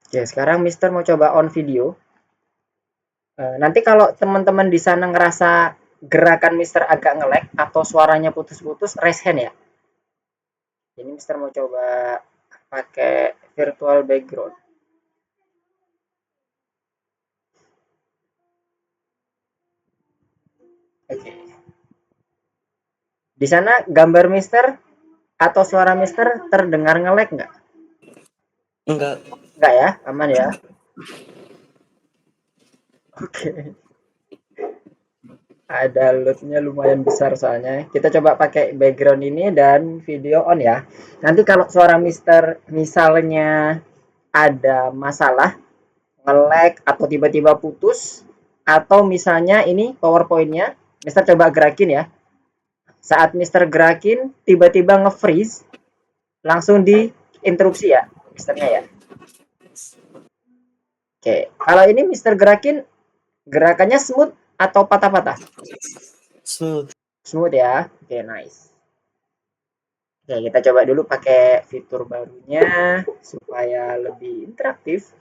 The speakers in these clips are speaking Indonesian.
Oke, sekarang Mister mau coba on video. Nanti kalau teman-teman di sana ngerasa gerakan Mister agak nge-lag atau suaranya putus-putus, raise hand ya. Ini Mister mau coba pakai virtual background. Oke. Di sana gambar Mister atau suara Mister terdengar nge-lag nggak? Enggak. Nggak ya, aman ya. Oke. Ada loadnya lumayan besar soalnya. Kita coba pakai background ini dan video on ya. Nanti kalau suara Mister misalnya ada masalah, nge-lag atau tiba-tiba putus, atau misalnya ini PowerPoint-nya, Mister coba gerakin ya. Saat Mister gerakin, tiba-tiba nge-freeze, langsung diinterupsi ya, Misternya ya. Oke, kalau ini Mister gerakin, gerakannya smooth atau patah-patah? Smooth. Smooth ya. Oke, nice. Oke, kita coba dulu pakai fitur barunya supaya lebih interaktif.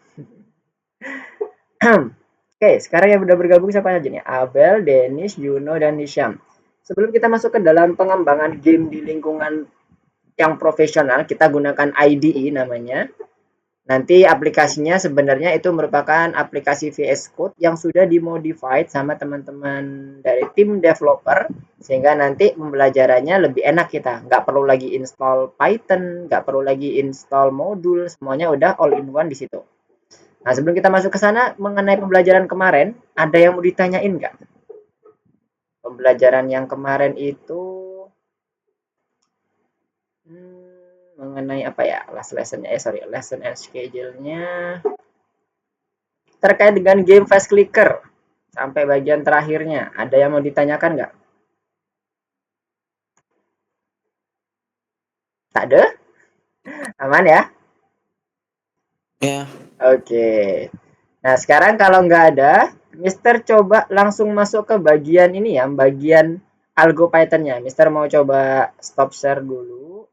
Oke, sekarang yang udah bergabung siapa aja nih? Abel, Dennis, Juno, dan Nisham. Sebelum kita masuk ke dalam pengembangan game di lingkungan yang profesional, kita gunakan IDE namanya. Nanti aplikasinya sebenarnya itu merupakan aplikasi VS Code yang sudah dimodified sama teman-teman dari tim developer sehingga nanti pembelajarannya lebih enak kita. Nggak perlu lagi install Python, nggak perlu lagi install modul, semuanya udah all in one di situ. Nah, sebelum kita masuk ke sana, mengenai pembelajaran kemarin, ada yang mau ditanyain nggak? Pembelajaran yang kemarin itu mengenai apa ya? Lesson and schedule-nya terkait dengan game Fast Clicker sampai bagian terakhirnya. Ada yang mau ditanyakan nggak? Tak ada? Aman ya? Ya. Oke. Nah, sekarang kalau nggak ada, Mister coba langsung masuk ke bagian ini ya, bagian algo Python-nya. Mister mau coba stop share dulu.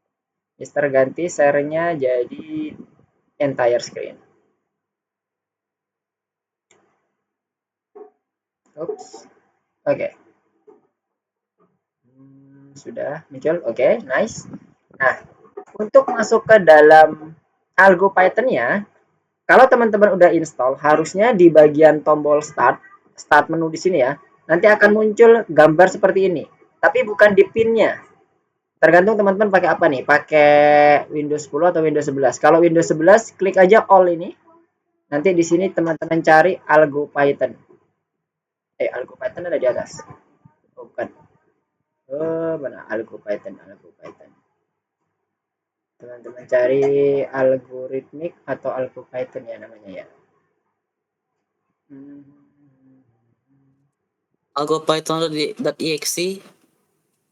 Mister ganti share-nya jadi entire screen. Oops. Oke. Sudah muncul. Oke, nice. Nah, untuk masuk ke dalam algo Python-nya, kalau teman-teman udah install, harusnya di bagian tombol start menu di sini ya, nanti akan muncul gambar seperti ini. Tapi bukan di pin-nya. Tergantung teman-teman pakai apa nih, pakai Windows 10 atau Windows 11. Kalau Windows 11, klik aja all ini. Nanti di sini teman-teman cari algo Python. Algo Python ada di atas. Oh, bukan. Oh, mana algo Python, algo Python. Teman-teman cari algoritmik atau algo Python ya namanya ya. Algo python.exe.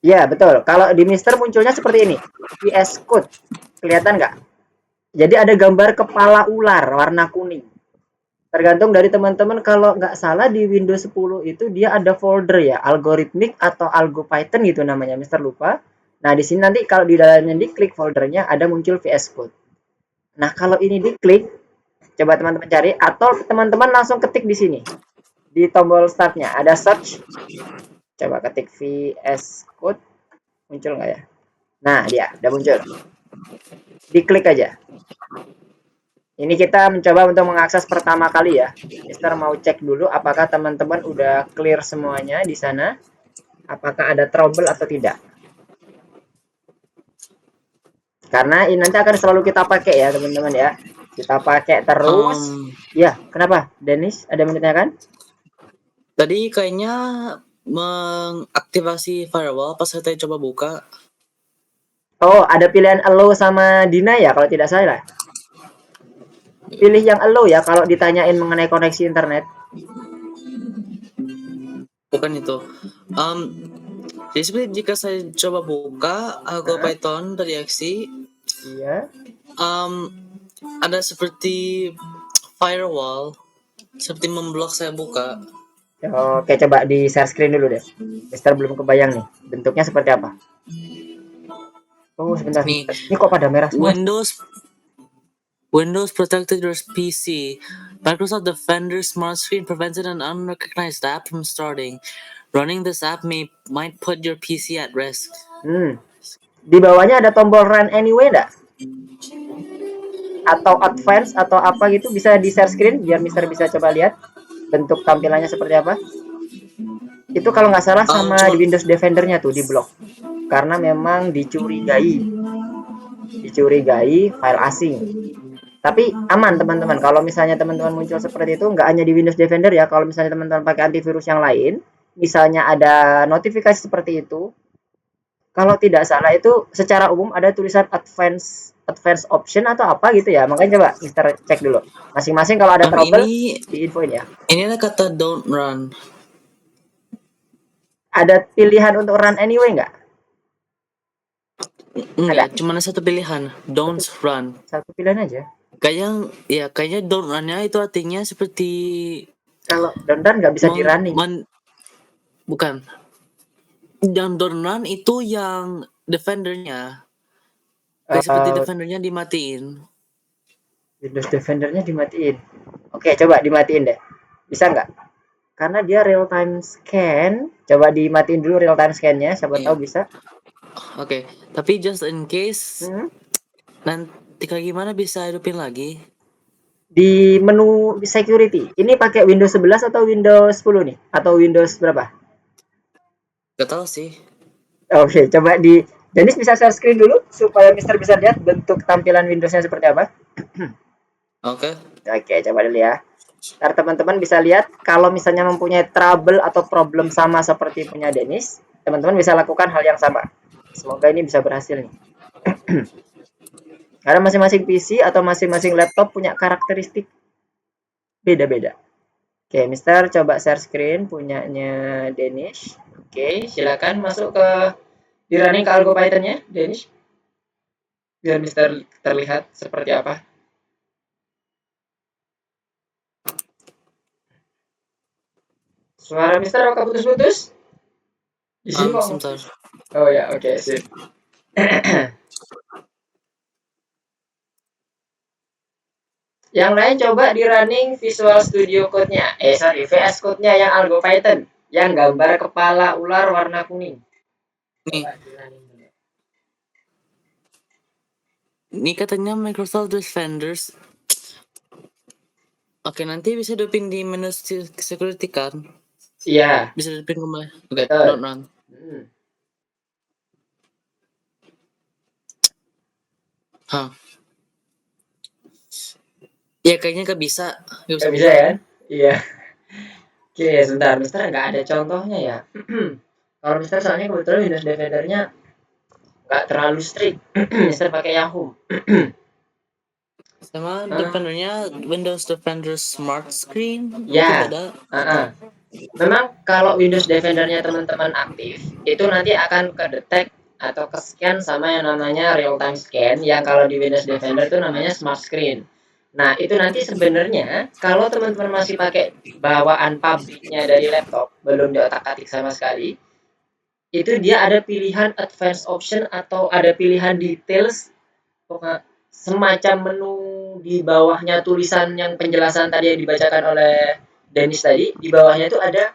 Ya, betul. Kalau di Mister munculnya seperti ini. VS Code. Kelihatan nggak? Jadi ada gambar kepala ular warna kuning. Tergantung dari teman-teman, kalau nggak salah di Windows 10 itu dia ada folder ya, algoritmik atau algo Python gitu namanya, Mister lupa. Nah, di sini nanti kalau di dalamnya diklik foldernya ada muncul VS Code. Nah, kalau ini diklik, coba teman-teman cari atau teman-teman langsung ketik di sini. Di tombol startnya ada search. Coba ketik VS Code, muncul nggak ya? Nah, dia udah muncul. Diklik aja. Ini kita mencoba untuk mengakses pertama kali ya. Mister mau cek dulu apakah teman-teman udah clear semuanya di sana. Apakah ada trouble atau tidak. Karena ini nanti akan selalu kita pakai ya teman-teman ya. Kita pakai terus. Ya, kenapa? Dennis, ada yang ditanyakan? Tadi kayaknya mengaktifasi firewall pas saya coba buka. Oh, ada pilihan allow sama deny ya kalau tidak salah. Pilih yang allow ya kalau ditanyain mengenai koneksi internet. Bukan itu. Jadi seperti jika saya coba buka algo python dari exe, iya. Ada seperti firewall, seperti memblok saya buka. Oke, coba di share screen dulu deh. Mister belum kebayang nih bentuknya seperti apa. Oh, sebentar. Nih, Ini kok pada merah semua? Windows Windows protected your PC. Microsoft Defender Smart Screen prevented an unrecognized app from starting. Running this app might put your PC at risk. Di bawahnya ada tombol run anyway enggak? Atau advance atau apa gitu, bisa di share screen biar Mister bisa coba lihat bentuk tampilannya seperti apa. Itu kalau nggak salah sama Cuma di Windows Defender-nya tuh di blok. Karena memang dicurigai file asing. Tapi aman teman-teman. Kalau misalnya teman-teman muncul seperti itu, nggak hanya di Windows Defender ya. Kalau misalnya teman-teman pakai antivirus yang lain, misalnya ada notifikasi seperti itu, kalau tidak salah itu secara umum ada tulisan advance option atau apa gitu ya. Makanya coba Mister cek dulu. Masing-masing kalau ada trouble ini diinfoin ya. ada kata don't run. Ada pilihan untuk run anyway nggak? Ada. Enggak, cuma ada satu pilihan, don't run. Satu pilihan aja. Kayaknya don't run-nya itu artinya seperti Kalau don't run nggak bisa di running. bukan. Yang don't run itu yang defendernya. Kayak seperti defendernya dimatiin. Windows Defender-nya dimatiin. Oke, coba dimatiin deh. Bisa nggak? Karena dia real time scan. Coba dimatiin dulu real time scan-nya, siapa tahu bisa. Oke, tapi just in case nanti kayak gimana bisa hidupin lagi? Di menu security, ini pakai Windows 11 atau Windows 10 nih? Atau Windows berapa? Gak tahu sih. Oke, coba di Dennis bisa share screen dulu supaya Mister bisa lihat bentuk tampilan Windows-nya seperti apa. Oke. Oke, coba dulu ya. Ntar teman-teman bisa lihat kalau misalnya mempunyai trouble atau problem sama seperti punya Dennis, teman-teman bisa lakukan hal yang sama. Semoga ini bisa berhasil nih. Karena masing-masing PC atau masing-masing laptop punya karakteristik beda-beda. Oke, Mister coba share screen punyanya Dennis. Oke, silakan masuk ke di running ke Algo Python-nya, Dennis. Biar Mister terlihat seperti apa. Suara Mister apakah putus-putus? Di sini kok. Sebentar. Oh ya, oke, sip. Yang lain coba di running Visual Studio Code-nya. VS Code-nya yang Algo Python. Yang gambar kepala ular warna kuning. Nih. Ini katanya Microsoft Defenders. Oke, nanti bisa hidupin di menu security kan? Iya. Bisa hidupin kembali. Oke, don't run. Hah. Ya kayaknya nggak bisa. Nggak bisa ya? Iya. Oke, sebentar. Mister nggak ada contohnya ya. Kalau Mister soalnya kebetulan Windows Defender-nya nggak terlalu strict. Mister pakai Yahoo. Sama Defendernya Windows Defender Smart Screen. Ya. Beda. Memang kalau Windows Defender-nya teman-teman aktif, itu nanti akan kedetek atau ke-scan sama yang namanya real time scan, yang kalau di Windows Defender itu namanya Smart Screen. Nah, itu nanti sebenarnya kalau teman-teman masih pakai bawaan pabriknya dari laptop, belum diotak-atik sama sekali, itu dia ada pilihan advanced option atau ada pilihan details, semacam menu di bawahnya tulisan yang penjelasan tadi yang dibacakan oleh Dennis tadi, di bawahnya itu ada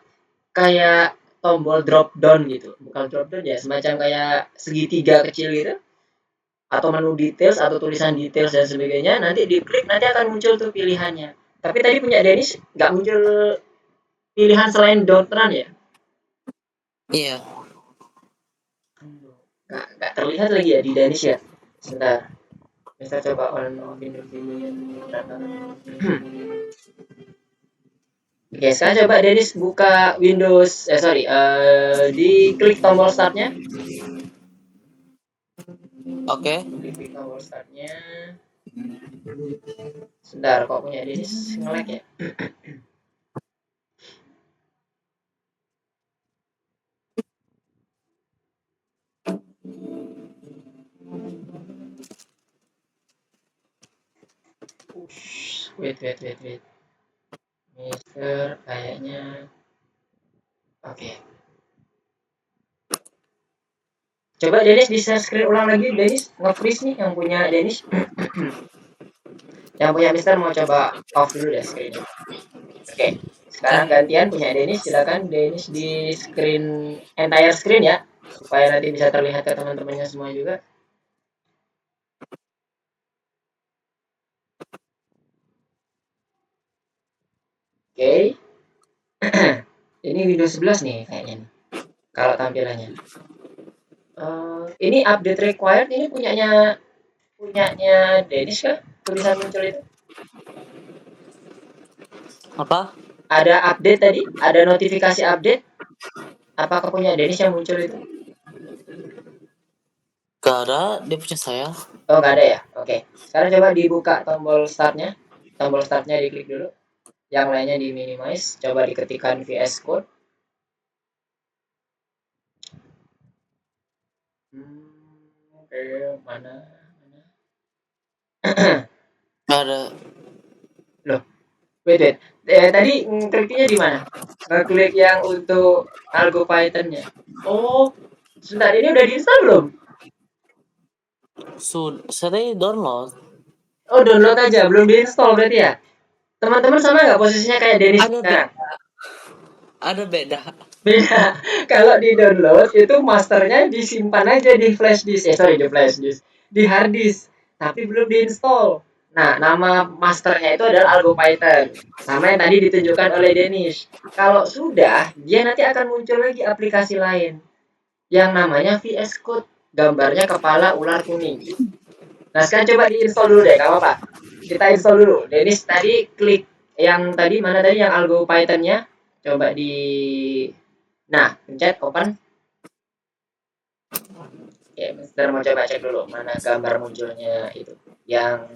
kayak tombol drop down gitu. Bukan drop down ya, semacam kayak segitiga kecil gitu. Atau menu details atau tulisan details dan sebagainya, nanti diklik nanti akan muncul tuh pilihannya. Tapi tadi punya Dennis nggak muncul pilihan selain don't run ya? Iya. Nggak terlihat lagi ya di Dennis ya? Sebentar. Kita coba on Windows dulu. Oke, sekarang coba Dennis buka Windows, di klik tombol startnya. Oke. Klik tombol startnya. Sebentar, kok punya Dennis nge-lag ya? Wait. Mister kayaknya. Oke. Coba Dennis di share screen ulang lagi, Dennis nge-freeze nih yang punya Dennis. Yang punya Mister mau coba off dulu deh screen-nya. Oke. Sekarang Okay. gantian punya Denis, silakan Denis di screen entire screen ya, supaya nanti bisa terlihat ke teman-temannya semua juga. Oke. Ini Windows 11 nih kayaknya nih, kalau tampilannya. Ini update required ini punyanya punyanya Denis kah? Tulisan muncul itu. Apa? Ada update tadi, ada notifikasi update. Apakah punya Denis yang muncul itu? Gak ada, dia punya saya. Oh, nggak ada ya? Oke. Sekarang coba dibuka tombol startnya. Tombol startnya diklik dulu. Yang lainnya di minimize. Coba diketikkan VS Code. Oke, mana? Gak ada. Loh, wait. Tadi kliknya di mana? Ngeklik yang untuk algo Python-nya. Oh, sebentar, ini udah diinstal belum? Saya download. Oh, download aja, belum diinstal berarti ya? Teman-teman sama nggak posisinya kayak Denis Ada sekarang? beda. Ada beda. Beda. Kalau di download itu masternya disimpan aja di flash disk. Sorry, di flash disk. Di hard disk. Tapi belum diinstal. Nah, nama masternya itu adalah Algo Python. Sama yang tadi ditunjukkan oleh Denis. Kalau sudah, dia nanti akan muncul lagi aplikasi lain. Yang namanya VS Code. Gambarnya kepala ular kuning. Nah, sekarang coba diinstal dulu deh, gak apa-apa. Kita install dulu. Denis tadi klik yang tadi, mana tadi yang Algo Python-nya. Coba di... Nah, pencet open. Oke, Mister mau coba cek dulu mana gambar munculnya itu. Yang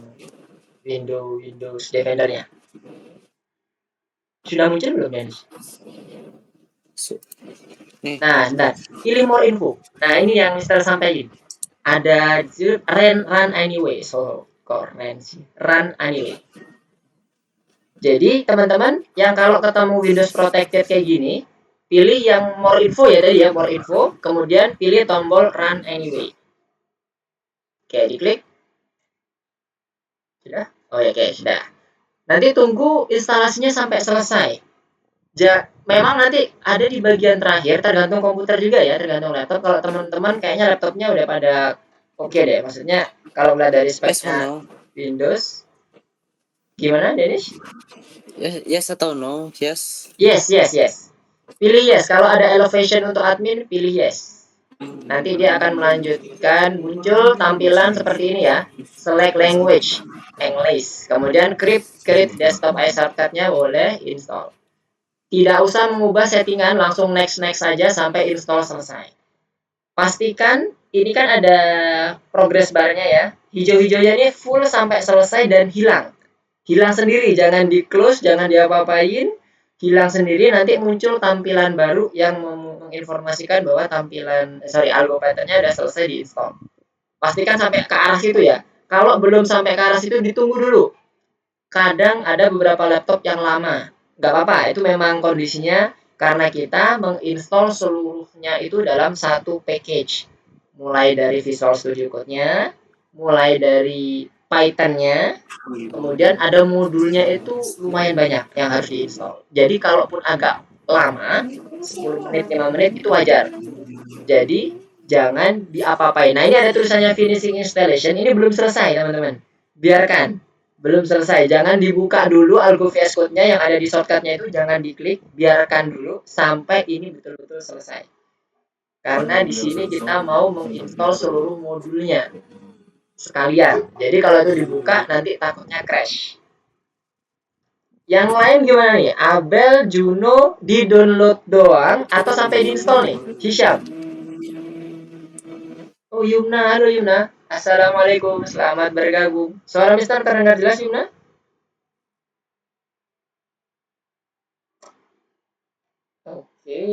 Windows Defender-nya. Sudah muncul belum, Denis? Nih. Nah, sebentar. Pilih more info. Nah, ini yang Mister sampaikan. Ada run anyway. So, kok run anyway. Jadi, teman-teman, yang kalau ketemu Windows Protected kayak gini, pilih yang more info ya tadi ya, more info, kemudian pilih tombol run anyway. Oke, diklik. Sudah? Oh ya, oke, sudah. Nanti tunggu instalasinya sampai selesai. Memang nanti ada di bagian terakhir, tergantung komputer juga ya, tergantung laptop. Kalau teman-teman kayaknya laptopnya udah pada oke deh. Maksudnya kalau melihat dari Yes or speknya no? Windows, gimana Denis? Yes atau no? Yes. Yes. Pilih yes. Kalau ada elevation untuk admin, pilih yes. Nanti dia akan melanjutkan muncul tampilan seperti ini ya. Select language, English. Kemudian create desktop shortcut-nya boleh install. Tidak usah mengubah settingan, langsung next saja sampai install selesai. Pastikan ini kan ada progress bar-nya ya. Hijau-hijaunya ini full sampai selesai dan hilang. Hilang sendiri, jangan di close, jangan diapa-apain. Hilang sendiri, nanti muncul tampilan baru yang menginformasikan bahwa algo pattern-nya udah selesai diinstal. Pastikan sampai ke arah situ ya. Kalau belum sampai ke arah situ, ditunggu dulu. Kadang ada beberapa laptop yang lama. Nggak apa-apa, itu memang kondisinya karena kita menginstall seluruhnya itu dalam satu package. Mulai dari Visual Studio Code-nya, mulai dari Python-nya, kemudian ada modulnya itu lumayan banyak yang harus diinstal. Jadi kalaupun agak lama, 10 menit, 5 menit itu wajar. Jadi jangan diapa-apain. Nah, ini ada tulisannya finishing installation, ini belum selesai, teman-teman. Biarkan. Belum selesai. Jangan dibuka dulu algo VS Code-nya yang ada di shortcut-nya itu, jangan diklik, biarkan dulu sampai ini betul-betul selesai. Karena di sini kita mau menginstal seluruh modulnya sekalian. Jadi kalau itu dibuka nanti takutnya crash. Yang lain gimana nih? Abel, Juno di-download doang atau sampai diinstal nih? Hisham. Oh, Yumna, halo Yumna. Assalamualaikum, selamat bergabung. Suara Mister terdengar jelas, Yumna? Oke.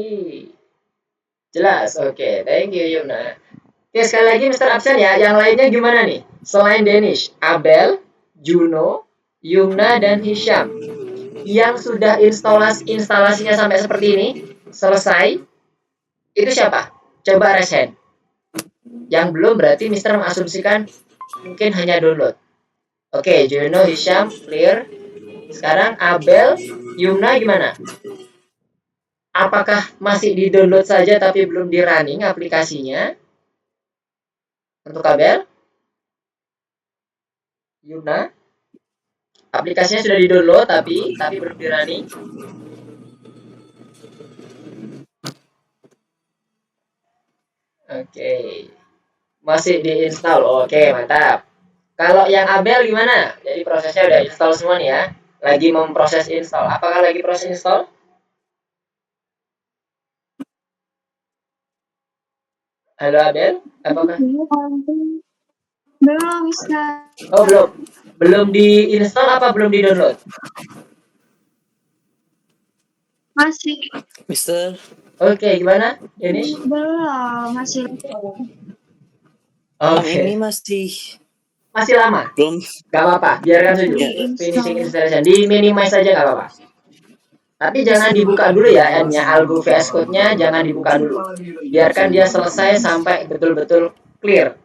Jelas, oke. Thank you, Yumna. Oke, sekali lagi Mister absen ya. Yang lainnya gimana nih? Selain Danish, Abel, Juno, Yumna, dan Hisham. Yang sudah instalasinya sampai seperti ini, selesai, itu siapa? Coba raise hand. Yang belum berarti Mister mengasumsikan mungkin hanya download. Oke, Juno, Hisham, clear. Sekarang Abel, Yumna gimana? Apakah masih di-download saja tapi belum di-running aplikasinya? Untuk Abel, Yumna, aplikasinya sudah di-download tapi belum di-running. Oke. Masih di-install. Oke, mantap. Kalau yang Abel gimana? Jadi prosesnya udah install semua nih ya. Lagi memproses install. Apakah lagi proses install? Halo Abel, apakah? Belum bisa. Oh, belum. Belum di-install apa belum di-download? Masih. Mister. Oke, gimana? Ini? Belum, masih. Oke. Ini masih Masih lama? belum. Gak apa-apa, biarkan saja. Finishing installation. Di minimize saja gak apa-apa. Tapi jangan dibuka dulu ya N-nya, Algo VS Code-nya jangan dibuka dulu. Biarkan dia selesai sampai betul-betul clear.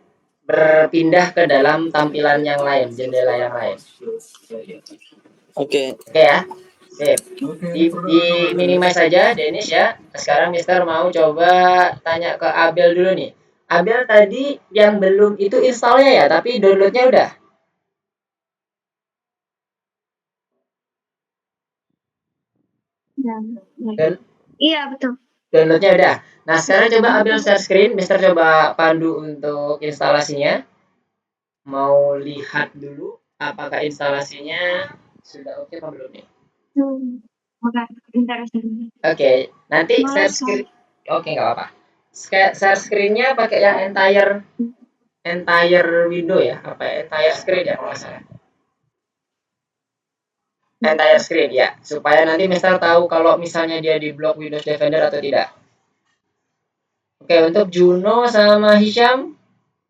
Berpindah ke dalam tampilan yang lain, jendela yang lain. Oke. Oke ya, sip. Di minimize saja, Dennis ya. Sekarang Mister mau coba tanya ke Abel dulu nih. Abel tadi yang belum itu installnya ya, tapi downloadnya udah. Dan Iya, betul. downloadnya udah. Nah sekarang coba Abel share screen, Mister coba pandu untuk instalasinya. Mau lihat dulu apakah instalasinya sudah oke apa belum nih. Oke, bentar. Oke, nanti share Males, screen. Oke, nggak apa-apa. Share screen-nya pakai yang entire window ya, apa ya? Entire screen ya kalau nggak salah. Entire screen ya, supaya nanti Mister tahu kalau misalnya dia di blok Windows Defender atau tidak. Oke, untuk Juno sama Hisham,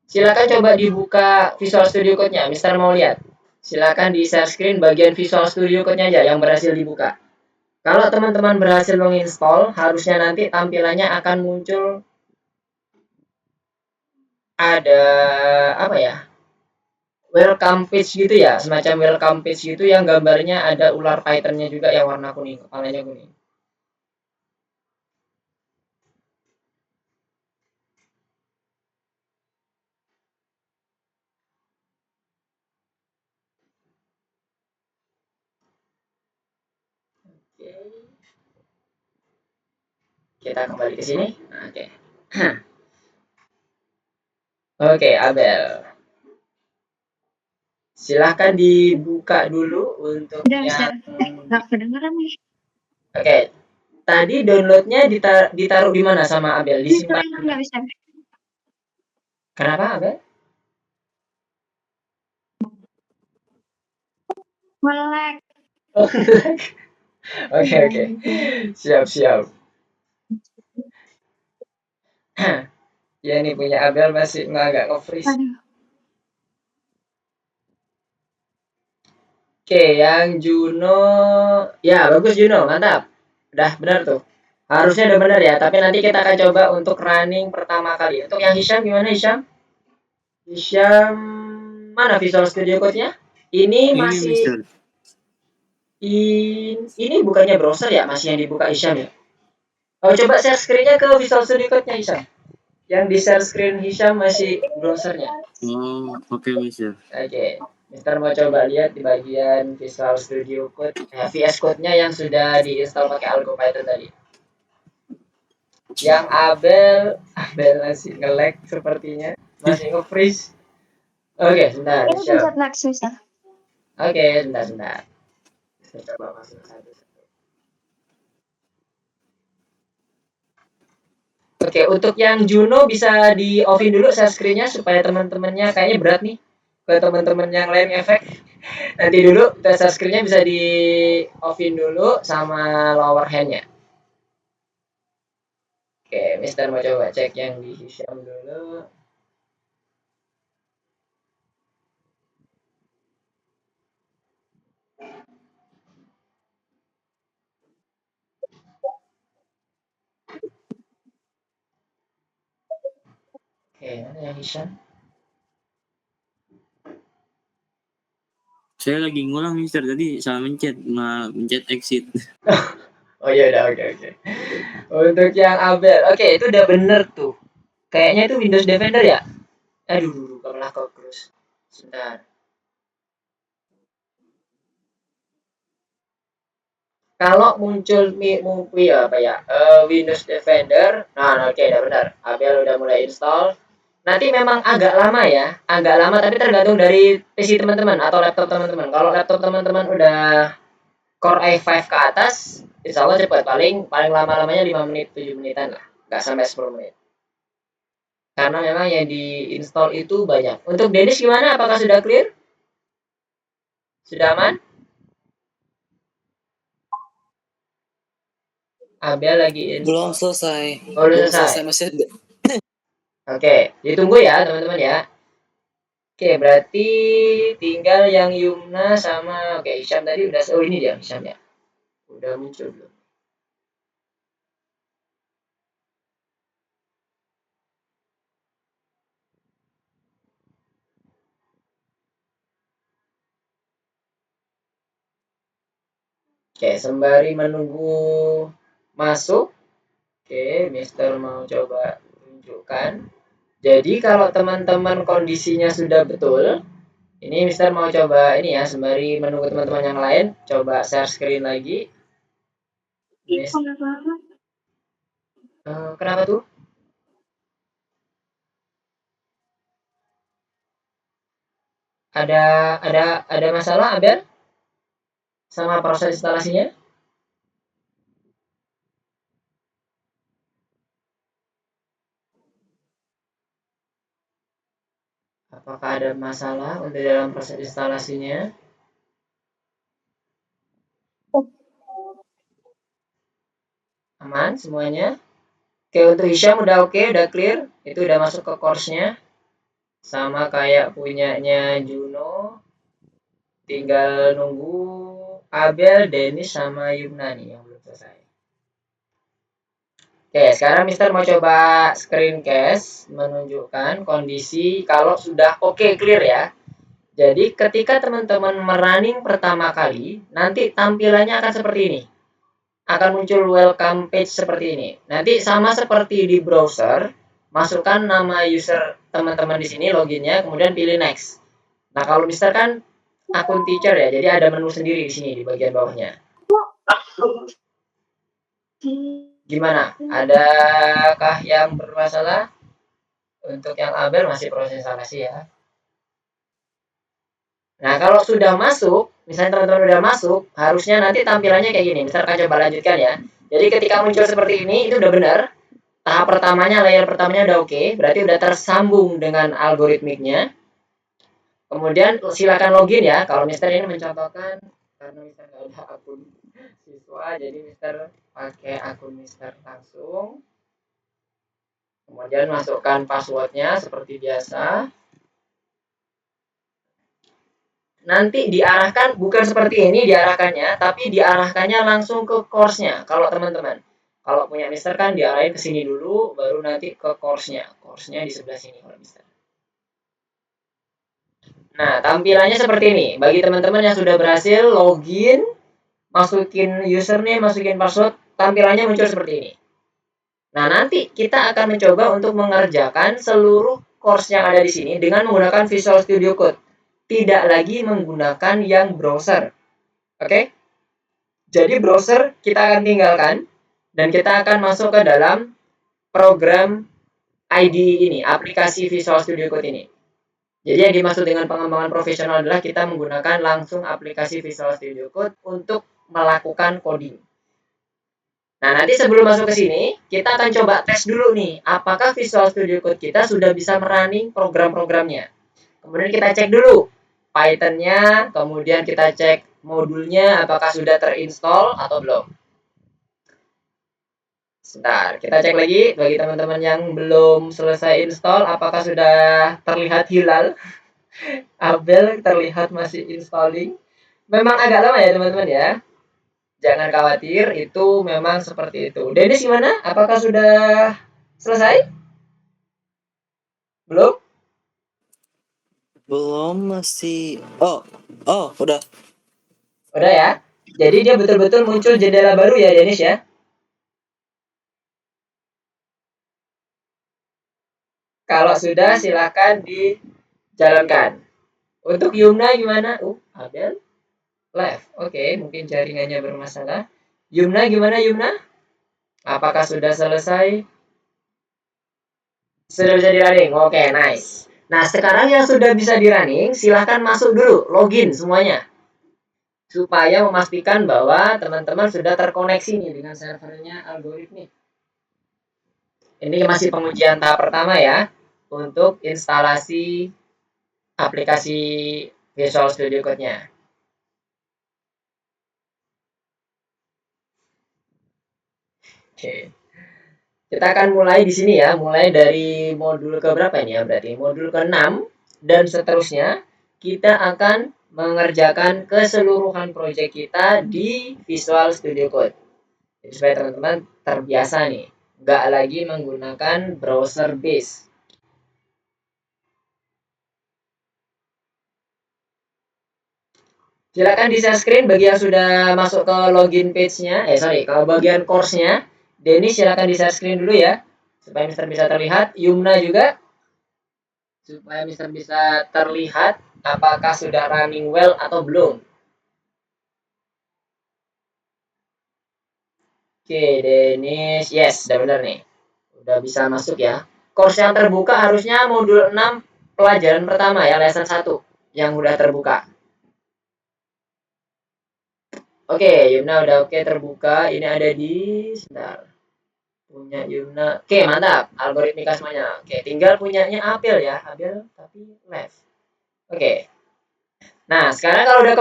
silakan coba dibuka Visual Studio Code-nya. Mister mau lihat. Silakan di share screen bagian Visual Studio Code-nya aja yang berhasil dibuka. Kalau teman-teman berhasil menginstall, harusnya nanti tampilannya akan muncul ada apa ya? Welcome page gitu ya, semacam welcome page gitu yang gambarnya ada ular python-nya juga yang warna kuning, kepalanya kuning. Oke. Kita kembali ke sini. Oke. Oke, Abel. Silahkan dibuka dulu untuk Udah, yang Mister. Nggak kedengeran nih. Oke. Tadi downloadnya ditaruh di mana sama Abel? Disimpan. Nggak bisa. Kenapa Abel? Melek. Oh, oke oke. Siap siap. Ya ini punya Abel masih nggak nge-freeze. Aduh. Oke, yang Juno, ya bagus Juno, mantap. Udah benar tuh. Harusnya udah benar ya, tapi nanti kita akan coba untuk running pertama kali. Untuk yang Hisham gimana Hisham? Hisham mana Visual Studio Code-nya? Ini masih ini bukannya browser ya, masih yang dibuka Hisham ya. Oh, coba share screen-nya ke Visual Studio Code-nya Hisham. Yang di share screen Hisham masih browsernya. Oh, oke, Mister. Oke, Mister mau coba lihat di bagian Visual Studio Code, VS Code-nya yang sudah diinstal pakai Algo Python tadi. Yang Abel masih nge-lag sepertinya, masih nge-freeze. Oke, sebentar, Ini siap. pencet next, Mister. Oke, sebentar. Saya coba masuk satu. Oke, untuk yang Juno bisa di offin dulu share screen-nya supaya teman-temannya kayaknya berat nih ke teman-teman yang lain efek. Nanti dulu share screen-nya bisa di offin dulu sama lower hand-nya. Oke, Mister mau coba cek yang di Hisham dulu. Oke, mana yang Hisham? Saya lagi ngulang Mister, tadi salah mencet exit. Oh iya udah, oke. Untuk yang Abel, oke itu udah bener tuh. Kayaknya itu Windows Defender ya? Aduh, kamulah kok terus. Sebentar. Kalau muncul apa ya? Windows Defender. Nah, oke udah benar. Abel udah mulai install. Nanti memang agak lama ya, agak lama tapi tergantung dari PC teman-teman atau laptop teman-teman. Kalau laptop teman-teman udah Core i5 ke atas, insya Allah cepat. Paling lama-lamanya 5 menit, 7 menitan lah. Nggak sampai 10 menit. Karena memang yang diinstal itu banyak. Untuk Dennis gimana? Apakah sudah clear? Sudah aman? Abel lagi Belum install. selesai. Oh, udah selesai. Masih Oke, ditunggu ya teman-teman ya. Oke, berarti tinggal yang Yumna sama oke Hisham tadi udah. Oh ini dia Hisham ya. Udah muncul belum? Oke, sembari menunggu masuk. Oke, Mister mau coba tunjukkan. Jadi kalau teman-teman kondisinya sudah betul, ini Mister mau coba ini ya, sembari menunggu teman-teman yang lain, coba share screen lagi. Kenapa tuh? Ada ada masalah Abel sama proses instalasinya? Apakah ada masalah untuk dalam proses instalasinya? Aman semuanya? Oke, untuk Hisham udah oke, udah clear. Itu udah masuk ke course-nya. Sama kayak punyanya Juno. Tinggal nunggu Abel, Dennis, sama Yumna nih yang belum selesai. Oke, sekarang Mister mau coba screencast menunjukkan kondisi kalau sudah oke clear ya. Jadi ketika teman-teman merunning pertama kali, nanti tampilannya akan seperti ini. Akan muncul welcome page seperti ini. Nanti sama seperti di browser, masukkan nama user teman-teman di sini, loginnya, kemudian pilih next. Nah, kalau Mister kan akun teacher ya, jadi ada menu sendiri di sini di bagian bawahnya. Gimana? Adakah yang bermasalah? Untuk yang Abel masih proses instalasi ya. Nah, kalau sudah masuk, misalnya teman-teman sudah masuk, harusnya nanti tampilannya kayak gini. Misalkan coba lanjutkan ya. Jadi ketika muncul seperti ini, itu udah benar. Tahap pertamanya, layer pertamanya udah oke, berarti udah tersambung dengan algoritmiknya. Kemudian silakan login ya. Kalau Mister ini mencontohkan, karena Mister nggak ada akun siswa, jadi Mister pakai akun Mister langsung. Kemudian masukkan passwordnya seperti biasa. Nanti diarahkan bukan seperti ini diarahkannya, tapi diarahkannya langsung ke course-nya kalau teman-teman. Kalau punya Mister kan diarahin ke sini dulu, baru nanti ke course-nya. Course-nya di sebelah sini kalau Mister. Nah, tampilannya seperti ini. Bagi teman-teman yang sudah berhasil login, masukin username, masukin password, tampilannya muncul seperti ini. Nah, nanti kita akan mencoba untuk mengerjakan seluruh course yang ada di sini dengan menggunakan Visual Studio Code. Tidak lagi menggunakan yang browser. Oke? Jadi browser kita akan tinggalkan dan kita akan masuk ke dalam program IDE ini, aplikasi Visual Studio Code ini. Jadi yang dimaksud dengan pengembangan profesional adalah kita menggunakan langsung aplikasi Visual Studio Code untuk melakukan coding. Nah, nanti sebelum masuk ke sini, kita akan coba tes dulu nih, apakah Visual Studio Code kita sudah bisa merunning program-programnya. Kemudian kita cek dulu Python-nya, kemudian kita cek modulnya apakah sudah terinstall atau belum. Sebentar, kita cek lagi bagi teman-teman yang belum selesai install, apakah sudah terlihat hilal. Abel terlihat masih installing. Memang agak lama ya teman-teman ya. Jangan khawatir, itu memang seperti itu. Dennis gimana? Apakah sudah selesai? Belum? Belum, masih. Udah. Udah ya. Jadi dia betul-betul muncul jendela baru ya, Denis ya. Kalau sudah silakan dijalankan. Untuk Yumna gimana? Abel left. Oke, mungkin jaringannya bermasalah. Yumna gimana Yumna? Apakah sudah selesai? Sudah bisa di running. Oke, nice. Nah, sekarang yang sudah bisa di running, silahkan masuk dulu, login semuanya. Supaya memastikan bahwa teman-teman sudah terkoneksi nih dengan servernya algoritmik. Ini masih pengujian tahap pertama ya, untuk instalasi aplikasi Visual Studio Code-nya. Oke. Kita akan mulai di sini ya, mulai dari modul ke berapa ini ya, berarti modul ke-6 dan seterusnya. Kita akan mengerjakan keseluruhan proyek kita di Visual Studio Code. Jadi supaya teman-teman terbiasa nih, nggak lagi menggunakan browser base. Silakan di share screen bagi yang sudah masuk ke login page-nya, ke bagian course-nya. Denny silakan di share screen dulu ya, supaya Mister bisa terlihat. Yumna juga, supaya Mister bisa terlihat apakah sudah running well atau belum. Oke, Dennis, yes, udah benar nih. Udah bisa masuk ya. Course yang terbuka harusnya modul 6 pelajaran pertama ya, lesson 1 yang udah terbuka. Oke, Yumna udah oke terbuka. Ini ada di sebentar. Punya Yumna. Oke, mantap. Algoritmika semuanya. Oke, tinggal punyanya Abel ya. Abel tapi left. Oke. Nah, sekarang kalau udah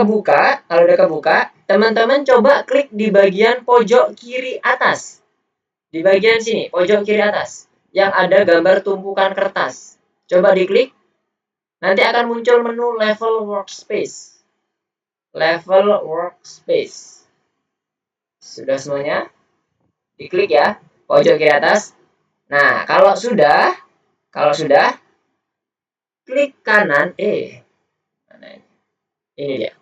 kebuka, teman-teman coba klik di bagian pojok kiri atas. Di bagian sini, pojok kiri atas, yang ada gambar tumpukan kertas. Coba diklik, nanti akan muncul menu level workspace. Level workspace. Sudah semuanya? Diklik ya, pojok kiri atas. Nah, kalau sudah, klik kanan, ini dia.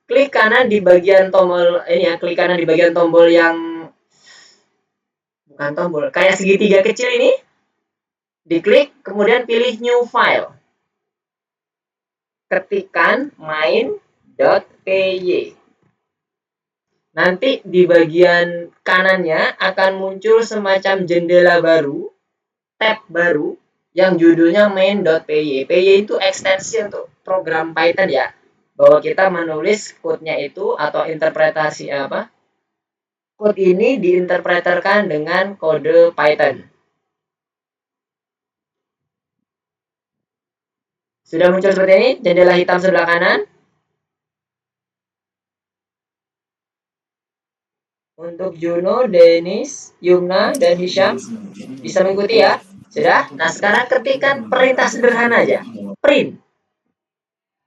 Klik kanan di bagian tombol ini ya, klik kanan di bagian tombol yang bukan tombol, kayak segitiga kecil ini. Diklik, kemudian pilih new file. Ketikkan main.py. Nanti di bagian kanannya akan muncul semacam jendela baru, tab baru yang judulnya main.py. Py itu ekstensi untuk program Python ya. Bahwa kita menulis code-nya itu atau interpretasi apa? Code ini diinterpreterkan dengan kode Python. Sudah muncul seperti ini, jendela hitam sebelah kanan. Untuk Juno, Dennis, Yumna, dan Hisham bisa mengikuti ya. Sudah? Nah, sekarang ketikkan perintah sederhana aja. Print.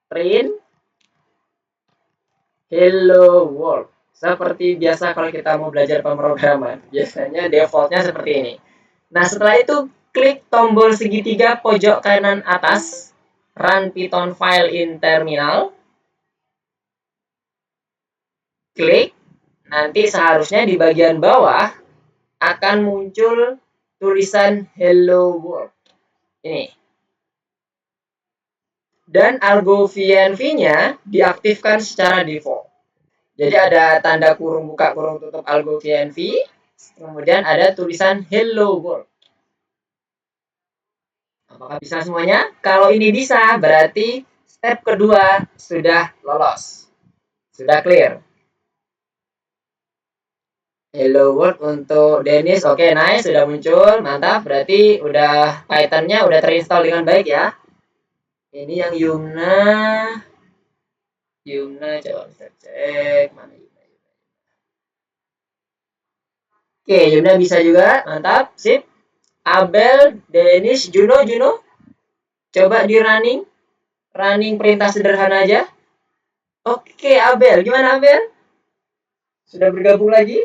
Print hello world. Seperti biasa kalau kita mau belajar pemrograman. Biasanya defaultnya seperti ini. Nah, setelah itu klik tombol segitiga pojok kanan atas. Run Python file in terminal. Klik. Nanti seharusnya di bagian bawah akan muncul tulisan hello world. Ini. Dan algo VNV-nya diaktifkan secara default. Jadi ada tanda kurung buka kurung tutup algo VNV, kemudian ada tulisan hello world. Apakah bisa semuanya? Kalau ini bisa, berarti step kedua sudah lolos. Sudah clear. Hello world untuk Dennis, oke, nice, sudah muncul, mantap. Berarti udah Python-nya udah terinstall dengan baik ya. Ini yang Yumna coba kita cek mana Yumna. Oke, Yumna bisa juga, mantap, sip. Abel, Dennis, Juno, coba di running perintah sederhana aja. Oke, Abel, gimana Abel? Sudah bergabung lagi?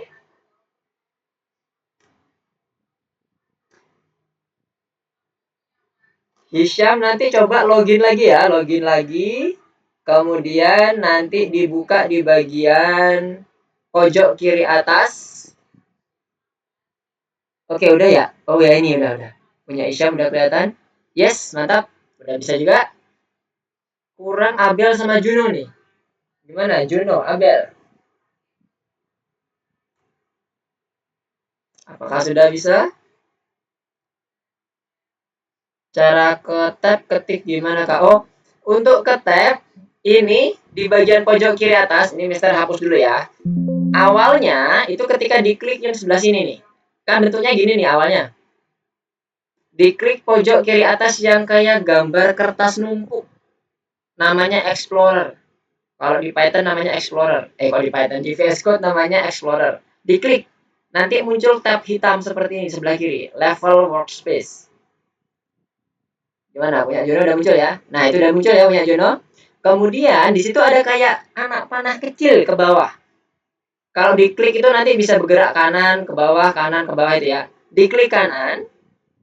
Hisham nanti coba login lagi ya, login lagi. Kemudian nanti dibuka di bagian pojok kiri atas. Oke, udah ya? Oh ya, ini udah. Punya Hisham udah kelihatan. Yes, mantap. Udah bisa juga. Kurang Abel sama Juno nih. Gimana Juno, Abel? Apakah sudah bisa? Cara ke tab ketik gimana Kak? Oh, untuk ke tab ini di bagian pojok kiri atas, ini Mister hapus dulu ya. Awalnya itu ketika diklik yang sebelah sini nih. Kan bentuknya gini nih awalnya. Diklik pojok kiri atas yang kayak gambar kertas numpuk. Namanya Explorer. Kalau di Python namanya Explorer. Kalau di Python di VS Code namanya Explorer. Diklik. Nanti muncul tab hitam seperti ini sebelah kiri. Level Workspace. Gimana? Punya Juno udah muncul ya? Nah, itu udah muncul ya punya Juno. Kemudian di situ ada kayak anak panah kecil ke bawah. Kalau diklik itu nanti bisa bergerak kanan ke bawah itu ya. Diklik kanan,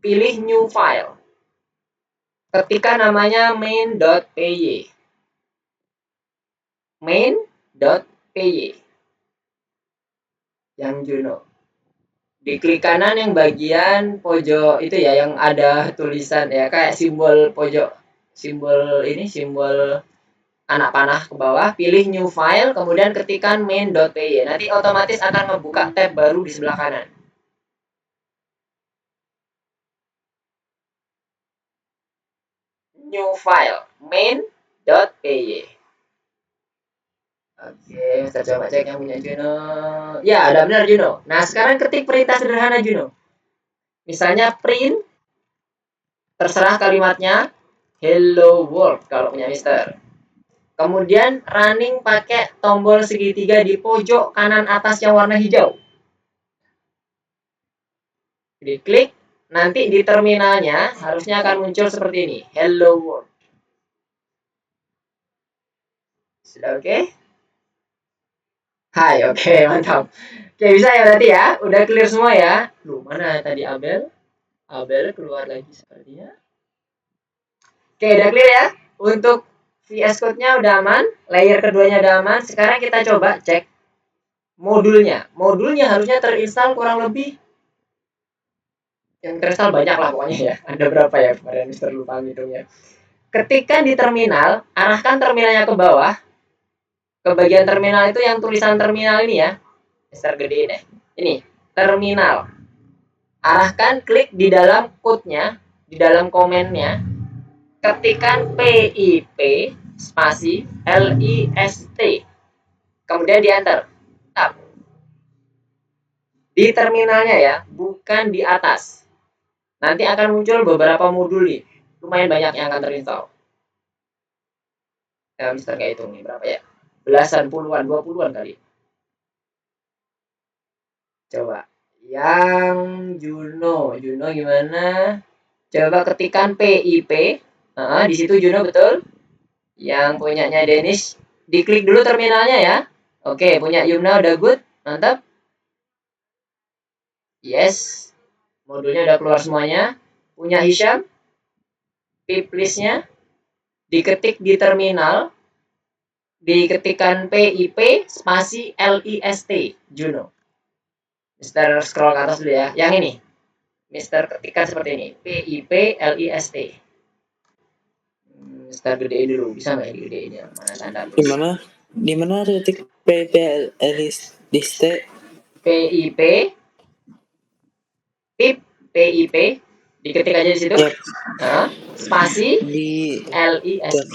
pilih new file. Ketika namanya main.py. Main.py. Yang Juno. Diklik kanan yang bagian pojok itu ya, yang ada tulisan ya kayak simbol pojok, simbol anak panah ke bawah, pilih new file, kemudian ketikkan main.py. Nanti otomatis akan membuka tab baru di sebelah kanan. New file, main.py. Oke, kita coba cek yang punya Juno. Ya, ada benar Juno. Nah, sekarang ketik perintah sederhana Juno. Misalnya print, terserah kalimatnya, hello world kalau punya Mister. Kemudian running pakai tombol segitiga di pojok kanan atas yang warna hijau. Diklik, nanti di terminalnya harusnya akan muncul seperti ini, hello world. Sudah oke? Hai, oke, mantap. Oke, bisa ya berarti ya? Udah clear semua ya? Duh, mana tadi Abel? Abel keluar lagi sepertinya. Oke, udah clear ya? Untuk VS Code-nya udah aman, layer keduanya udah aman. Sekarang kita coba cek modulnya. Modulnya harusnya terinstall kurang lebih, yang terinstall banyak lah pokoknya ya. Ada berapa ya kemarin Mister lupa ngitungnya. Ketika di terminal, arahkan terminalnya ke bawah. Ke bagian terminal itu yang tulisan terminal ini ya. Mister gedein deh. Ini, terminal. Arahkan klik di dalam code-nya, di dalam komennya. Ketikkan PIP spasi LIST. Kemudian di enter. Tab. Di terminalnya ya, bukan di atas. Nanti akan muncul beberapa modul nih. Lumayan banyak yang akan terinstall. Ya, Mister nggak hitung nih berapa ya. Belasan, puluhan, 20-an kali. Coba. Yang Juno gimana? Coba ketikkan PIP. Di situ Juno betul. Yang punyanya Dennis, diklik dulu terminalnya ya. Oke, punya Yumna udah good. Mantap. Yes. Modulnya udah keluar semuanya. Punya Hisham, pip listnya diketik di terminal, diketikkan PIP spasi LIST Juno. Mister scroll ke atas dulu ya. Yang ini, Mister ketikkan seperti ini, PIP LIST. Mister gedein dulu, bisa nggak digedein ya? Mana tanda plus? Di mana titik PIP PIP, pip PIP, diketik aja di situ. Yep. Spasi Di LIST.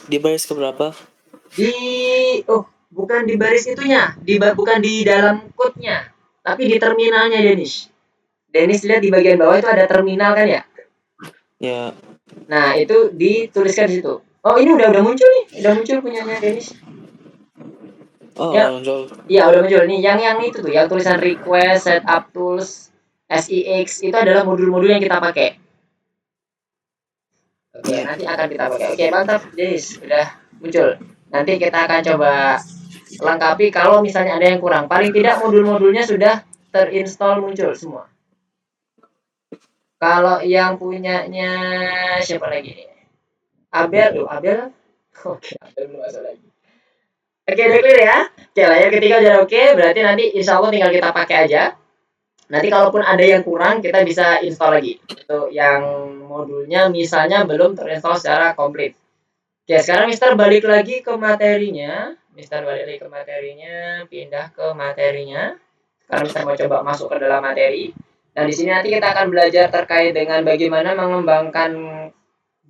Di baris keberapa? Bukan di baris itunya, bukan di dalam code-nya, tapi di terminalnya Dennis. Dennis lihat di bagian bawah itu ada terminal kan ya? Ya. Nah, itu dituliskan di situ. Oh, ini udah muncul nih. Udah muncul punyanya Dennis. Oh, ya. udah muncul. Iya, udah muncul nih. Yang itu tuh, yang tulisan request, setup tools, SEX itu adalah modul-modul yang kita pakai. Oke, nanti akan kita pakai. Oke, mantap, Dennis. Udah muncul. Nanti kita akan coba lengkapi kalau misalnya ada yang kurang. Paling tidak modul-modulnya sudah terinstall muncul semua. Kalau yang punyanya siapa lagi nih? Abel. Oke, Abel belum masuk lagi. Oke, udah clear ya? Oke, layar ketiga udah oke, berarti nanti insya Allah tinggal kita pakai aja. Nanti kalaupun ada yang kurang, kita bisa install lagi. Untuk yang modulnya misalnya belum terinstall secara komplit. Oke, sekarang Mister balik lagi ke materinya. Pindah ke materinya. Sekarang Mister mau coba masuk ke dalam materi. Nah, di sini nanti kita akan belajar terkait dengan bagaimana mengembangkan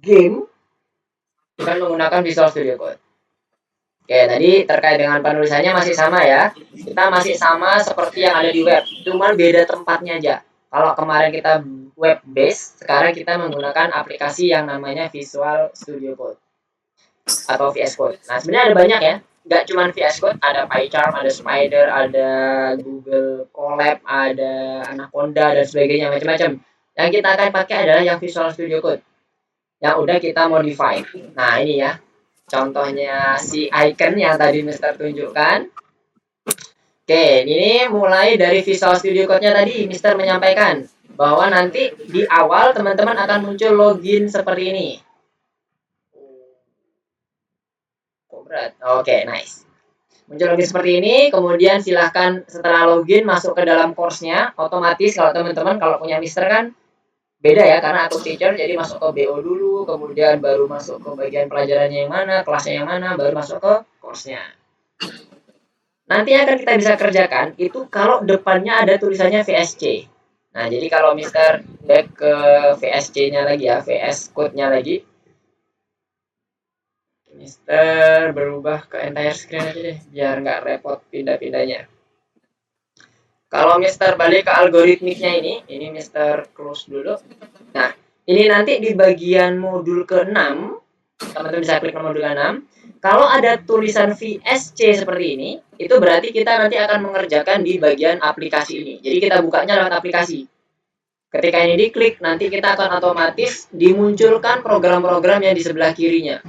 game dengan menggunakan Visual Studio Code. Oke, tadi terkait dengan penulisannya masih sama ya. Kita masih sama seperti yang ada di web, cuman beda tempatnya aja. Kalau kemarin kita web base, sekarang kita menggunakan aplikasi yang namanya Visual Studio Code atau VS Code. Nah, sebenarnya ada banyak ya. Nggak cuma VS Code, ada PyCharm, ada Spider, ada Google Colab, ada Anaconda, dan sebagainya, macam-macam. Yang kita akan pakai adalah yang Visual Studio Code, yang udah kita modify. Nah, ini ya. Contohnya si icon yang tadi Mister tunjukkan. Oke, ini mulai dari Visual Studio Code-nya tadi Mister menyampaikan bahwa nanti di awal teman-teman akan muncul login seperti ini. Berat. Oke, nice. Muncul login seperti ini, kemudian silahkan setelah login masuk ke dalam course-nya. Otomatis kalau teman-teman kalau punya Mister kan beda ya, karena aku teacher jadi masuk ke BO dulu, kemudian baru masuk ke bagian pelajarannya yang mana, kelasnya yang mana, baru masuk ke course-nya. Nanti akan kita bisa kerjakan itu kalau depannya ada tulisannya VSC. Nah, jadi kalau Mister back ke VSC-nya lagi ya, VS Code-nya lagi, Mister berubah ke entire screen aja deh, biar nggak repot pindah-pindahnya. Kalau Mister balik ke algoritmiknya ini Mister close dulu. Nah, ini nanti di bagian modul ke-6, teman-teman bisa klik modul ke-6. Kalau ada tulisan VSC seperti ini, itu berarti kita nanti akan mengerjakan di bagian aplikasi ini. Jadi kita bukanya lewat aplikasi. Ketika ini diklik, nanti kita akan otomatis dimunculkan program-program yang di sebelah kirinya.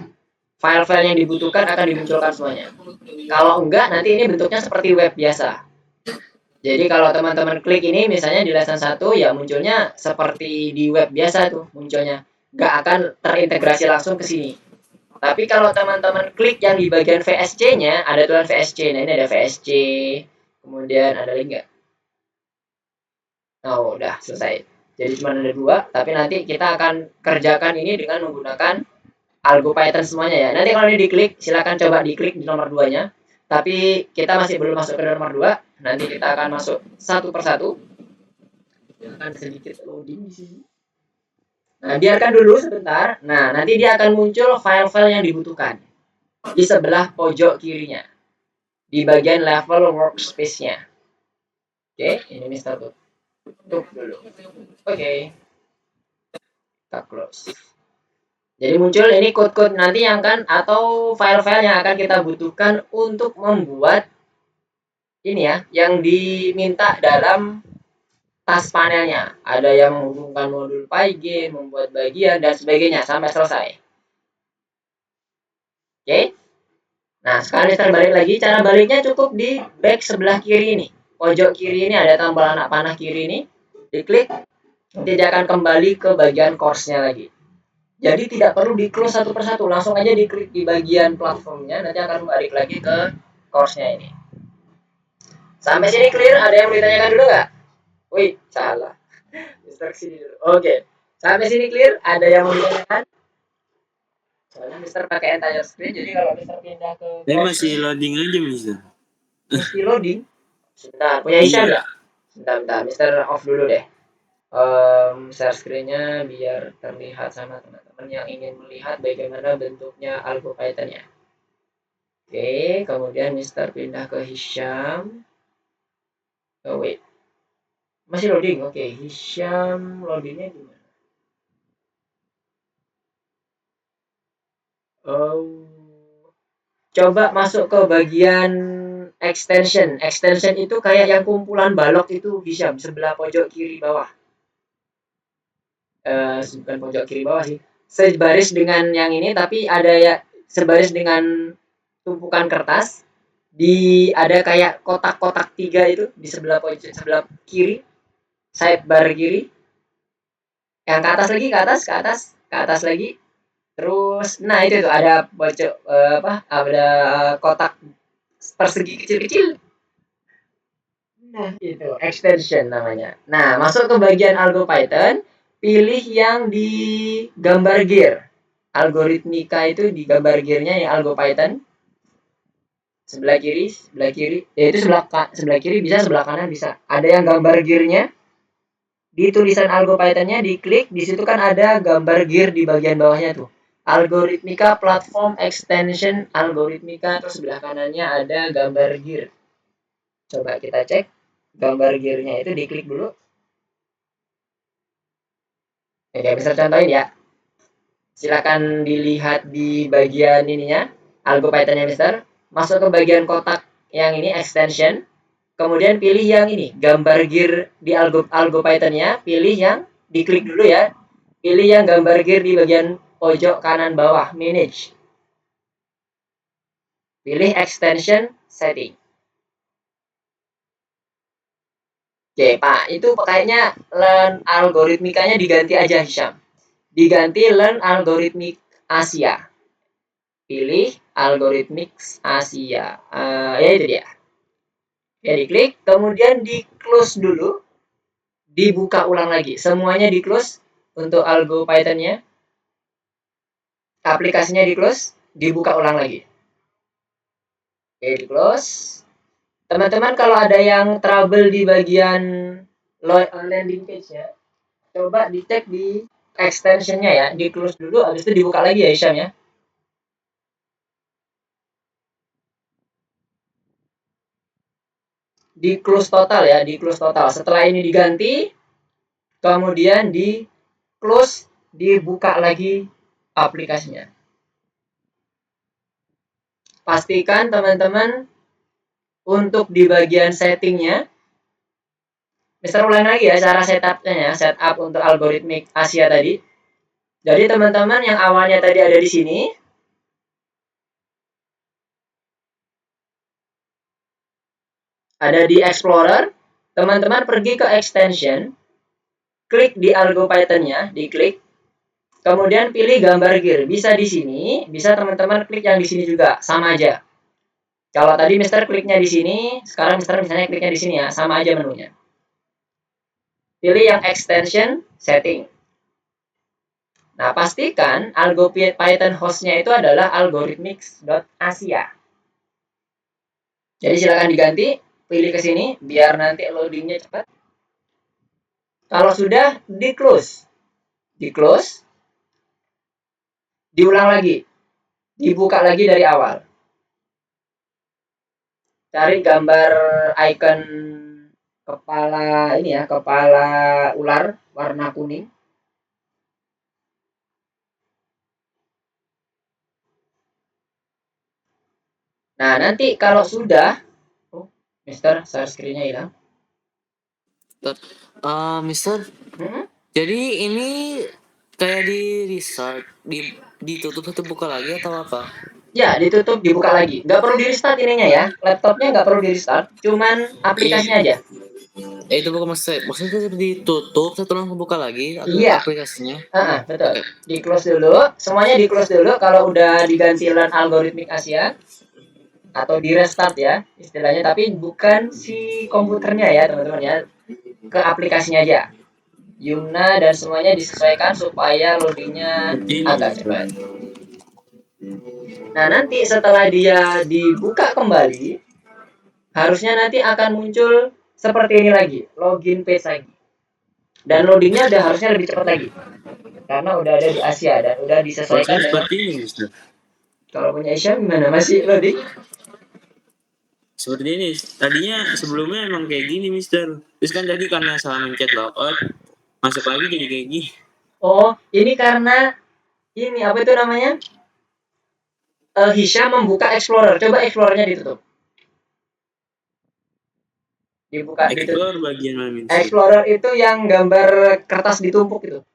File-file yang dibutuhkan akan dimunculkan semuanya. Kalau enggak, nanti ini bentuknya seperti web biasa. Jadi kalau teman-teman klik ini misalnya di lesson 1 ya munculnya seperti di web biasa tuh munculnya. Nggak akan terintegrasi langsung ke sini. Tapi kalau teman-teman klik yang di bagian VSC-nya, ada tulisan VSC. Nah, ini ada VSC. Kemudian ada lagi nggak? Oh, udah selesai. Jadi cuma ada 2, tapi nanti kita akan kerjakan ini dengan menggunakan Algo Python semuanya ya. Nanti kalau ini diklik, silakan coba diklik di nomor 2-nya. Tapi kita masih belum masuk ke nomor 2. Nanti kita akan masuk satu persatu. Akan sedikit loading di sini. Nah, biarkan dulu sebentar. Nah, nanti dia akan muncul file-file yang dibutuhkan di sebelah pojok kirinya. Di bagian level workspace-nya. Oke, ini Mister tutup dulu. Oke. Kita close. Jadi muncul ini code-code nanti yang kan atau file-file yang akan kita butuhkan untuk membuat ini ya, yang diminta dalam task panelnya. Ada yang menghubungkan modul Pygame, membuat bagian dan sebagainya sampai selesai. Oke. Nah, sekarang Mister balik lagi. Cara baliknya cukup di back sebelah kiri ini. Pojok kiri ini ada tombol anak panah kiri ini. Diklik, nanti dia akan kembali ke bagian course-nya lagi. Jadi tidak perlu di close satu persatu, langsung aja diklik di bagian platformnya, nanti akan balik lagi ke course-nya ini. Sampai sini clear? Ada yang mau ditanyakan dulu nggak? Wih, salah. Mister sini dulu. Oke. Sampai sini clear? Ada yang mau ditanyakan? Soalnya Mister pakai entire screen, jadi kalau Mister pindah ke Saya masih loading aja, Mister. Mesti loading. Sebentar, punya Hisham nggak? Sebentar, Mister off dulu deh. Share screen-nya biar terlihat sama teman-teman yang ingin melihat bagaimana bentuknya Algo Python-nya. Oke, kemudian Mister pindah ke Hisham. Oh wait, masih loading. Oke, Hisham loadingnya gimana? Oh, coba masuk ke bagian extension. Extension itu kayak yang kumpulan balok itu Hisham sebelah pojok kiri bawah. Bukan pojok kiri bawah sih, sebaris dengan yang ini tapi ada ya sebaris dengan tumpukan kertas di ada kayak kotak-kotak 3 itu di sebelah pojok sebelah kiri sidebar kiri. Yang ke atas lagi, ke atas lagi. Terus, nah itu tuh ada ada kotak persegi kecil-kecil. Nah, itu extension namanya. Nah, masuk ke bagian algo Python, pilih yang di gambar gear. Algoritmika itu di gambar gearnya yang algo Python. Sebelah kiri, ya itu sebelah kiri bisa, sebelah kanan bisa. Ada yang gambar gearnya. Di tulisan algo Python-nya diklik, di situ kan ada gambar gear di bagian bawahnya tuh. Algoritmika Platform Extension Algoritmika, terus sebelah kanannya ada gambar gear. Coba kita cek gambar gearnya itu, diklik dulu. Oke, bisa contohin ya. Silakan dilihat di bagian ininya, algo Python-nya Mister. Masuk ke bagian kotak yang ini extension. Kemudian pilih yang ini, gambar gear di algo Python-nya, pilih yang diklik dulu ya. Pilih yang gambar gear di bagian pojok kanan bawah, manage. Pilih extension setting. Oke, Pak, itu kayaknya learn algoritmikanya diganti aja, Hisham. Diganti learn algoritmik Asia. Pilih algoritmik Asia. Ya itu dia. Ya, diklik, kemudian di close dulu, dibuka ulang lagi. Semuanya di close untuk algo Python-nya. Aplikasinya di close, dibuka ulang lagi. Oke, di close. Teman-teman kalau ada yang trouble di bagian landing page ya, coba dicek di extension-nya ya, di close dulu, habis itu dibuka lagi ya Hisham ya. Di close total ya, di close total. Setelah ini diganti, kemudian di close, dibuka lagi aplikasinya. Pastikan teman-teman untuk di bagian settingnya, Mister ulang lagi ya cara setupnya ya, setup untuk algoritmik Asia tadi. Jadi teman-teman yang awalnya tadi ada di sini, ada di Explorer, teman-teman pergi ke extension, klik di algo Python-nya, diklik, kemudian pilih gambar gear. Bisa di sini, bisa teman-teman klik yang di sini juga, sama aja. Kalau tadi Mister kliknya di sini, sekarang Mister misalnya kliknya di sini ya, sama aja menunya. Pilih yang extension setting. Nah, pastikan algo Python hostnya itu adalah algorithmics.asia. Jadi silakan diganti, pilih ke sini biar nanti loadingnya cepat. Kalau sudah, di close. Di close. Diulang lagi. Dibuka lagi dari awal. Cari gambar icon kepala ini ya, kepala ular warna kuning. Nah, nanti kalau sudah, Mister, share screen-nya hilang. Mister, jadi ini kayak di restart, ditutup satu buka lagi atau apa? Ya, ditutup, dibuka lagi. Nggak perlu di restart ininya ya. Laptopnya nggak perlu di restart, cuman aplikasinya aja. Itu bukan maksudnya ditutup setelah buka lagi atau Iya. aplikasinya? Betul. Di close dulu, semuanya di close dulu. Kalau udah diganti learn algoritmik Asia atau di restart ya istilahnya, tapi bukan si komputernya ya teman-teman ya, ke aplikasinya aja. Yumna dan semuanya disesuaikan supaya loadingnya agak cepat. Nah, nanti setelah dia dibuka kembali, harusnya nanti akan muncul seperti ini lagi, login page lagi. Dan loadingnya udah harusnya lebih cepat lagi. Karena udah ada di Asia dan udah disesuaikan dengan seperti ini, Mister. Kalau punya Asia gimana, masih loading? Seperti ini. Tadinya sebelumnya emang kayak gini, Mister. Terus kan tadi karena salah mencet logout, masuk lagi jadi kayak gini. Oh, ini karena ini apa itu namanya? Hisham membuka Explorer. Coba Explorernya ditutup. Dibuka, Explore bagian mana, Mister? Explorer itu yang gambar kertas ditumpuk itu.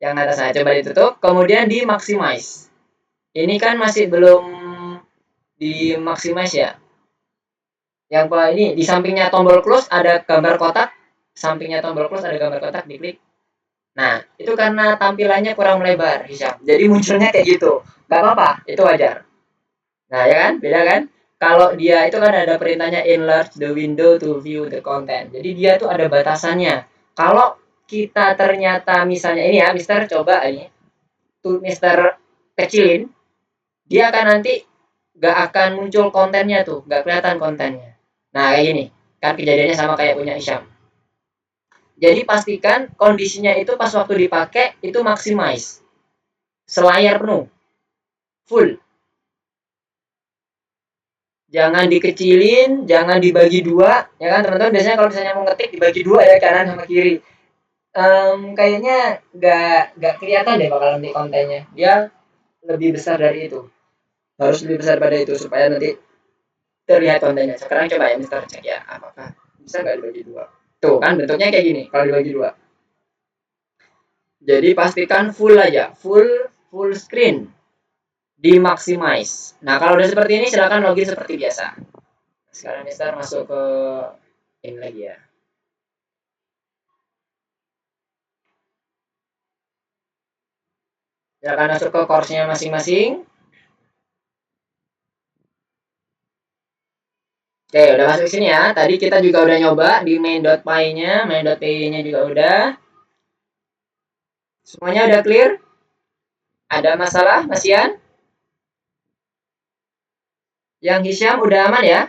Yang atasnya coba ditutup, kemudian di maximize. Ini kan masih belum di maximize ya. Yang ini di sampingnya tombol close ada gambar kotak. sampingnya tombol close ada gambar kotak, diklik. Nah, itu karena tampilannya kurang lebar, Hisham. Jadi munculnya kayak gitu. Gak apa-apa, itu wajar. Nah, ya kan? Beda kan? Kalau dia itu kan ada perintahnya enlarge the window to view the content. Jadi dia tuh ada batasannya. Kalau kita ternyata misalnya ini ya, Mister coba ini, tuh Mister kecilin, dia akan nanti gak akan muncul kontennya tuh, gak kelihatan kontennya. Nah, kayak gini. Kan kejadiannya sama kayak punya Hisham. Jadi pastikan kondisinya itu pas waktu dipakai itu maximize. Selayar penuh. Full. Jangan dikecilin, jangan dibagi dua, ya kan teman-teman biasanya kalau misalnya mau ngetik dibagi dua ya kanan sama kiri. Kayaknya nggak kelihatan deh bakal nanti kontennya. Dia lebih besar dari itu. Harus lebih besar pada itu supaya nanti terlihat kontennya. Sekarang coba ya Mister cek ya apakah bisa nggak dibagi dua. Tuh kan bentuknya kayak gini kalau dibagi dua. Jadi pastikan full aja, full screen, di maximize. Nah kalau udah seperti ini silakan login seperti biasa. Sekarang Mister masuk ke ini lagi ya. Silakan masuk ke course-nya masing-masing. Oke, udah masuk sini ya. Tadi kita juga udah nyoba di main.py-nya, main.py-nya juga udah. Semuanya udah clear? Ada masalah, Mas Ian? Yang Hisham udah aman ya?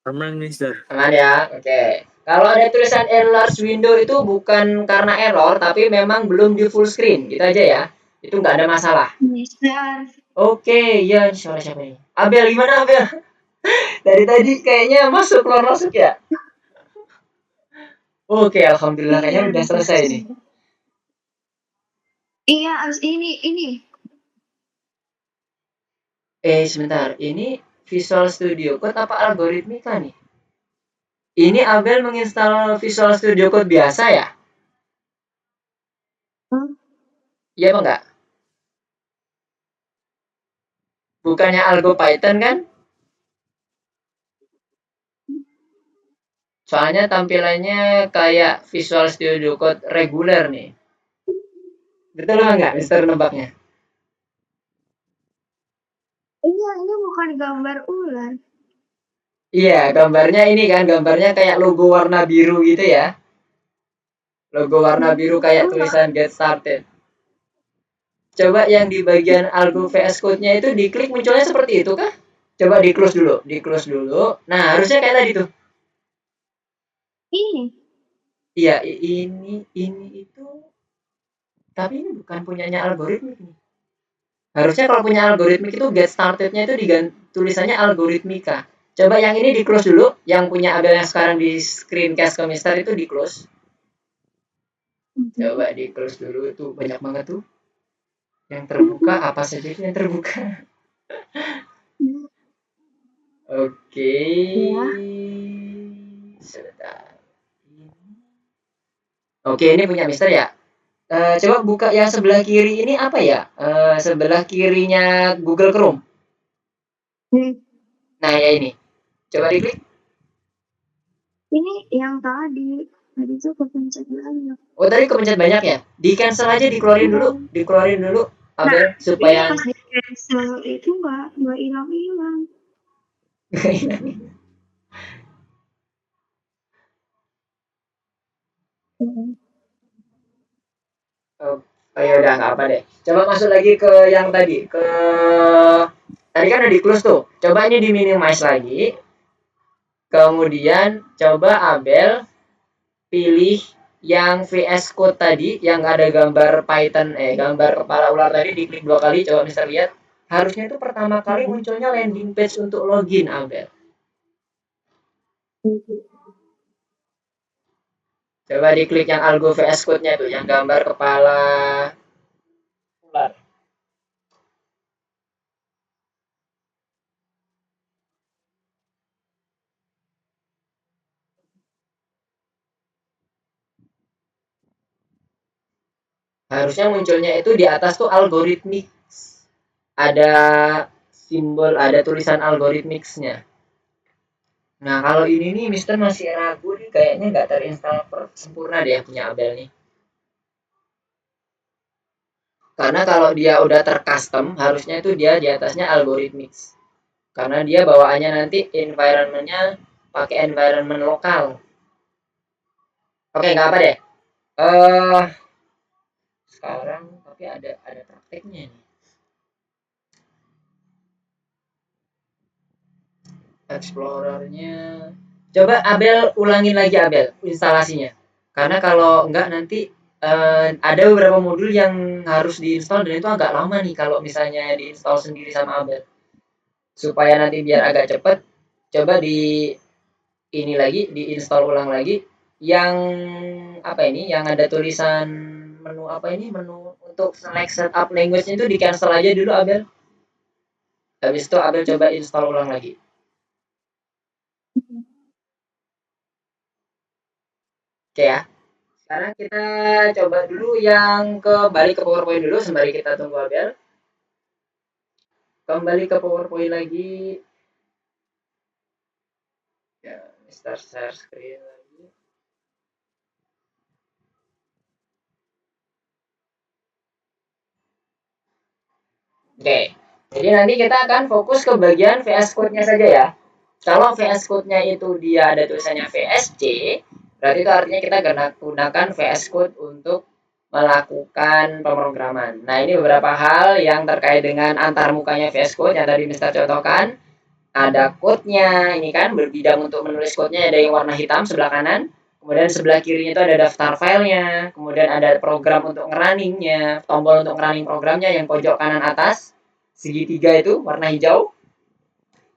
Aman, Mister. Aman ya? Oke. Kalau ada tulisan enlarge window itu bukan karena error, tapi memang belum di full screen. Gitu aja ya. Itu nggak ada masalah. Mister. Oke, ya suara siapa ini? Abel, gimana Abel? Dari tadi kayaknya masuk keluar masuk ya? Oke, alhamdulillah kayaknya udah selesai nih. Iya, abis ini. Sebentar, ini Visual Studio Code apa algoritmika nih? Ini Abel menginstal Visual Studio Code biasa ya? Iya apa enggak? Bukannya Algo Python kan? Soalnya tampilannya kayak Visual Studio Code reguler nih. Betul apa enggak, Mister nebaknya? Iya, ini bukan gambar ular. Iya, gambarnya ini kan, gambarnya kayak logo warna biru gitu ya. Logo warna biru kayak tulisan Get Started. Coba yang di bagian Algo VS Code-nya itu diklik munculnya seperti itu kah? Coba di close dulu, di close dulu. Nah, harusnya kayak tadi tuh. Ini. Iya, ini itu tapi ini bukan punyanya algoritmik nih. Harusnya kalau punya algoritmik itu get started-nya itu diganti tulisannya algoritmika. Coba yang ini di close dulu, yang punya Abel yang sekarang di screencast ke Mister itu di close. Coba di close dulu, itu banyak banget tuh. Yang terbuka apa saja itu yang terbuka. Oke. Ya. Sebentar. Oke, ini punya Mister ya. Coba buka yang sebelah kiri ini apa ya? Sebelah kirinya Google Chrome. Nah, ya ini. Coba diklik. Ini yang tadi. Tadi tuh kepencet banyak. Oh, tadi kepencet banyak ya? Di cancel aja, dikeluarin dulu. Dikeluarin dulu, Abel, Nah, supaya ini pas di cancel itu nggak hilang-hilang. Oh ya udah nggak apa deh. Coba masuk lagi ke yang tadi, ke tadi kan udah di close tuh. Coba ini di minimize lagi. Kemudian coba Abel pilih yang VS Code tadi yang ada gambar Python gambar kepala ular tadi, diklik 2 kali, coba Mister lihat. Harusnya itu pertama kali munculnya landing page untuk login, Abel. Coba diklik yang Algo VS Code-nya tuh, yang gambar kepala ular. Harusnya munculnya itu di atas tuh algoritmik. Ada simbol, ada tulisan algoritmicsnya. Nah, kalau ini nih Mister masih ragu nih, kayaknya nggak terinstall sempurna deh punya Abel nih. Karena kalau dia udah tercustom, harusnya itu dia di atasnya algorithmics. Karena dia bawaannya nanti environment-nya pakai environment lokal. Oke, nggak apa deh. Sekarang tapi ada prakteknya nih. Explorernya. Coba Abel ulangin lagi Abel instalasinya. Karena kalau enggak nanti ada beberapa modul yang harus diinstal dan itu agak lama nih kalau misalnya diinstal sendiri sama Abel. Supaya nanti biar agak cepet, coba di ini lagi diinstal ulang lagi yang apa ini yang ada tulisan menu apa ini menu untuk select setup language itu di cancel aja dulu Abel. Habis itu Abel coba install ulang lagi. Oke ya. Sekarang kita coba dulu yang balik ke PowerPoint dulu sembari kita tunggu Abel. Kembali ke PowerPoint lagi. Ya, start share screen lagi. Oke. Jadi nanti kita akan fokus ke bagian VS Code-nya saja ya. Kalau VS Code-nya itu dia ada tulisannya VSC, berarti itu artinya kita gunakan VS Code untuk melakukan pemrograman. Nah, ini beberapa hal yang terkait dengan antarmukanya VS Code yang tadi Mister contohkan. Ada code-nya, ini kan berbidang untuk menulis code-nya ada yang warna hitam sebelah kanan, kemudian sebelah kirinya itu ada daftar filenya, kemudian ada program untuk ngerunning-nya, tombol untuk ngerunning programnya yang pojok kanan atas, segitiga itu warna hijau.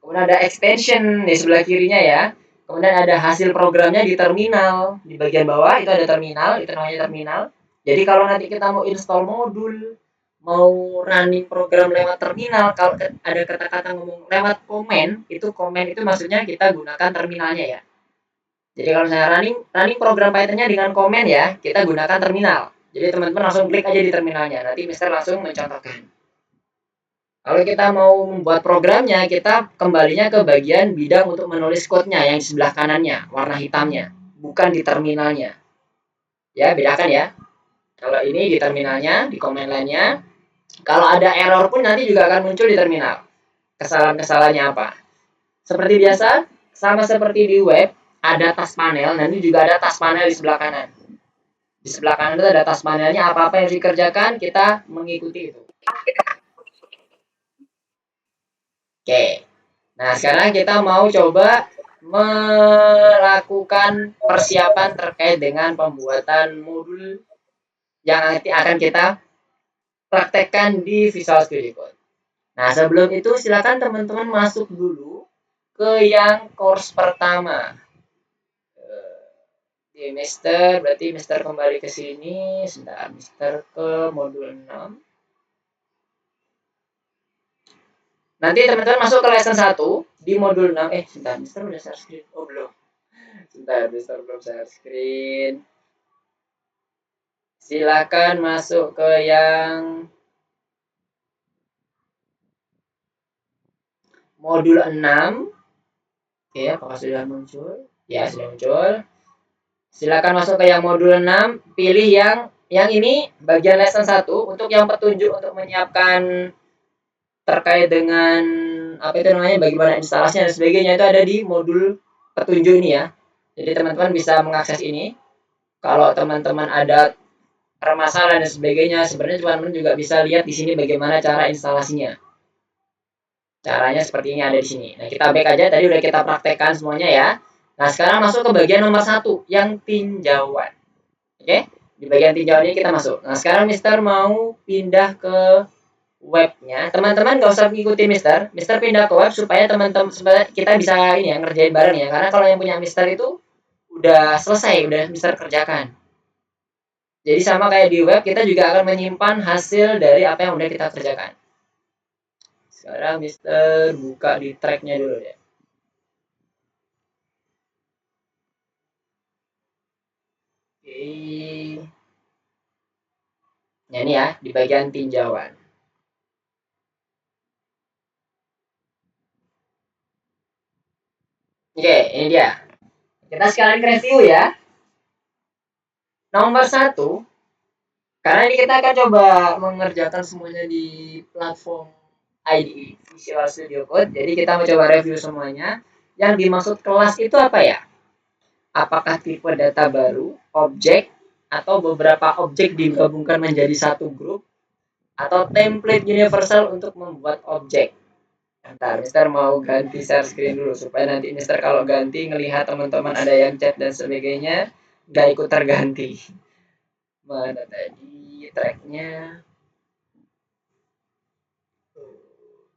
Kemudian ada extension di sebelah kirinya ya. Kemudian ada hasil programnya di terminal. Di bagian bawah itu ada terminal, itu namanya terminal. Jadi kalau nanti kita mau install modul, mau running program lewat terminal, kalau ada kata-kata ngomong lewat komen, itu komen itu maksudnya kita gunakan terminalnya ya. Jadi kalau saya running program Python-nya dengan komen ya, kita gunakan terminal. Jadi teman-teman langsung klik aja di terminalnya. Nanti Mister langsung mencontohkan. Kalau kita mau membuat programnya, kita kembalinya ke bagian bidang untuk menulis code-nya yang di sebelah kanannya, warna hitamnya, bukan di terminalnya. Ya, bedakan ya. Kalau ini di terminalnya, di command line-nya. Kalau ada error pun nanti juga akan muncul di terminal. Kesalahan-kesalahannya apa? Seperti biasa, sama seperti di web, ada task panel, nanti juga ada task panel di sebelah kanan. Di sebelah kanan itu ada task panelnya, apa-apa yang harus dikerjakan, kita mengikuti itu. Oke. Nah, sekarang kita mau coba melakukan persiapan terkait dengan pembuatan modul yang nanti akan kita praktekkan di Visual Studio Code. Nah, sebelum itu silakan teman-teman masuk dulu ke yang course pertama. Di Mister, berarti Mister kembali ke sini, sebentar, Mister ke modul 6. Nanti teman-teman masuk ke lesson 1 di modul 6. Sebentar, Mister udah share screen. Oh, belum. Sebentar, Mister belum share screen. Silakan masuk ke yang modul 6. Oke, apakah sudah muncul? Ya, sudah muncul. Silakan masuk ke yang modul 6, pilih yang ini bagian lesson 1 untuk yang petunjuk untuk menyiapkan terkait dengan apa itu namanya bagaimana instalasinya dan sebagainya itu ada di modul petunjuk ini ya. Jadi teman-teman bisa mengakses ini. Kalau teman-teman ada permasalahan dan sebagainya, sebenarnya teman-teman juga bisa lihat di sini bagaimana cara instalasinya. Caranya seperti ini ada di sini. Nah, kita back aja tadi udah kita praktekkan semuanya ya. Nah, sekarang masuk ke bagian nomor 1 yang tinjauan. Oke? Di bagian tinjauan ini kita masuk. Nah, sekarang Mister mau pindah ke webnya. Teman-teman nggak usah ngikutin Mister. Mister pindah ke web supaya teman-teman supaya kita bisa ini ya ngerjain bareng ya. Karena kalau yang punya Mister itu udah selesai, udah Mister kerjakan. Jadi sama kayak di web, kita juga akan menyimpan hasil dari apa yang udah kita kerjakan. Sekarang Mister buka di tracknya dulu ya. Oke. Nah, ini ya, di bagian tinjauan. Oke, ini dia. Kita sekalian review ya. Nomor 1, karena ini kita akan coba mengerjakan semuanya di platform IDE Visual Studio Code. Jadi kita mau coba review semuanya. Yang dimaksud kelas itu apa ya? Apakah tipe data baru, objek, atau beberapa objek digabungkan menjadi satu grup, atau template universal untuk membuat objek? Ntar Mister mau ganti share screen dulu supaya nanti Mister kalau ganti ngelihat teman-teman ada yang chat dan sebagainya nggak ikut terganti. Mana tadi tracknya?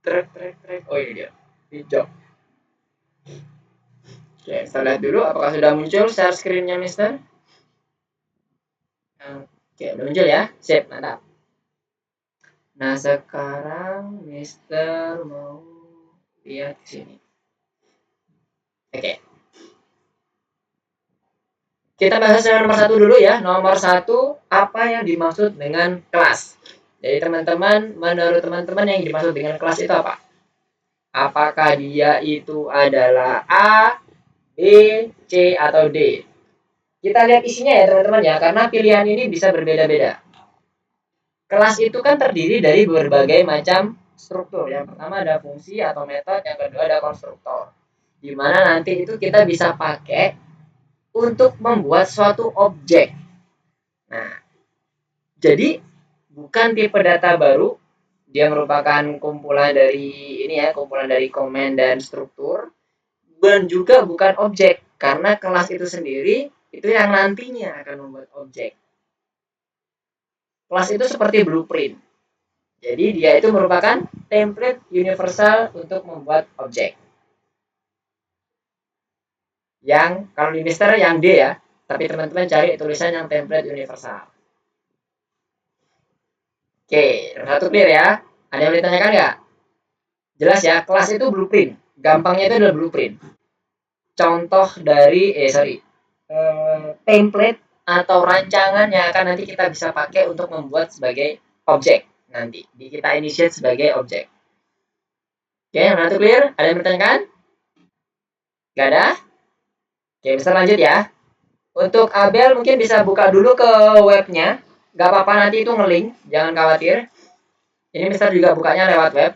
Track. Oh ini dia. Hijau. Oke, kita lihat dulu apakah sudah muncul share screen-nya Mister. Oke, udah muncul ya. Sip, mantap. Nah, sekarang Mister mau lihat sini. Oke. Kita bahas yang nomor 1 dulu ya. Nomor 1, apa yang dimaksud dengan kelas? Jadi teman-teman, menurut teman-teman yang dimaksud dengan kelas itu apa? Apakah dia itu adalah A, B, C, atau D? Kita lihat isinya ya teman-teman ya, karena pilihan ini bisa berbeda-beda. Kelas itu kan terdiri dari berbagai macam struktur. Yang pertama ada fungsi atau metode, yang kedua ada konstruktor. Di mana nanti itu kita bisa pakai untuk membuat suatu objek. Nah, jadi bukan tipe data baru, dia merupakan kumpulan dari ini ya, kumpulan dari komen dan struktur, dan juga bukan objek, karena kelas itu sendiri itu yang nantinya akan membuat objek. Kelas itu seperti blueprint. Jadi dia itu merupakan template universal untuk membuat objek. Yang kalau di Mister yang D ya, tapi teman-teman cari tulisan yang template universal. Oke, nomor 1 clear ya. Ada yang ditanyakan nggak? Jelas ya, kelas itu blueprint. Gampangnya itu adalah blueprint. Contoh dari template atau rancangan yang akan nanti kita bisa pakai untuk membuat sebagai objek nanti. Kita initiate sebagai objek. Oke, nomor 1 clear? Ada yang bertanyakan? Gak ada? Oke, bisa lanjut ya. Untuk Abel mungkin bisa buka dulu ke webnya. Gak apa-apa nanti itu ngelink, jangan khawatir. Ini Mister juga bukanya lewat web,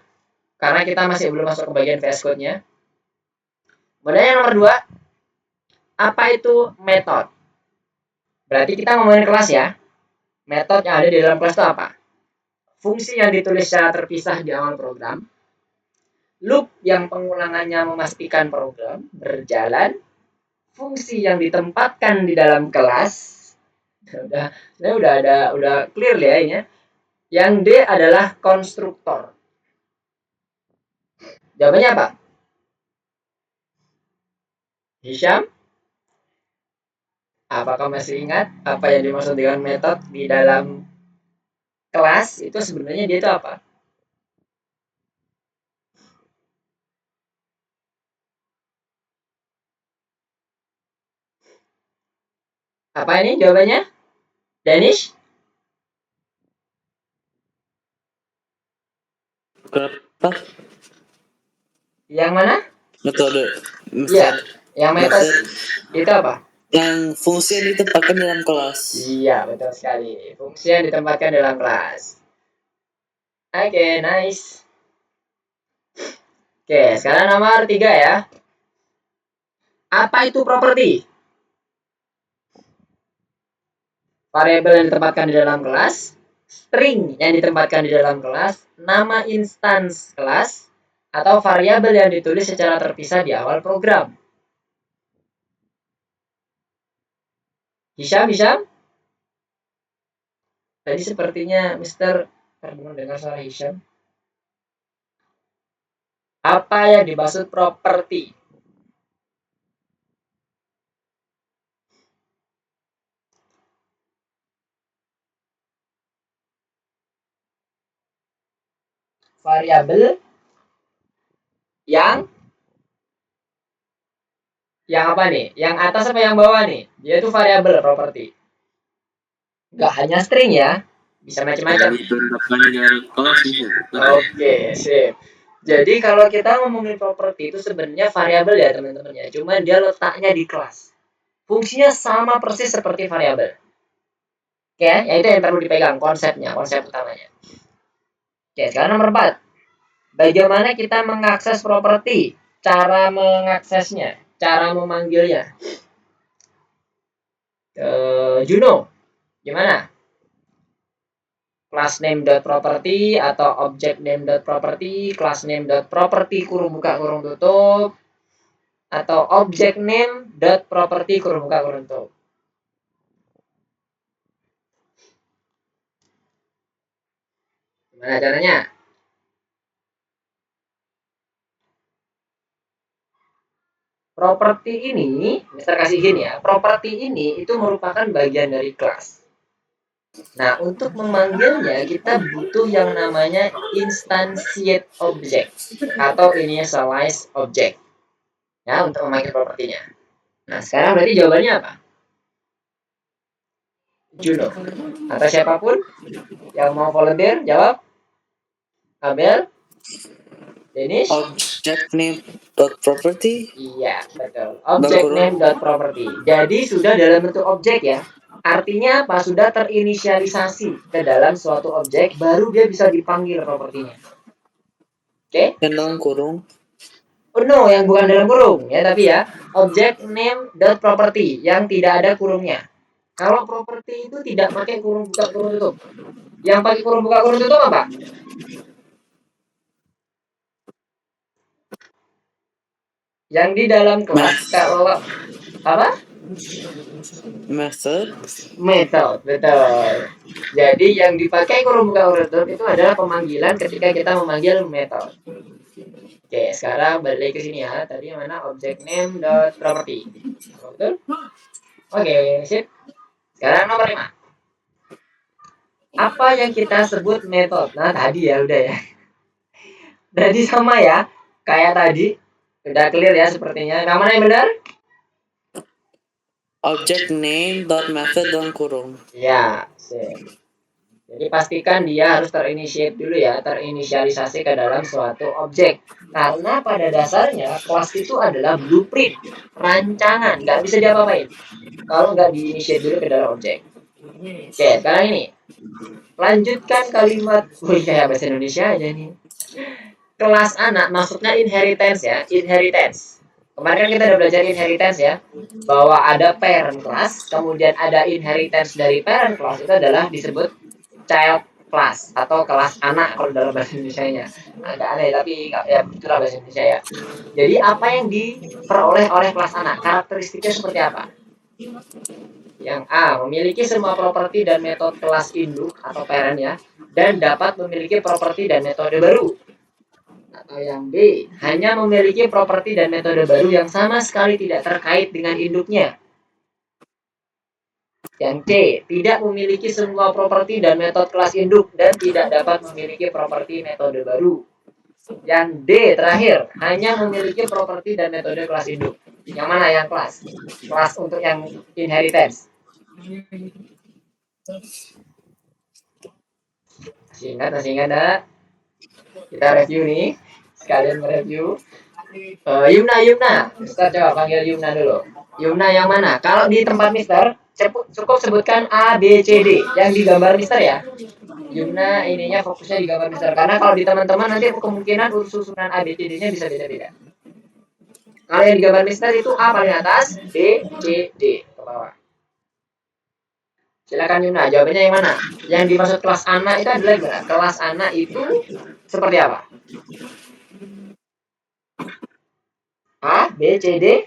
karena kita masih belum masuk ke bagian VS Code-nya. Kemudian yang nomor 2, apa itu metode? Berarti kita ngomongin kelas ya. Metode yang ada di dalam kelas itu apa? Fungsi yang ditulis secara terpisah di awal program. Loop yang pengulangannya memastikan program berjalan. Fungsi yang ditempatkan di dalam kelas. Udah clear ya ini ya. Yang D adalah konstruktor. Jawabannya apa? Hisham? Apakah masih ingat apa yang dimaksud dengan metode di dalam kelas? Itu sebenarnya dia itu apa? Apa ini jawabannya? Danish? Apa? Yang mana? Metode. Iya, yang metode itu apa? Yang fungsi yang ditempatkan dalam kelas. Iya, betul sekali. Fungsi yang ditempatkan dalam kelas. Oke, nice. Oke, sekarang nomor 3 ya. Apa itu properti? Variabel yang ditempatkan di dalam kelas, string yang ditempatkan di dalam kelas, nama instance kelas, atau variabel yang ditulis secara terpisah di awal program. Hisham? Tadi sepertinya Mister pernah dengar suara Hisham. Apa yang dimaksud properti? Variabel yang apa nih? Yang atas apa yang bawah nih? Dia itu variabel properti. Nggak hanya string ya, bisa macam-macam. Ditempatkan di dalam kelas. Oke, sip. Jadi kalau kita ngomongin properti itu sebenarnya variabel ya teman-teman ya. Cuma dia letaknya di kelas. Fungsinya sama persis seperti variabel. Oke, ya itu yang perlu dipegang konsepnya, konsep utamanya. Oke, sekarang nomor 4. Bagaimana kita mengakses properti? Cara mengaksesnya, cara memanggilnya. Juno, gimana? Class name.property atau object name.property, class name.property kurung buka kurung tutup, atau object name.property kurung buka kurung tutup. Gimana caranya? Properti ini, Mister kasih hint ya, properti ini itu merupakan bagian dari kelas. Nah, untuk memanggilnya kita butuh yang namanya instantiate object atau initialize object. Ya, untuk memanggil propertinya. Nah, sekarang berarti jawabannya apa? Juno. Atau siapapun yang mau volunteer jawab. Abel? Dennis? Object name dot property. Iya, betul. Object name dot property. Jadi sudah dalam bentuk objek ya. Artinya apa? Sudah terinisialisasi ke dalam suatu objek, baru dia bisa dipanggil propertinya. Oke? Yang dalam kurung. Oh no, yang bukan dalam kurung ya, tapi ya object name dot property yang tidak ada kurungnya. Kalau properti itu tidak pakai kurung buka kurung tutup. Yang pakai kurung buka kurung tutup apa? Yang di dalam kelas kalau apa? Method. Method, betul. Jadi yang dipakai kurung buka kurung tutup itu adalah pemanggilan ketika kita memanggil method. Oke, sekarang balik ke sini ya. Tadi mana object name dot property. Betul? Oke, sip. Sekarang nomor 5. Apa yang kita sebut method? Nah, tadi ya udah ya. Jadi sama ya, kayak tadi. Udah clear ya sepertinya. Yang mana yang benar? Object name dot method dalam kurung. Ya, sip. Jadi pastikan dia harus terinitiate dulu ya, terinisialisasi ke dalam suatu objek. Karena pada dasarnya kelas itu adalah blueprint, rancangan, nggak bisa diapa-apain kalau nggak diinitiate dulu ke dalam objek. Oke, sekarang ini. Lanjutkan kalimat, wih kayak bahasa Indonesia aja nih. Kelas anak maksudnya inheritance ya, inheritance. Kemarin kan kita udah belajar inheritance ya, bahwa ada parent class, kemudian ada inheritance dari parent class, itu adalah disebut child class atau kelas anak kalau dalam bahasa Indonesia-nya. Agak aneh tapi ya itulah bahasa Indonesia ya. Jadi apa yang diperoleh oleh kelas anak? Karakteristiknya seperti apa? Yang A, memiliki semua properti dan metode kelas induk atau parent ya, dan dapat memiliki properti dan metode baru. Atau yang B, hanya memiliki properti dan metode baru yang sama sekali tidak terkait dengan induknya. Yang C, tidak memiliki semua properti dan metode kelas induk dan tidak dapat memiliki properti metode baru. Yang D, terakhir, hanya memiliki properti dan metode kelas induk. Yang mana yang kelas? Kelas untuk yang inheritance. Masih ingat enggak? Kita review nih. Sekalian mereview. Yumna. Mister coba panggil Yumna dulu. Yumna yang mana? Kalau di tempat Mister, cukup sebutkan A, B, C, D. Yang di gambar Mister ya. Yumna ininya fokusnya di gambar Mister. Karena kalau di teman-teman nanti kemungkinan susunan A, B, C, D-nya bisa beda-beda. Kalau yang di gambar Mister itu A paling atas, B, C, D ke bawah. Silakan Yumna, jawabannya yang mana? Yang dimaksud kelas anak itu adalah gimana? Kelas anak itu seperti apa? A, B, C, D?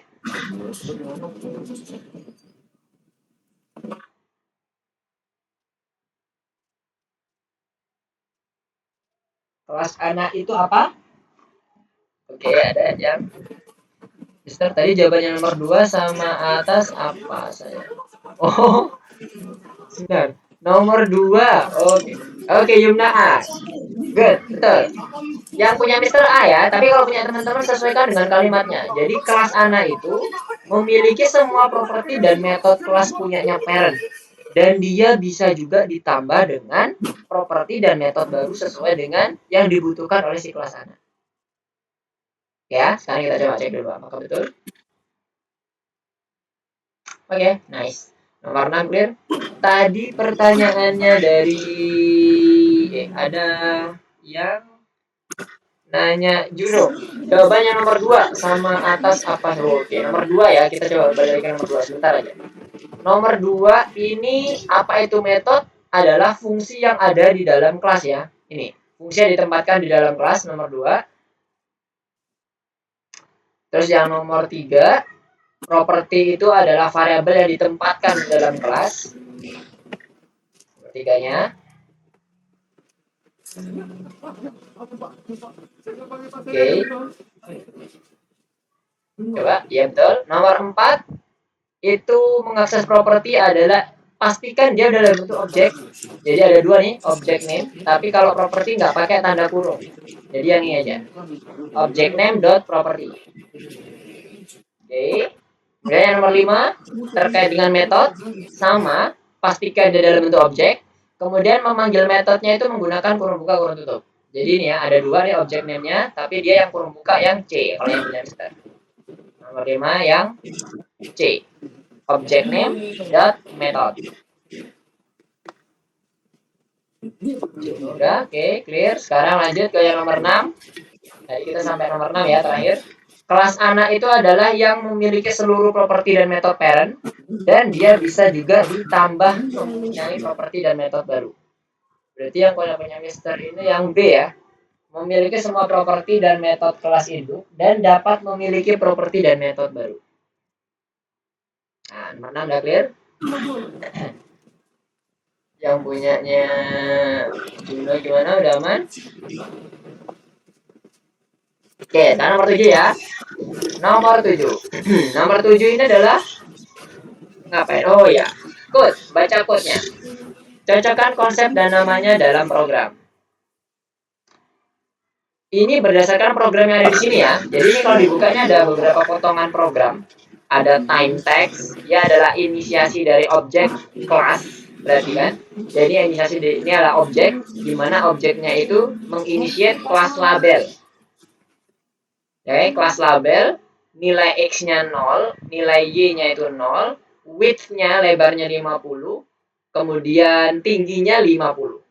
Kelas anak itu apa? Oke, ada yang Mister tadi jawabannya nomor 2 sama atas apa saya? Oh, sebentar. Nomor 2. Oke, Yumna A. Good, betul. Yang punya Mister A ya, tapi kalau punya teman-teman sesuaikan dengan kalimatnya. Jadi kelas anak itu memiliki semua properti dan metode kelas punyanya parent. Dan dia bisa juga ditambah dengan properti dan metode baru sesuai dengan yang dibutuhkan oleh si kelas anak. Oke ya, sekarang kita coba cek dulu apakah betul. Oke, nice. Nomor 6 clear. Tadi pertanyaannya dari ada yang nanya Juno. Jawabannya nomor 2 sama atas apa dulu? Oke, nomor 2 ya. Kita coba balik ke nomor 2 sebentar aja. Nomor 2 ini apa itu metode? Adalah fungsi yang ada di dalam kelas ya. Ini, fungsi yang ditempatkan di dalam kelas nomor 2. Terus yang nomor 3, properti itu adalah variabel yang ditempatkan di dalam kelas. Tiganya. Oke. Coba, ya betul. Nomor 4 itu mengakses properti adalah pastikan dia dalam bentuk objek. Jadi ada 2 nih, object name. Tapi kalau properti nggak pakai tanda kurung. Jadi yang ini aja. Object name dot property. Oke. Kemudian yang nomor 5 terkait dengan metode sama pastikan dia dalam bentuk objek. Kemudian memanggil metodenya itu menggunakan kurung buka kurung tutup. Jadi ini ya ada 2 nih object name-nya, tapi dia yang kurung buka yang C kalau yang punya Mister. Nomor 5 yang C. Object name dot method. Udah, oke, clear. Sekarang lanjut ke yang nomor 6. Jadi kita sampai nomor 6 ya terakhir. Kelas anak itu adalah yang memiliki seluruh properti dan metode parent, dan dia bisa juga ditambah mempunyai properti dan metode baru. Berarti yang punya Mister ini yang B ya. Memiliki semua properti dan metode kelas induk dan dapat memiliki properti dan metode baru. Nah, nomor 6 udah clear? Yang punyanya Juno gimana? Udah aman? Oke, sekarang nomor 7 ya. Nomor 7. Nomor 7 ini adalah ngapain? Oh ya, code. Baca code-nya. Cocokkan konsep dan namanya dalam program. Ini berdasarkan program yang ada di sini ya. Jadi ini kalau dibukanya ada beberapa potongan program. Ada time text, ya adalah inisiasi dari objek kelas, berarti kan? Jadi inisiasi ini adalah objek, di mana objeknya itu menginisiate kelas label. Oke, kelas label, nilai x-nya 0, nilai y-nya itu 0, width-nya lebarnya 50, kemudian tingginya 50.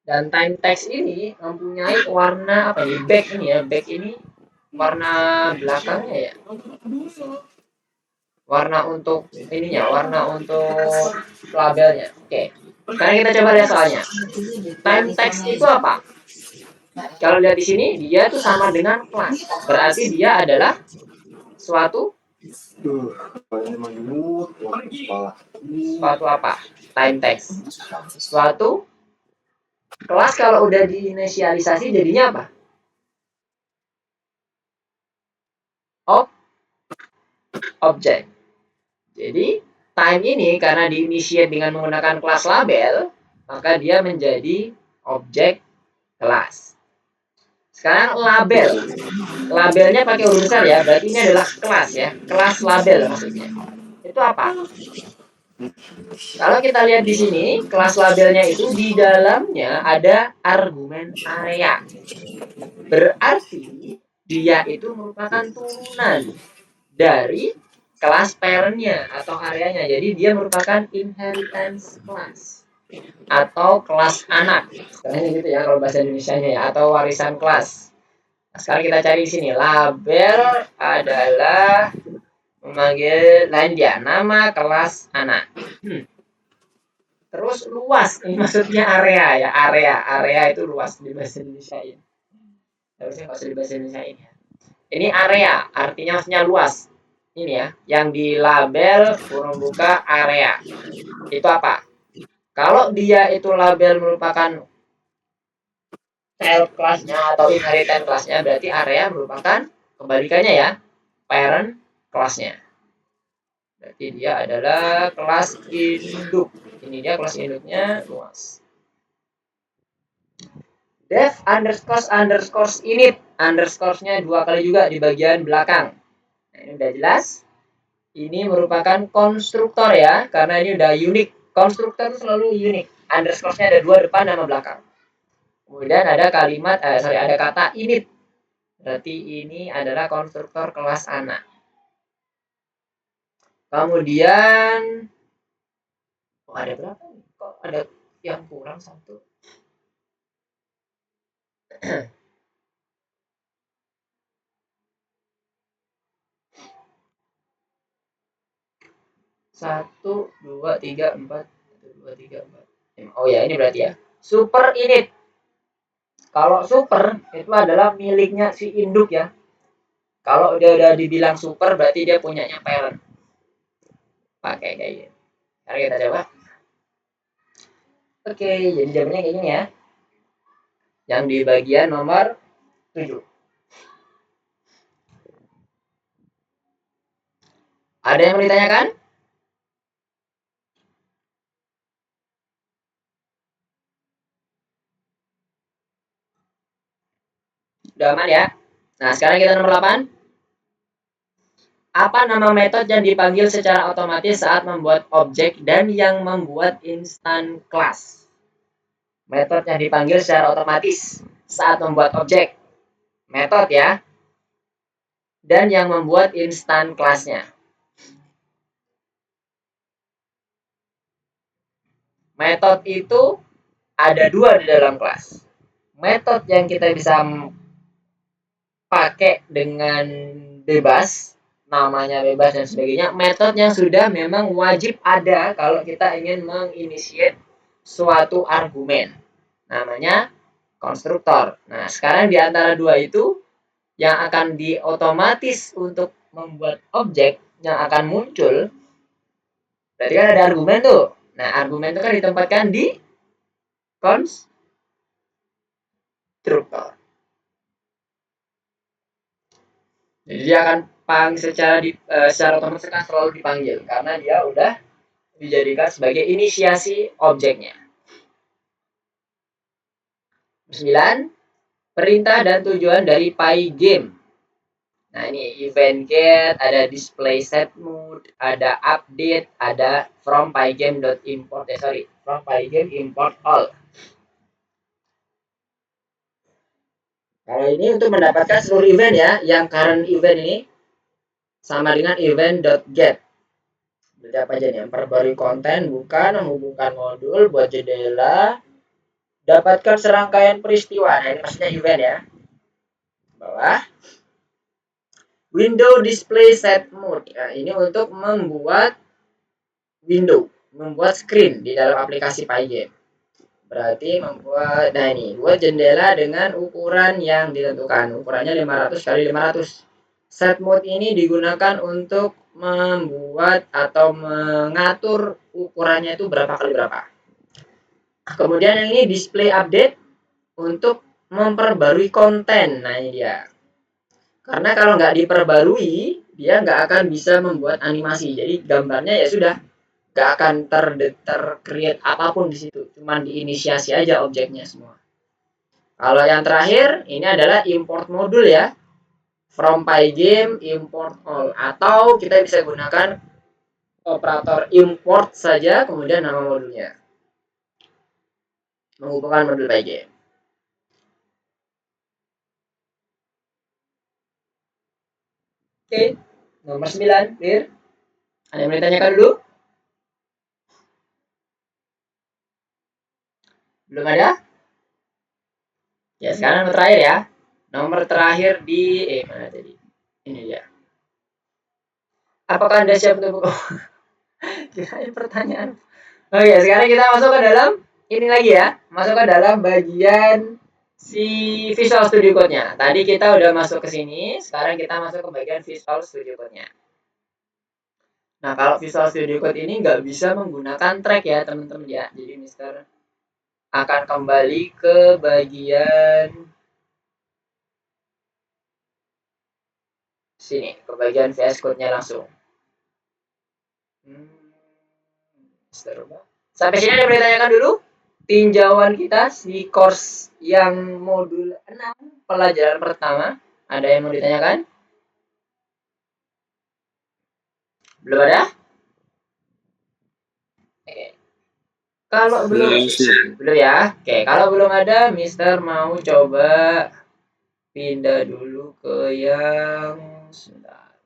Dan time text ini mempunyai warna apa ya? Back ini ya, back ini warna belakangnya ya. Warna untuk ininya, warna untuk labelnya. Oke. Sekarang kita coba lihat soalnya. Time text itu apa? Kalau lihat di sini, dia tuh sama dengan kelas. Berarti dia adalah suatu apa? Time text. Suatu kelas kalau udah diinisialisasi jadinya apa? Objek. Jadi time ini karena diinitiate dengan menggunakan kelas label, maka dia menjadi objek kelas. Sekarang label. Labelnya pakai huruf besar ya, berarti ini adalah kelas ya. Kelas label maksudnya. Itu apa? Kalau kita lihat di sini, kelas labelnya itu di dalamnya ada argumen area. Berarti dia itu merupakan turunan dari kelas parent-nya atau areanya. Jadi dia merupakan inheritance class atau kelas anak. Sekarang gitu ya kalau bahasa Indonesianya ya, atau warisan kelas. Nah, sekarang kita cari di sini. Label adalah memanggil lain dia nama kelas anak. Terus luas, ini maksudnya area ya, area itu luas di bahasa Indonesia ya. Harusnya nggak usah di bahasa Indonesia ini. Ini area, artinya maksudnya luas. Ini ya, yang di label kurung buka area. Itu apa? Kalau dia itu label merupakan child kelasnya atau inheritance kelasnya, berarti area merupakan kebalikannya ya, parent kelasnya. Berarti dia adalah kelas induk. Ini dia kelas induknya luas. Def underscore init. Underscore-nya 2 kali juga di bagian belakang. Nah, ini udah jelas. Ini merupakan konstruktor ya, karena ini udah unik. Konstruktor itu selalu unik. Underscore-nya ada 2 depan sama belakang. Kemudian ada kalimat, ada kata init. Berarti ini adalah konstruktor kelas anak. Kemudian ada berapa nih? Kok ada yang kurang satu? Satu, dua, tiga, empat. Dua, tiga, empat. Oh ya, ini berarti ya. Super init. Kalau super itu adalah miliknya si induk ya. Kalau dia udah dibilang super berarti dia punyanya parent. Pakai kayak gitu. Mari kita coba. Oke, jadi jawabannya kayak gini ya. Yang di bagian nomor 7. Ada yang mau ditanyakan? Udah aman ya? Nah, sekarang kita nomor 8. Apa nama metode yang dipanggil secara otomatis saat membuat objek dan yang membuat instan class? Metode yang dipanggil secara otomatis saat membuat objek. Metode ya. Dan yang membuat instan class-nya. Metode itu ada 2 di dalam kelas. Metode yang kita bisa pakai dengan bebas, namanya bebas dan sebagainya. Metode yang sudah memang wajib ada kalau kita ingin menginisiate suatu argumen. Namanya konstruktor. Nah, sekarang di antara 2 itu yang akan diotomatis untuk membuat objek yang akan muncul, berarti kan ada argumen tuh. Nah, argumen itu kan ditempatkan di konstruktor. Jadi dia akan secara otomatis akan selalu dipanggil karena dia udah dijadikan sebagai inisiasi objeknya. 9. Perintah dan tujuan dari Pygame. Nah, ini event get, ada display set mode, ada update, ada from pygame.import from pygame import all. Kalau ini untuk mendapatkan seluruh event ya, yang current event ini sama dengan event.get. Berarti apa aja nih? Memperbarui konten, bukan, menghubungkan modul, buat jendela, dapatkan serangkaian peristiwa. Nah, ini maksudnya event ya. Bawah. Window display set mode. Nah, ini untuk membuat window, membuat screen di dalam aplikasi Pygame. Berarti membuat, nah ini, buat jendela dengan ukuran yang ditentukan. Ukurannya 500 x 500. Set mode ini digunakan untuk membuat atau mengatur ukurannya itu berapa kali berapa. Kemudian yang ini display update untuk memperbarui konten. Nah ini dia. Karena kalau nggak diperbarui, dia nggak akan bisa membuat animasi. Jadi gambarnya ya sudah, nggak akan ter-create apapun di situ. Cuman diinisiasi aja objeknya semua. Kalau yang terakhir, ini adalah import modul ya. From Pygame import all. Atau kita bisa gunakan operator import saja, kemudian nama modulnya. Menghubungkan modul Pygame. Oke, nomor 9, clear? Ada yang mau ditanyakan dulu? Belum ada? Ya, sekarang nomor terakhir ya. Nomor terakhir di mana tadi? Ini dia. Apakah Anda siap untuk kirain pertanyaan? Oke, sekarang kita masuk ke dalam ini lagi ya. Masuk ke dalam bagian si Visual Studio Code-nya. Tadi kita udah masuk ke sini, sekarang kita masuk ke bagian Visual Studio Code-nya. Nah, kalau Visual Studio Code ini nggak bisa menggunakan track ya, teman-teman ya. Jadi Mister akan kembali ke bagian sini, ke bagian VS Code-nya langsung. Sampai sini ada yang ditanyakan dulu? Tinjauan kita di course yang modul 6 pelajaran pertama, ada yang mau ditanyakan? Belum ada? Oke. Kalau belum ya. Oke, kalau belum ada, Mister mau coba pindah dulu ke yang sebentar.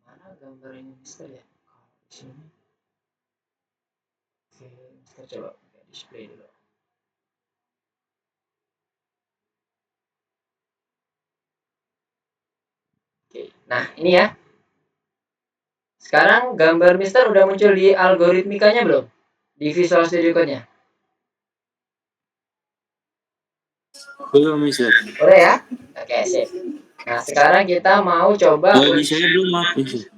Mana gambar ini Mister ya? Di sini. Oke, Mister coba display dulu. Oke, nah ini ya. Sekarang gambar Mister udah muncul di algoritmikanya belum? Di Visual Studio Code-nya. Belum, Mister. Udah ya? Oke, sip. Nah, sekarang kita mau coba Kalau di saya belum, maaf, Mister.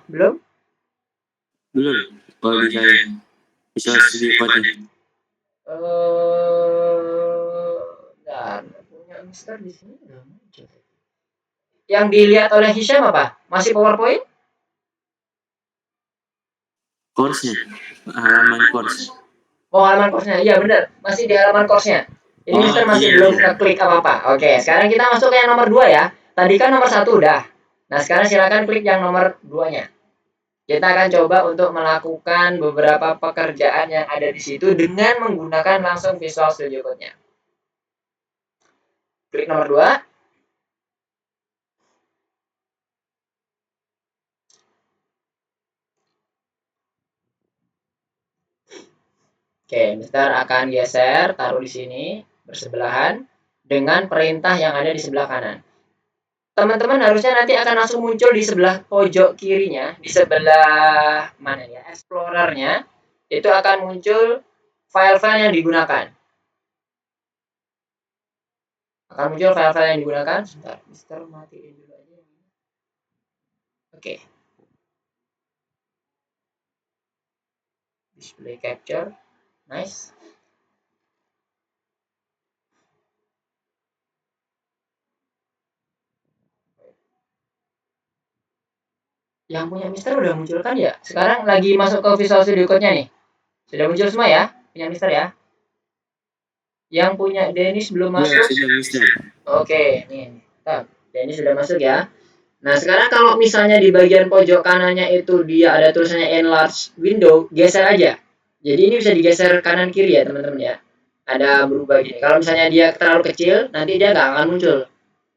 belum? Belum. Kalau di saya Visual Studio Code-nya. Dan punya Mister di sini udah muncul. Yang dilihat oleh Hisham apa? Masih PowerPoint? Course-nya, halaman course. Oh, halaman course-nya. Iya, benar. Masih di halaman course-nya. Ini Mister masih iya, belum ngeklik apa-apa. Oke, sekarang kita masuk ke yang nomor 2 ya. Tadi kan nomor 1 udah. Nah, sekarang silakan klik yang nomor 2-nya. Kita akan coba untuk melakukan beberapa pekerjaan yang ada di situ dengan menggunakan langsung Visual Studio Code-nya. Klik nomor 2. Oke, Mister akan geser, taruh di sini, bersebelahan, dengan perintah yang ada di sebelah kanan. Teman-teman harusnya nanti akan langsung muncul di sebelah pojok kirinya, di sebelah mana ya, Explorer-nya, itu akan muncul file-file yang digunakan. Akan muncul file-file yang digunakan. Sebentar, Mister matiin dulu aja. Oke. Display capture. Nice. Yang punya Mister udah muncul kan ya? Sekarang lagi masuk ke Visual Studio Code-nya nih. Sudah muncul semua ya? Punya Mister ya? Yang punya Dennis belum masuk? Ya, sudah, Mister. Oke, nih. Dennis sudah masuk ya. Nah, sekarang kalau misalnya di bagian pojok kanannya itu dia ada tulisannya enlarge window, geser aja. Jadi ini bisa digeser kanan kiri ya, teman-teman ya. Ada berubah gini. Kalau misalnya dia terlalu kecil, nanti dia nggak akan muncul.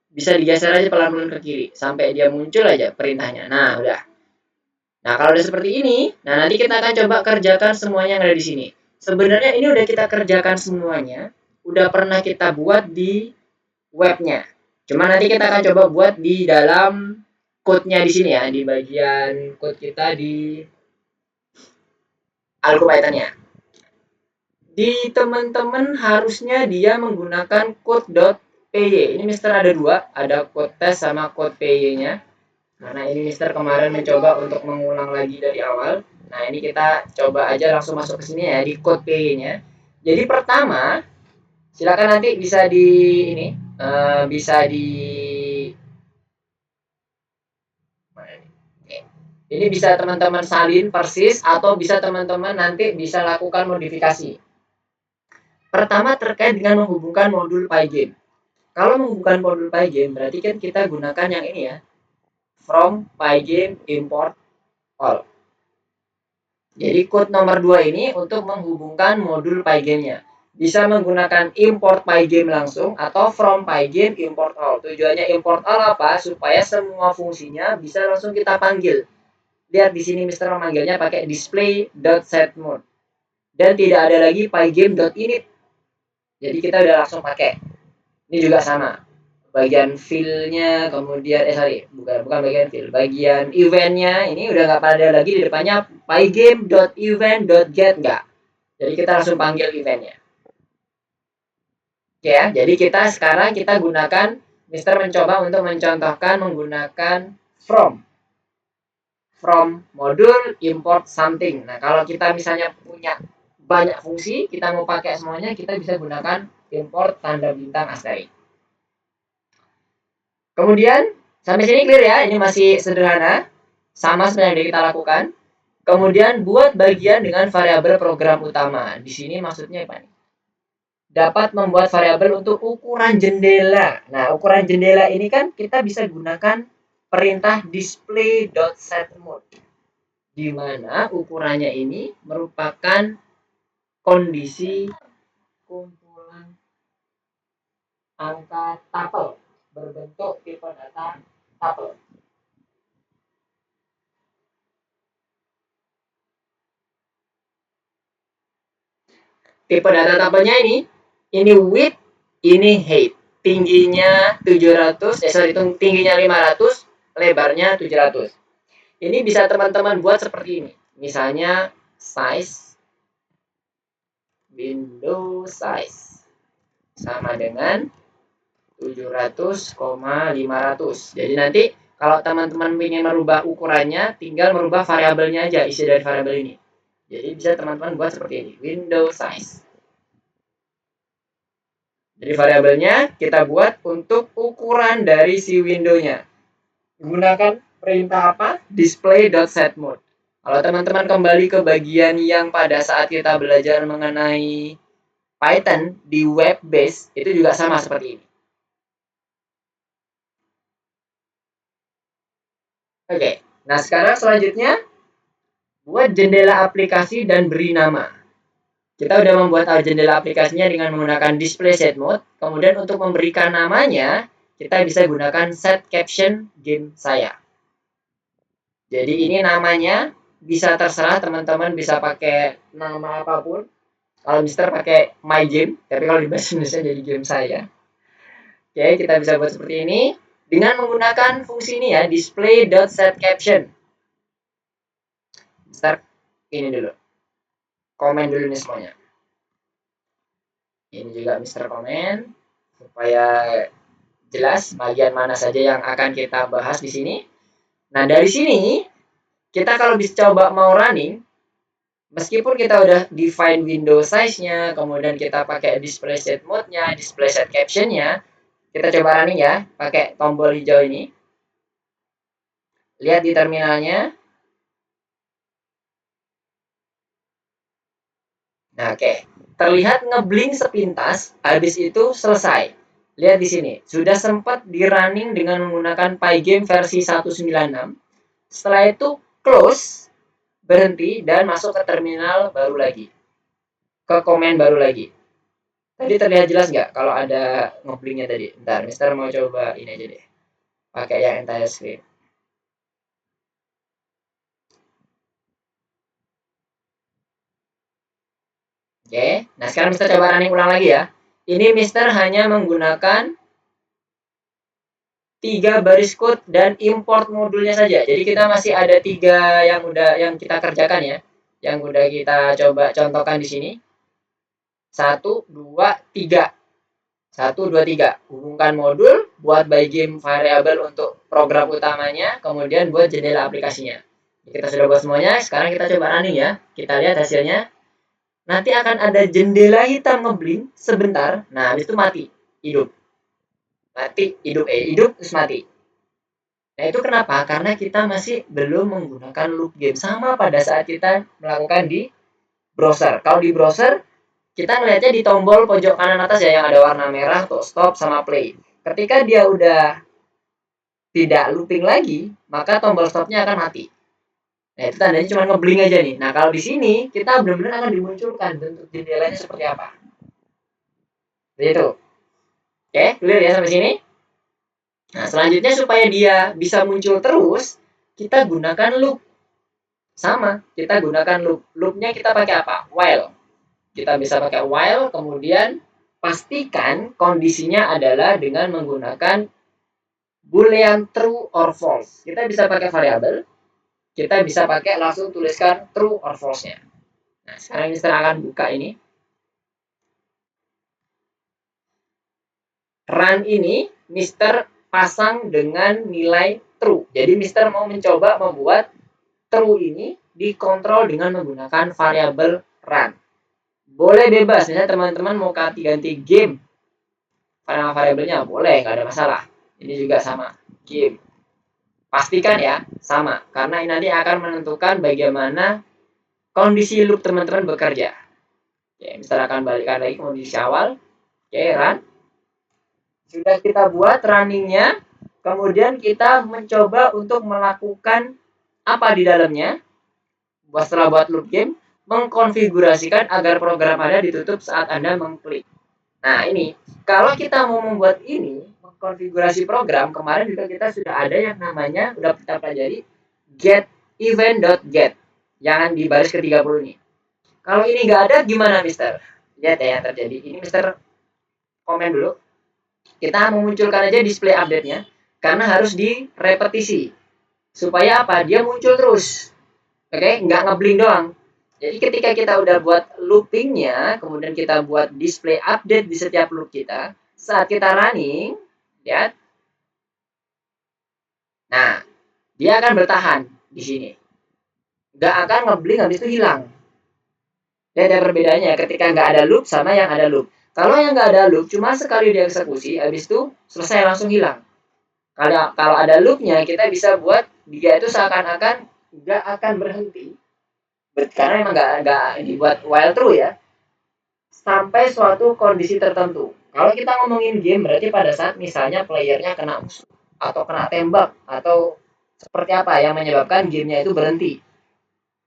Bisa digeser aja pelan-pelan ke kiri sampai dia muncul aja perintahnya. Nah, udah. Nah, kalau udah seperti ini, nah nanti kita akan coba kerjakan semuanya yang ada di sini. Sebenarnya ini udah kita kerjakan semuanya, udah pernah kita buat di webnya. Cuma nanti kita akan coba buat di dalam code-nya di sini ya, di bagian code kita di AlgoPython-nya. Di teman-teman harusnya dia menggunakan code.py. Ini Mister ada dua, ada code test sama code py-nya. Karena ini Mister kemarin mencoba untuk mengulang lagi dari awal. Nah, ini kita coba aja langsung masuk ke sini ya di code py-nya. Jadi pertama, silakan nanti bisa di ini bisa di ini bisa teman-teman salin persis atau bisa teman-teman nanti bisa lakukan modifikasi. Pertama terkait dengan menghubungkan modul Pygame. Kalau menghubungkan modul Pygame berarti kan kita gunakan yang ini ya. From Pygame import all. Jadi code nomor 2 ini untuk menghubungkan modul Pygame-nya. Bisa menggunakan import Pygame langsung atau from Pygame import all. Tujuannya import all apa? Supaya semua fungsinya bisa langsung kita panggil. Lihat di sini Mister memanggilnya pakai display.setMode. Dan tidak ada lagi pygame.init. Jadi kita udah langsung pakai. Ini juga sama. Bagian fill-nya kemudian bukan bagian fill, bagian event-nya ini udah nggak ada lagi di depannya pygame.event.get enggak. Jadi kita langsung panggil event-nya. Oke ya, jadi sekarang kita gunakan Mister mencoba untuk mencontohkan menggunakan from modul import something. Nah, kalau kita misalnya punya banyak fungsi, kita mau pakai semuanya, kita bisa gunakan import tanda bintang asterisk. Kemudian sampai sini clear ya, ini masih sederhana, sama sebenarnya yang kita lakukan. Kemudian buat bagian dengan variabel program utama. Di sini maksudnya apa nih? dapat membuat variabel untuk ukuran jendela. Nah, ukuran jendela ini kan kita bisa gunakan perintah display.setMode, di mana ukurannya ini merupakan kondisi kumpulan angka tuple berbentuk tipe data tuple. Tipe data tuple-nya ini width, ini height. Tingginya 700, tingginya 500, lebarnya 700. Ini bisa teman-teman buat seperti ini. Misalnya size window size sama dengan 700,500. Jadi nanti kalau teman-teman ingin merubah ukurannya, tinggal merubah variabelnya aja, isi dari variabel ini. Jadi bisa teman-teman buat seperti ini, window size. Jadi variabelnya kita buat untuk ukuran dari si window-nya. Gunakan perintah apa? Display.setMode. Kalau teman-teman kembali ke bagian yang pada saat kita belajar mengenai Python di web base, itu juga sama seperti ini. Oke, nah sekarang selanjutnya buat jendela aplikasi dan beri nama. Kita udah membuat jendela aplikasinya dengan menggunakan display.setMode. Kemudian untuk memberikan namanya, kita bisa gunakan set caption game saya. Jadi ini namanya bisa terserah, teman-teman bisa pakai nama apapun. Kalau Mister pakai my game, tapi kalau di bahasa Indonesia jadi game saya. Oke, kita bisa buat seperti ini dengan menggunakan fungsi ini ya, display.setCaption. Mister ini dulu. Komen dulu nih semuanya. Ini juga Mister komen supaya jelas bagian mana saja yang akan kita bahas di sini. Nah, dari sini kita kalau bisa coba mau running, meskipun kita udah define window size-nya, kemudian kita pakai display set mode-nya, display set caption-nya, kita coba running ya, pakai tombol hijau ini. Lihat di terminalnya. Nah, oke. Terlihat ngeblink sepintas, habis itu selesai. Lihat di sini, sudah sempat di running dengan menggunakan Pygame versi 196. Setelah itu close, berhenti, dan masuk ke terminal baru lagi. Ke komen baru lagi. Tadi terlihat jelas nggak kalau ada ngeblinknya tadi? Bentar, Mister mau coba ini aja deh. Pakai yang entire screen. Oke, nah sekarang Mister coba running ulang lagi ya. Ini Mister hanya menggunakan 3 baris code dan import modulnya saja. Jadi kita masih ada 3 yang kita kerjakan ya. Yang udah kita coba contohkan di sini. 1, 2, 3. 1, 2, 3. Hubungkan modul, buat by game variable untuk program utamanya, kemudian buat jendela aplikasinya. Kita sudah buat semuanya, sekarang kita coba running ya. Kita lihat hasilnya. Nanti akan ada jendela hitam ngeblink sebentar. Nah, habis itu mati, hidup. Mati, hidup, terus mati. Nah, itu kenapa? Karena kita masih belum menggunakan loop game. Sama pada saat kita melakukan di browser. Kalau di browser, kita ngelihatnya di tombol pojok kanan atas ya, yang ada warna merah tuh, stop sama play. Ketika dia udah tidak looping lagi, maka tombol stopnya akan mati. Nah, itu tandanya cuma ngeblink aja nih. Nah, kalau di sini kita benar-benar akan dimunculkan bentuk jendelanya seperti apa. Begitu. Oke, clear ya sampai sini? Nah, selanjutnya supaya dia bisa muncul terus, kita gunakan loop. Sama, kita gunakan loop. Loopnya kita pakai apa? While. Kita bisa pakai while, kemudian pastikan kondisinya adalah dengan menggunakan boolean true or false. Kita bisa pakai variabel, kita bisa pakai langsung tuliskan true or false-nya. Nah, sekarang Mister akan buka ini. Run ini Mister pasang dengan nilai true. Jadi Mister mau mencoba membuat true ini dikontrol dengan menggunakan variabel run. Boleh bebas, misalnya teman-teman mau ganti game nama variabelnya, boleh, nggak ada masalah. Ini juga sama, game. Pastikan ya, sama. Karena ini nanti akan menentukan bagaimana kondisi loop teman-teman bekerja. Oke, Mister akan balikkan lagi kondisi awal. Oke, run. Sudah kita buat runningnya, kemudian kita mencoba untuk melakukan apa di dalamnya. Setelah buat loop game, mengkonfigurasikan agar program Anda ditutup saat Anda mengklik. Nah, ini kalau kita mau membuat ini, mengkonfigurasi program, kemarin juga kita sudah ada yang namanya, udah kita pelajari, get event.get. Jangan di baris ke-30 ini. Kalau ini nggak ada, gimana, Mister? Lihat ya yang terjadi. Ini Mister komen dulu. Kita memunculkan aja display update-nya, karena harus direpetisi. Supaya apa? Dia muncul terus. Oke, nggak ngebling doang. Jadi ketika kita udah buat loopingnya, kemudian kita buat display update di setiap loop kita, saat kita running, lihat, nah, dia akan bertahan di sini. Nggak akan ngebling, habis itu hilang. Lihat ada perbedaannya ketika nggak ada loop sama yang ada loop. Kalau yang nggak ada loop, cuma sekali dieksekusi, habis itu selesai langsung hilang. Kalau ada loopnya, kita bisa buat dia itu seakan-akan nggak akan berhenti. Karena emang nggak dibuat while true ya. Sampai suatu kondisi tertentu. Kalau kita ngomongin game, berarti pada saat misalnya playernya kena musuh, atau kena tembak, atau seperti apa yang menyebabkan gamenya itu berhenti.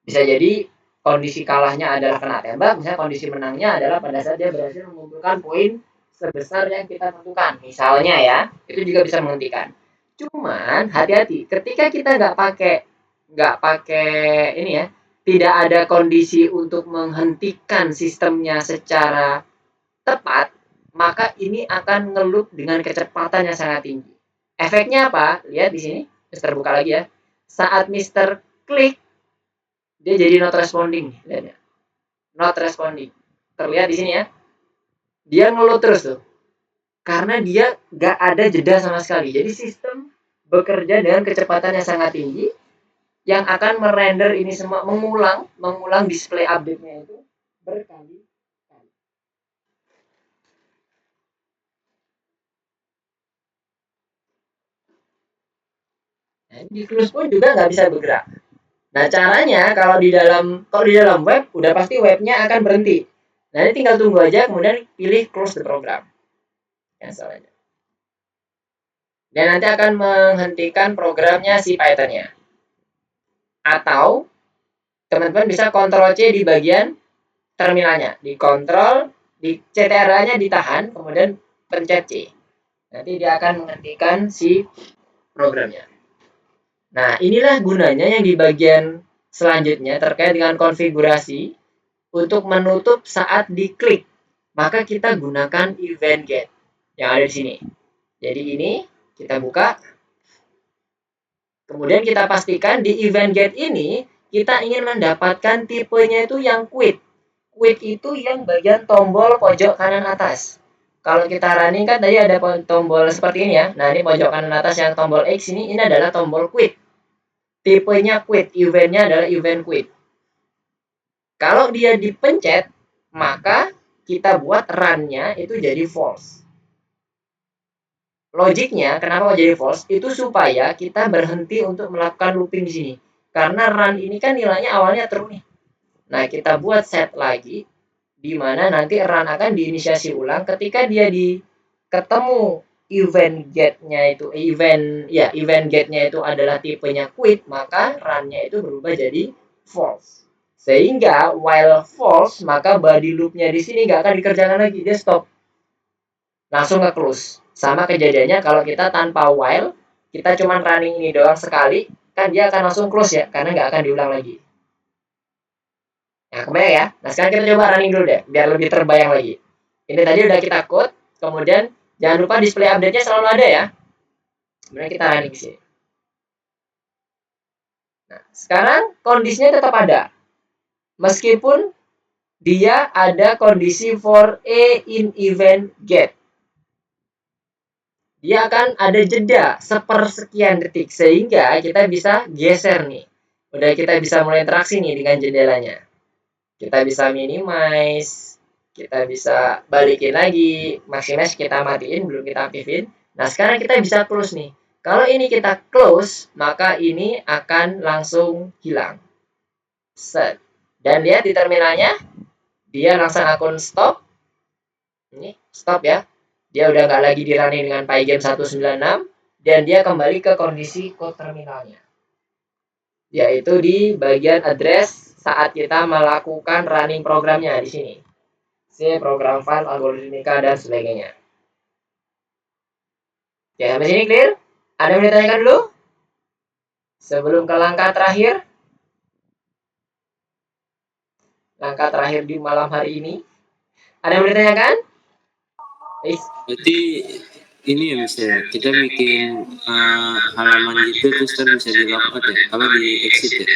Bisa jadi kondisi kalahnya adalah kena tembak, misalnya kondisi menangnya adalah pada saat dia berhasil mengumpulkan poin sebesar yang kita tentukan. Misalnya ya, itu juga bisa menghentikan. Cuman hati-hati, ketika kita nggak pakai ini ya, tidak ada kondisi untuk menghentikan sistemnya secara tepat, maka ini akan ngeloop dengan kecepatan yang sangat tinggi. Efeknya apa? Lihat di sini, Mister buka lagi ya. Saat Mister klik, dia jadi not responding. Lihat ya. Not responding. Terlihat di sini ya. Dia ngeloop terus tuh. Karena dia nggak ada jeda sama sekali. Jadi sistem bekerja dengan kecepatan yang sangat tinggi, yang akan merender ini semua, mengulang display update-nya itu berkali-kali. Nah, di close pun juga nggak bisa bergerak. Nah, caranya kalau di dalam web udah pasti webnya akan berhenti. Nah, ini tinggal tunggu aja, kemudian pilih close the program. Cancel aja. Dan nanti akan menghentikan programnya si Python-nya. Atau teman-teman bisa Ctrl C di bagian terminalnya, di Ctrl, di CTRL-nya ditahan, kemudian pencet C. Nanti dia akan menghentikan si programnya. Nah, inilah gunanya yang di bagian selanjutnya terkait dengan konfigurasi untuk menutup saat diklik. Maka kita gunakan event get yang ada di sini. Jadi ini kita buka. Kemudian kita pastikan di event get ini kita ingin mendapatkan tipenya itu yang quit. Quit itu yang bagian tombol pojok kanan atas. Kalau kita running kan tadi ada tombol seperti ini ya. Nah, ini pojok kanan atas yang tombol X ini adalah tombol quit. Tipenya quit, eventnya adalah event quit. Kalau dia dipencet, maka kita buat run-nya itu jadi false. Logiknya, kenapa jadi false? Itu supaya kita berhenti untuk melakukan looping di sini. Karena run ini kan nilainya awalnya true nih. Nah, kita buat set lagi, di mana nanti run akan diinisiasi ulang ketika dia ketemu event get-nya itu, event get-nya itu adalah tipenya quit, maka run-nya itu berubah jadi false. Sehingga while false, maka body loop-nya di sini nggak akan dikerjakan lagi, dia stop. Langsung ke close. Sama kejadiannya kalau kita tanpa while, kita cuma running ini doang sekali, kan dia akan langsung close ya, karena nggak akan diulang lagi. Nah, kebayang ya. Nah, sekarang kita coba running dulu deh, biar lebih terbayang lagi. Ini tadi udah kita code, kemudian jangan lupa display update-nya selalu ada ya. Kemudian kita running sini. Nah, sekarang kondisinya tetap ada. Meskipun dia ada kondisi for a in event get. Dia akan ada jeda sepersekian detik sehingga kita bisa geser nih. Udah kita bisa mulai interaksi nih dengan jendelanya. Kita bisa minimize, kita bisa balikin lagi, maximize kita matiin, belum kita aktifin. Nah, sekarang kita bisa close nih. Kalau ini kita close, maka ini akan langsung hilang. Set. Dan lihat di terminalnya, dia langsung akun stop. Ini stop ya. Dia udah nggak lagi di running dengan Pygame 196 dan dia kembali ke kondisi code terminalnya. Yaitu di bagian address saat kita melakukan running programnya di sini. C program file algoritmika dan sebagainya. Oke, sampai sini clear? Ada yang ditanyakan dulu? Sebelum ke langkah terakhir. Langkah terakhir di malam hari ini. Ada yang ditanyakan? Berarti ini ya Mister, kita bikin halaman gitu terus kan bisa di logout ya, apa di exit ya?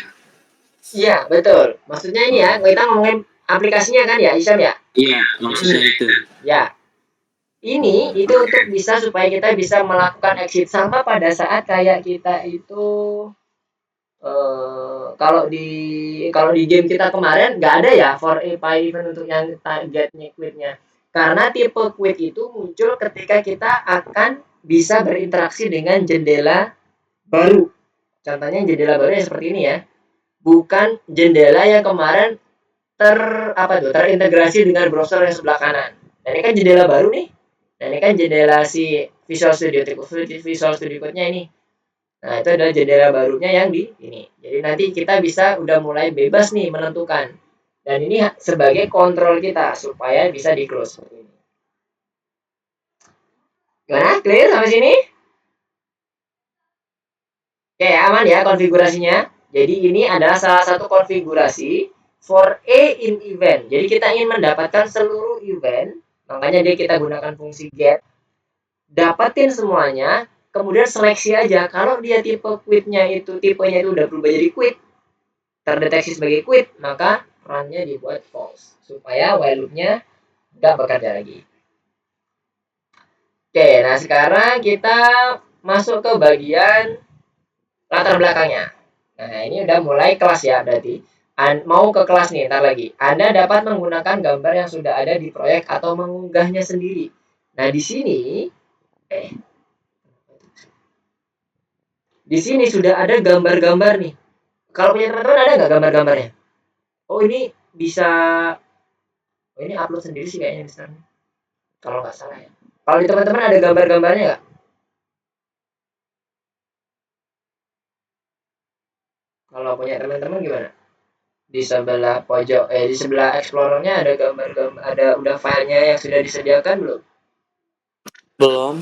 Iya, betul. Maksudnya ini ya, kita ngomongin aplikasinya kan ya, Isam ya? Iya, maksudnya itu. Ya. Ini itu untuk bisa supaya kita bisa melakukan exit sama pada saat kayak kita itu kalau di game kita kemarin nggak ada ya for a event untuk yang targetnya quitnya. Karena tipe quit itu muncul ketika kita akan bisa berinteraksi dengan jendela baru. Contohnya jendela baru yang seperti ini ya. Bukan jendela yang kemarin terintegrasi dengan browser yang sebelah kanan. Dan ini kan jendela baru nih. Dan ini kan jendela si Visual Studio Code-nya ini. Nah, itu adalah jendela barunya yang di ini. Jadi nanti kita bisa udah mulai bebas nih menentukan. Dan ini sebagai kontrol kita supaya bisa di close seperti ini. Gimana? Clear sampai sini? Oke, aman ya konfigurasinya. Jadi ini adalah salah satu konfigurasi for a in event. Jadi kita ingin mendapatkan seluruh event, makanya dia kita gunakan fungsi get. Dapatin semuanya, kemudian seleksi aja. Kalau dia tipenya itu udah berubah jadi quit, terdeteksi sebagai quit, maka run-nya dibuat false supaya while loop-nya nggak bekerja lagi. Oke, nah sekarang kita masuk ke bagian latar belakangnya. Nah, ini udah mulai kelas ya berarti. Mau ke kelas nih, ntar lagi. Anda dapat menggunakan gambar yang sudah ada di proyek atau mengunggahnya sendiri. Nah, di sini sudah ada gambar-gambar nih. Kalau punya teman-teman ada nggak gambar-gambarnya? Oh, ini bisa. Oh, ini upload sendiri sih kayaknya misalnya. Kalau nggak salah ya. Kalau di teman-teman ada gambar-gambarnya nggak? Kalau punya teman-teman gimana? Di sebelah pojok, di sebelah explorernya ada gambar-gambar, ada udah filenya yang sudah disediakan belum? Belum.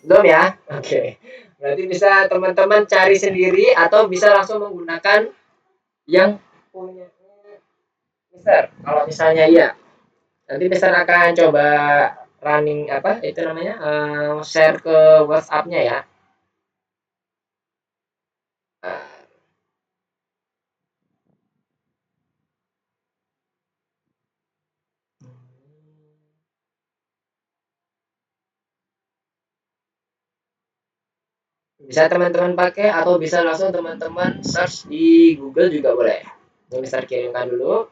Belum ya? Oke. Berarti bisa teman-teman cari sendiri atau bisa langsung menggunakan yang punya Mister. Kalau misalnya iya, nanti Mister akan coba running apa itu namanya share ke WhatsApp-nya ya. Bisa teman-teman pakai atau bisa langsung teman-teman search di Google juga boleh. Ini Mister kirimkan dulu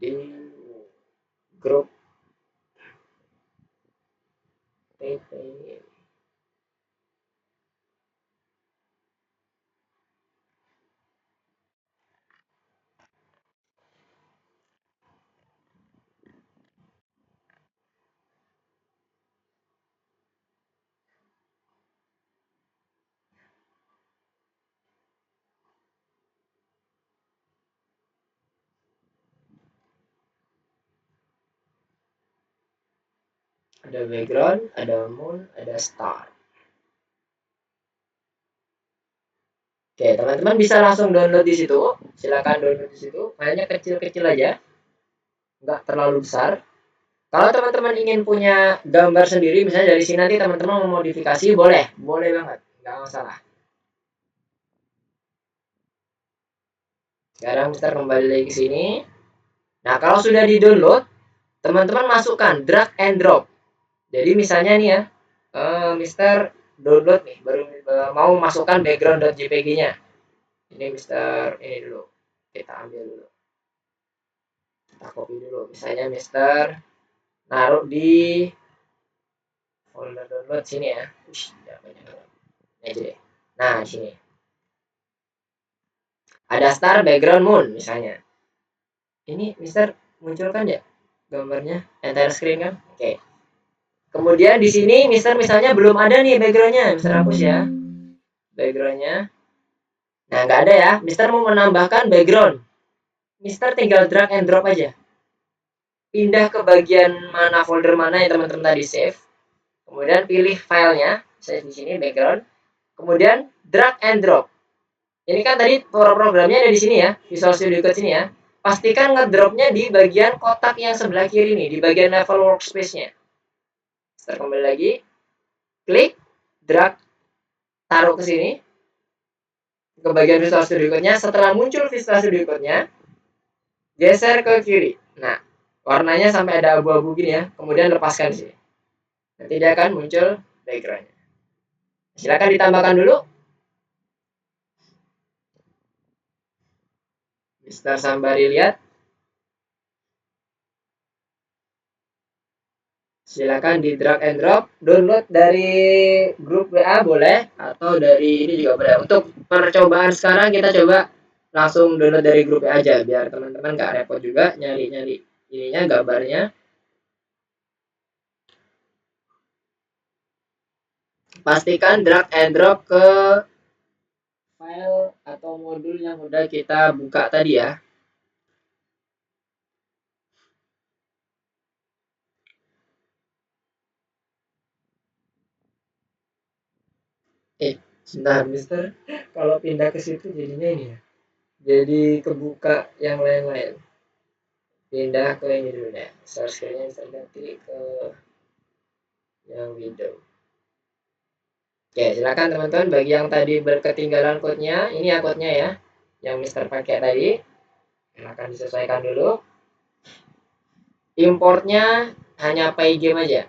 di grup PP. Ada background, ada moon, ada star. Oke, teman-teman bisa langsung download di situ. Silakan download di situ. Filenya kecil-kecil aja, nggak terlalu besar. Kalau teman-teman ingin punya gambar sendiri, misalnya dari sini nanti teman-teman mau modifikasi, boleh, boleh banget, nggak masalah. Sekarang Mister kembali lagi ke sini. Nah, kalau sudah di-download, teman-teman masukkan drag and drop. Jadi misalnya nih ya, Mister download nih, baru mau masukkan background.jpg-nya. Ini Mister ini dulu, kita ambil dulu, kita copy dulu. Misalnya Mister naruh di folder download sini ya. Ush, ya banyak banget. Ini aja deh. Nah, sini. Ada star, background, moon misalnya. Ini Mister munculkan ya gambarnya entire screen kan? Oke. Kemudian di sini Mister misalnya belum ada nih backgroundnya, Mister hapus ya backgroundnya. Nah nggak ada ya, Mister mau menambahkan background, Mister tinggal drag and drop aja, pindah ke bagian mana folder mana yang teman-teman tadi save, kemudian pilih filenya, saya di sini background, kemudian drag and drop. Ini kan tadi programnya ada di sini ya, Visual Studio Code sini ya. Pastikan ngedropnya di bagian kotak yang sebelah kiri nih, di bagian level workspace-nya. Mister kembali lagi, klik, drag, taruh ke sini, ke bagian Visual Studio Code-nya. Setelah muncul Visual Studio Code-nya, geser ke kiri. Nah, warnanya sampai ada abu-abu gini ya. Kemudian lepaskan di sini. Nanti dia akan muncul background-nya. Silakan ditambahkan dulu. Mister Sambari lihat. Silakan di drag and drop, download dari grup WA boleh atau dari ini juga boleh. Untuk percobaan sekarang kita coba langsung download dari grup WA aja biar teman-teman nggak repot juga nyari-nyari ininya gambarnya. Pastikan drag and drop ke file atau modul yang udah kita buka tadi ya. Sebentar Mister, kalau pindah ke situ jadinya ini ya. Jadi kebuka yang lain-lain. Pindah ke ini dulu deh. Source screen-nya Mister ganti ke yang window. Oke, silakan teman-teman bagi yang tadi berketinggalan code-nya, ini ya code-nya ya. Yang Mister pakai tadi. Silakan disesuaikan dulu. Importnya hanya Pygame aja.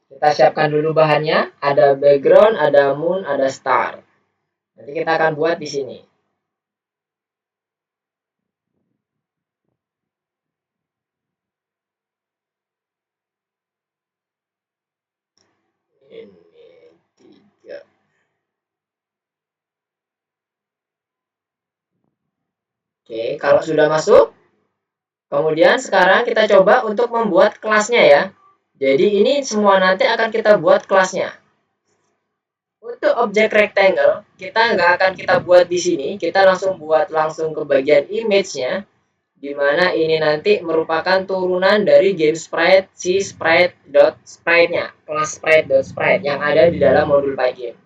Kita siapkan dulu bahannya, ada background, ada moon, ada star. Nanti kita akan buat di sini. Ini 3. Oke, kalau sudah masuk, kemudian sekarang kita coba untuk membuat kelasnya ya. Jadi ini semua nanti akan kita buat kelasnya. Untuk objek rectangle, kita nggak akan kita buat di sini, kita langsung buat langsung ke bagian image-nya, di mana ini nanti merupakan turunan dari game sprite si sprite.sprite-nya, kelas sprite.sprite yang ada di dalam modul Pygame.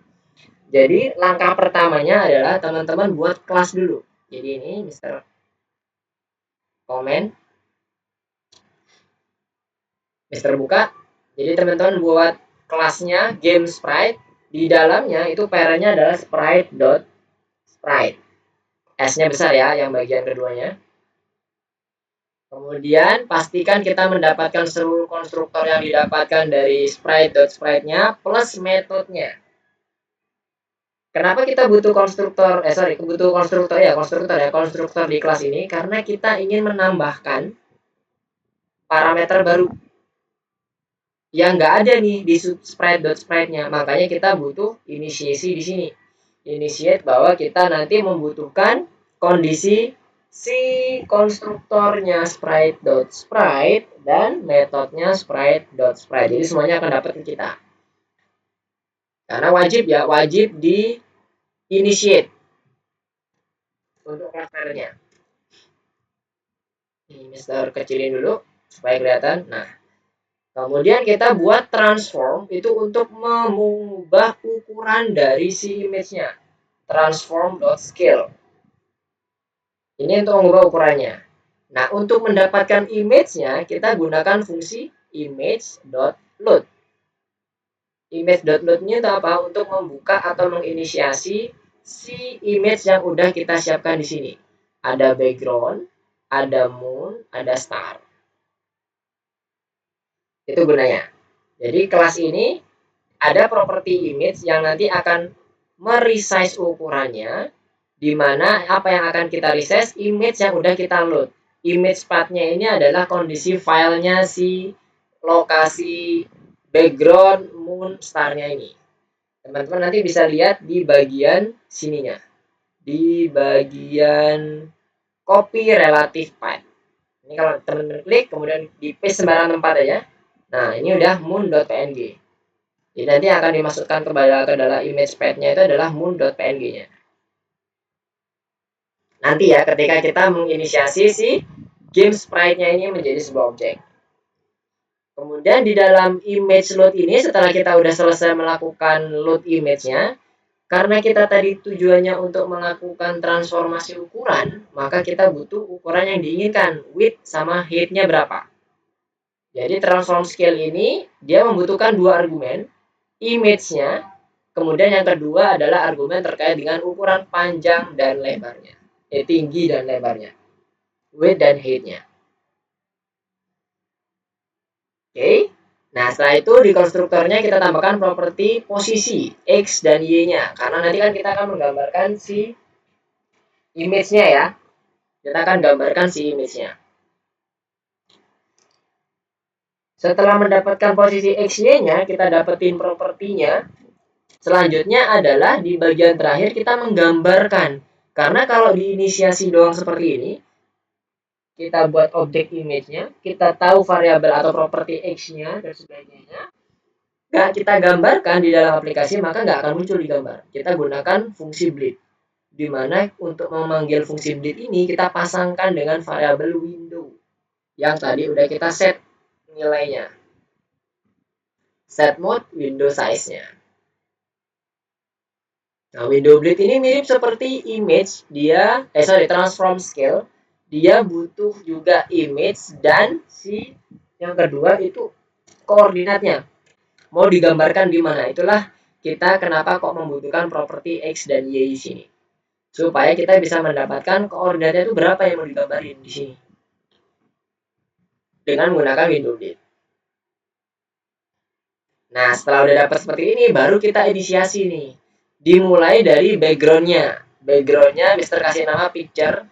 Jadi langkah pertamanya adalah teman-teman buat kelas dulu. Jadi ini Mister komen, Mister buka. Jadi teman-teman buat kelasnya game sprite, di dalamnya itu parentnya adalah sprite.sprite. S-nya besar ya, yang bagian keduanya. Kemudian pastikan kita mendapatkan seluruh konstruktor yang didapatkan dari sprite.sprite-nya plus metodenya. Kenapa kita butuh konstruktor? Konstruktor di kelas ini karena kita ingin menambahkan parameter baru yang nggak ada nih di sprite.sprite-nya. Makanya kita butuh initiasi di sini. Initiate bahwa kita nanti membutuhkan kondisi si konstruktornya sprite.sprite dan metodenya sprite.sprite. Jadi semuanya akan dapat ke kita. Karena wajib di initiate untuk kelas parentnya. Ini Mister kecilin dulu supaya kelihatan. Nah, kemudian kita buat transform itu untuk mengubah ukuran dari si image-nya. Transform.scale. Ini untuk mengubah ukurannya. Nah, untuk mendapatkan image-nya, kita gunakan fungsi image.load. Image.load-nya itu apa? Untuk membuka atau menginisiasi si image yang udah kita siapkan di sini. Ada background, ada moon, ada star. Itu gunanya. Jadi kelas ini ada properti image yang nanti akan meresize ukurannya, di mana apa yang akan kita resize image yang udah kita load. Image path-nya ini adalah kondisi filenya si lokasi background moon star-nya ini. Teman-teman nanti bisa lihat di bagian sininya, di bagian copy relative path. Ini kalau teman-teman klik kemudian di paste sembarang tempat aja. Nah, ini udah moon.png. Jadi nanti akan dimasukkan ke dalam image path-nya itu adalah moon.png-nya. Nanti ya ketika kita menginisiasi si game sprite-nya ini menjadi sebuah objek. Kemudian di dalam image load ini setelah kita udah selesai melakukan load image-nya, karena kita tadi tujuannya untuk melakukan transformasi ukuran, maka kita butuh ukuran yang diinginkan, width sama height-nya berapa. Jadi transform scale ini dia membutuhkan dua argumen, image-nya, kemudian yang kedua adalah argumen terkait dengan ukuran panjang dan lebarnya, tinggi dan lebarnya, width dan height-nya. Oke. Nah, setelah itu di konstruktornya kita tambahkan properti posisi X dan Y-nya. Karena nanti kan kita akan menggambarkan si image-nya ya. Kita akan gambarkan si image-nya. Setelah mendapatkan posisi X, Y-nya, kita dapetin propertinya. Selanjutnya adalah di bagian terakhir kita menggambarkan. Karena kalau diinisiasi doang seperti ini, kita buat objek image-nya, kita tahu variabel atau properti X-nya dan sebagainya, nggak kita gambarkan di dalam aplikasi, maka nggak akan muncul di gambar. Kita gunakan fungsi bleed, di mana untuk memanggil fungsi bleed ini kita pasangkan dengan variabel window yang tadi udah kita set nilainya, set mode, window size-nya. Nah, window bleed ini mirip seperti image, dia transform scale, dia butuh juga image dan si yang kedua itu koordinatnya. Mau digambarkan di mana? Itulah kita kenapa kok membutuhkan properti X dan Y di sini. Supaya kita bisa mendapatkan koordinatnya itu berapa yang mau digambarin di sini. Dengan menggunakan window bleed. Nah, setelah udah dapat seperti ini, baru kita inisiasi nih. Dimulai dari background-nya. Background-nya Mister kasih nama picture.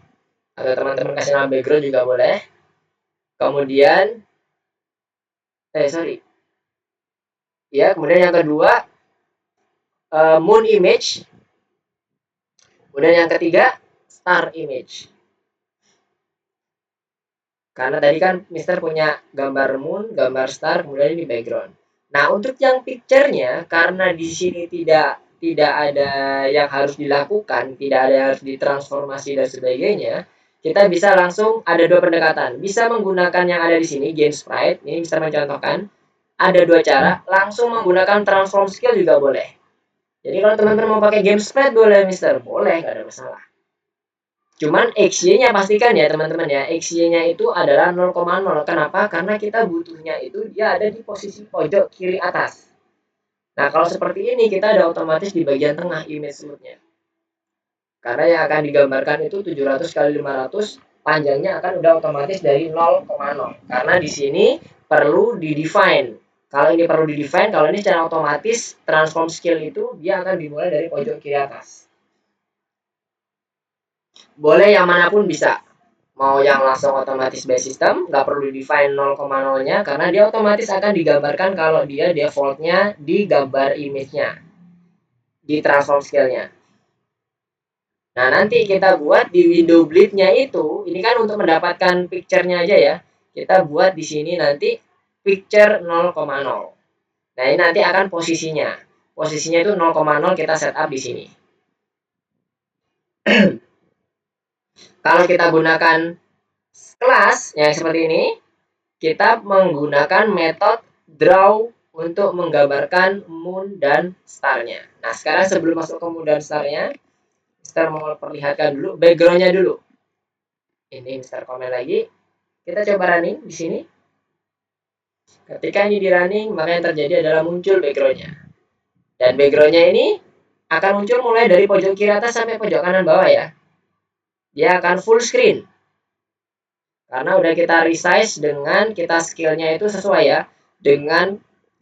Atau teman-teman kasih nama background juga boleh. Kemudian, ya, kemudian yang kedua, moon image. Kemudian yang ketiga, star image. Karena tadi kan Mister punya gambar moon, gambar star, kemudian ini background. Nah, untuk yang picture-nya, karena di sini tidak ada yang harus dilakukan, tidak ada yang harus ditransformasi dan sebagainya, kita bisa langsung ada dua pendekatan. Bisa menggunakan yang ada di sini, game sprite. Ini Mister mencontohkan. Ada dua cara, langsung menggunakan transform scale juga boleh. Jadi kalau teman-teman mau pakai game sprite boleh, Mister. Boleh, nggak ada masalah. Cuman XY-nya pastikan ya teman-teman ya, XY-nya itu adalah 0,0. Kenapa? Karena kita butuhnya itu dia ada di posisi pojok kiri atas. Nah, kalau seperti ini kita ada otomatis di bagian tengah image load-nya. Karena yang akan digambarkan itu 700 kali 500, panjangnya akan udah otomatis dari 0,0. Karena di sini perlu di-define. Kalau ini perlu di-define, kalau ini secara otomatis transform scale itu dia akan dimulai dari pojok kiri atas. Boleh yang manapun bisa. Mau yang langsung otomatis by system, nggak perlu di-define 0,0-nya, karena dia otomatis akan digambarkan kalau dia defaultnya di gambar image-nya, di transform scale-nya. Nah, nanti kita buat di window bleed-nya itu, ini kan untuk mendapatkan picture-nya aja ya, kita buat di sini nanti picture 0,0. Nah, ini nanti akan posisinya. Posisinya itu 0,0 kita setup di sini. Kalau kita gunakan kelas yang seperti ini, kita menggunakan metode draw untuk menggambarkan moon dan star-nya. Nah, sekarang sebelum masuk ke moon dan star-nya, Mister mau perlihatkan dulu background-nya dulu. Ini Mister komen lagi. Kita coba running di sini. Ketika ini di running, maka yang terjadi adalah muncul background-nya. Dan background-nya ini akan muncul mulai dari pojok kiri atas sampai pojok kanan bawah ya. Dia akan full screen. Karena udah kita resize dengan kita scale-nya itu sesuai ya. dengan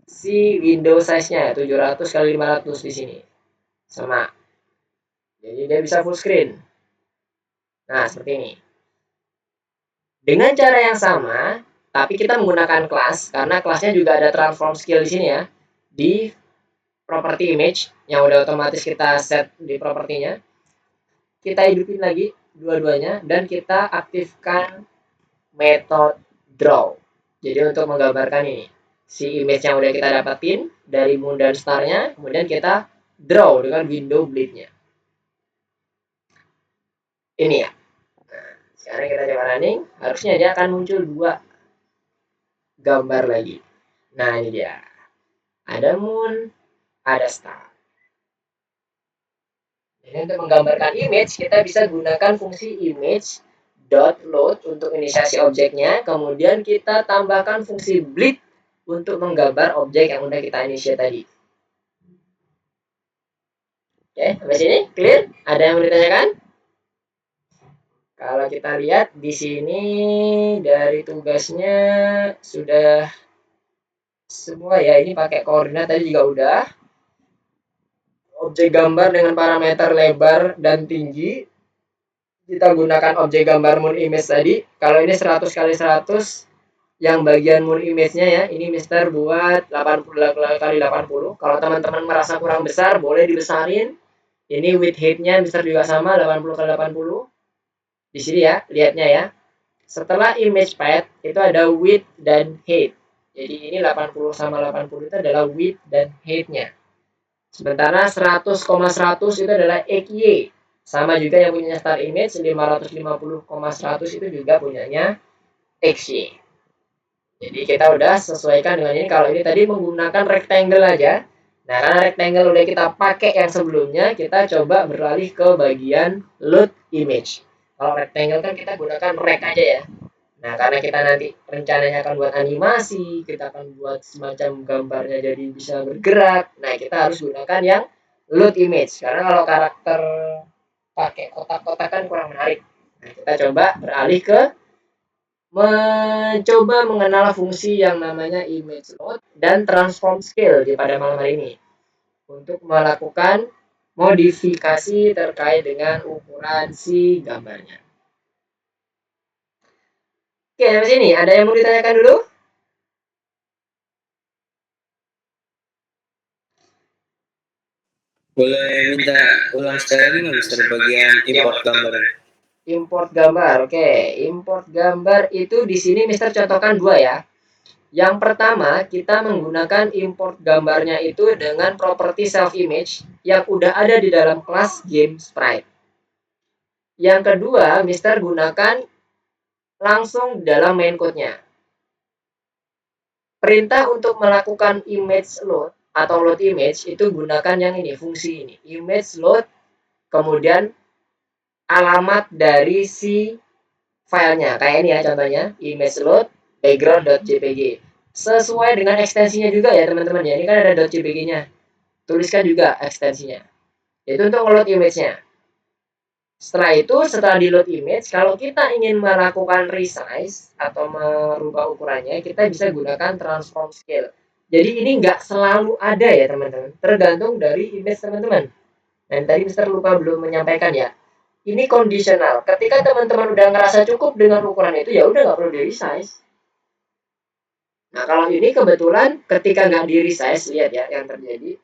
si window size-nya 700 kali 500 di sini. Sama. Jadi dia bisa full screen. Nah, seperti ini. Dengan cara yang sama, tapi kita menggunakan kelas karena kelasnya juga ada transform skill di sini ya. Di property image yang udah otomatis kita set di propertinya. Kita hidupin lagi dua-duanya dan kita aktifkan method draw. Jadi untuk menggambarkan ini, si image yang udah kita dapetin dari moon dan star-nya, kemudian kita draw dengan window blade-nya. Ini ya. Nah, sekarang kita coba running, harusnya dia akan muncul 2 gambar lagi. Nah, ini dia. Ada moon, ada star. Jadi untuk menggambarkan image, kita bisa gunakan fungsi image dot load untuk inisiasi objeknya, kemudian kita tambahkan fungsi bleed untuk menggambar objek yang udah kita initiate tadi. Oke, sampai sini clear? Ada yang mau ditanyakan? Kalau kita lihat di sini dari tugasnya sudah semua ya, ini pakai koordinat tadi juga udah. Objek gambar dengan parameter lebar dan tinggi. Kita gunakan objek gambar moon image tadi. Kalau ini 100 kali 100 yang bagian moon image-nya ya, ini Mister buat 80 kali 80. Kalau teman-teman merasa kurang besar, boleh dibesarin. Ini width height-nya Mister juga sama 80 kali 80. Di sini ya, lihatnya ya. Setelah image path itu ada width dan height. Jadi ini 80 sama 80 itu adalah width dan height-nya. Sementara 100,100 itu adalah XY. Sama juga yang punya star image 550,100 itu juga punyanya XY. Jadi kita udah sesuaikan dengan ini. Kalau ini tadi menggunakan rectangle aja. Nah, karena rectangle udah kita pakai yang sebelumnya, kita coba beralih ke bagian load image. Kalau rectangle kan kita gunakan rect aja ya. Nah, karena kita nanti rencananya akan buat animasi, kita akan buat semacam gambarnya jadi bisa bergerak. Nah, kita harus gunakan yang load image. Karena kalau karakter pakai kotak-kotak kan kurang menarik. Nah, kita coba beralih ke mencoba mengenal fungsi yang namanya image load dan transform scale di pada malam hari ini untuk melakukan modifikasi terkait dengan ukuran si gambarnya. Oke, sampai sini ada yang mau ditanyakan dulu? Boleh minta ulang sekali lagi nggak Mister bagian import gambar? Import gambar, oke. Import gambar itu di sini Mister contohkan 2 ya. Yang pertama, kita menggunakan import gambarnya itu dengan properti self image yang udah ada di dalam kelas game sprite. Yang kedua, Mister gunakan langsung dalam main code-nya. Perintah untuk melakukan image load atau load image itu gunakan yang ini, fungsi ini. Image load, kemudian alamat dari si filenya. Kayak ini ya contohnya, image load background.jpg. Sesuai dengan ekstensinya juga ya teman-teman ya. Ini kan ada .jpg-nya. Tuliskan juga ekstensinya. Itu untuk nge-load image-nya. Setelah itu, setelah di load image, kalau kita ingin melakukan resize atau merubah ukurannya, kita bisa gunakan transform scale. Jadi ini nggak selalu ada ya teman-teman, tergantung dari image teman-teman. Dan tadi Mister lupa belum menyampaikan ya, ini conditional. Ketika teman-teman udah ngerasa cukup dengan ukuran itu, ya udah nggak perlu di resize. Nah kalau ini kebetulan ketika nggak di resize, lihat ya yang terjadi.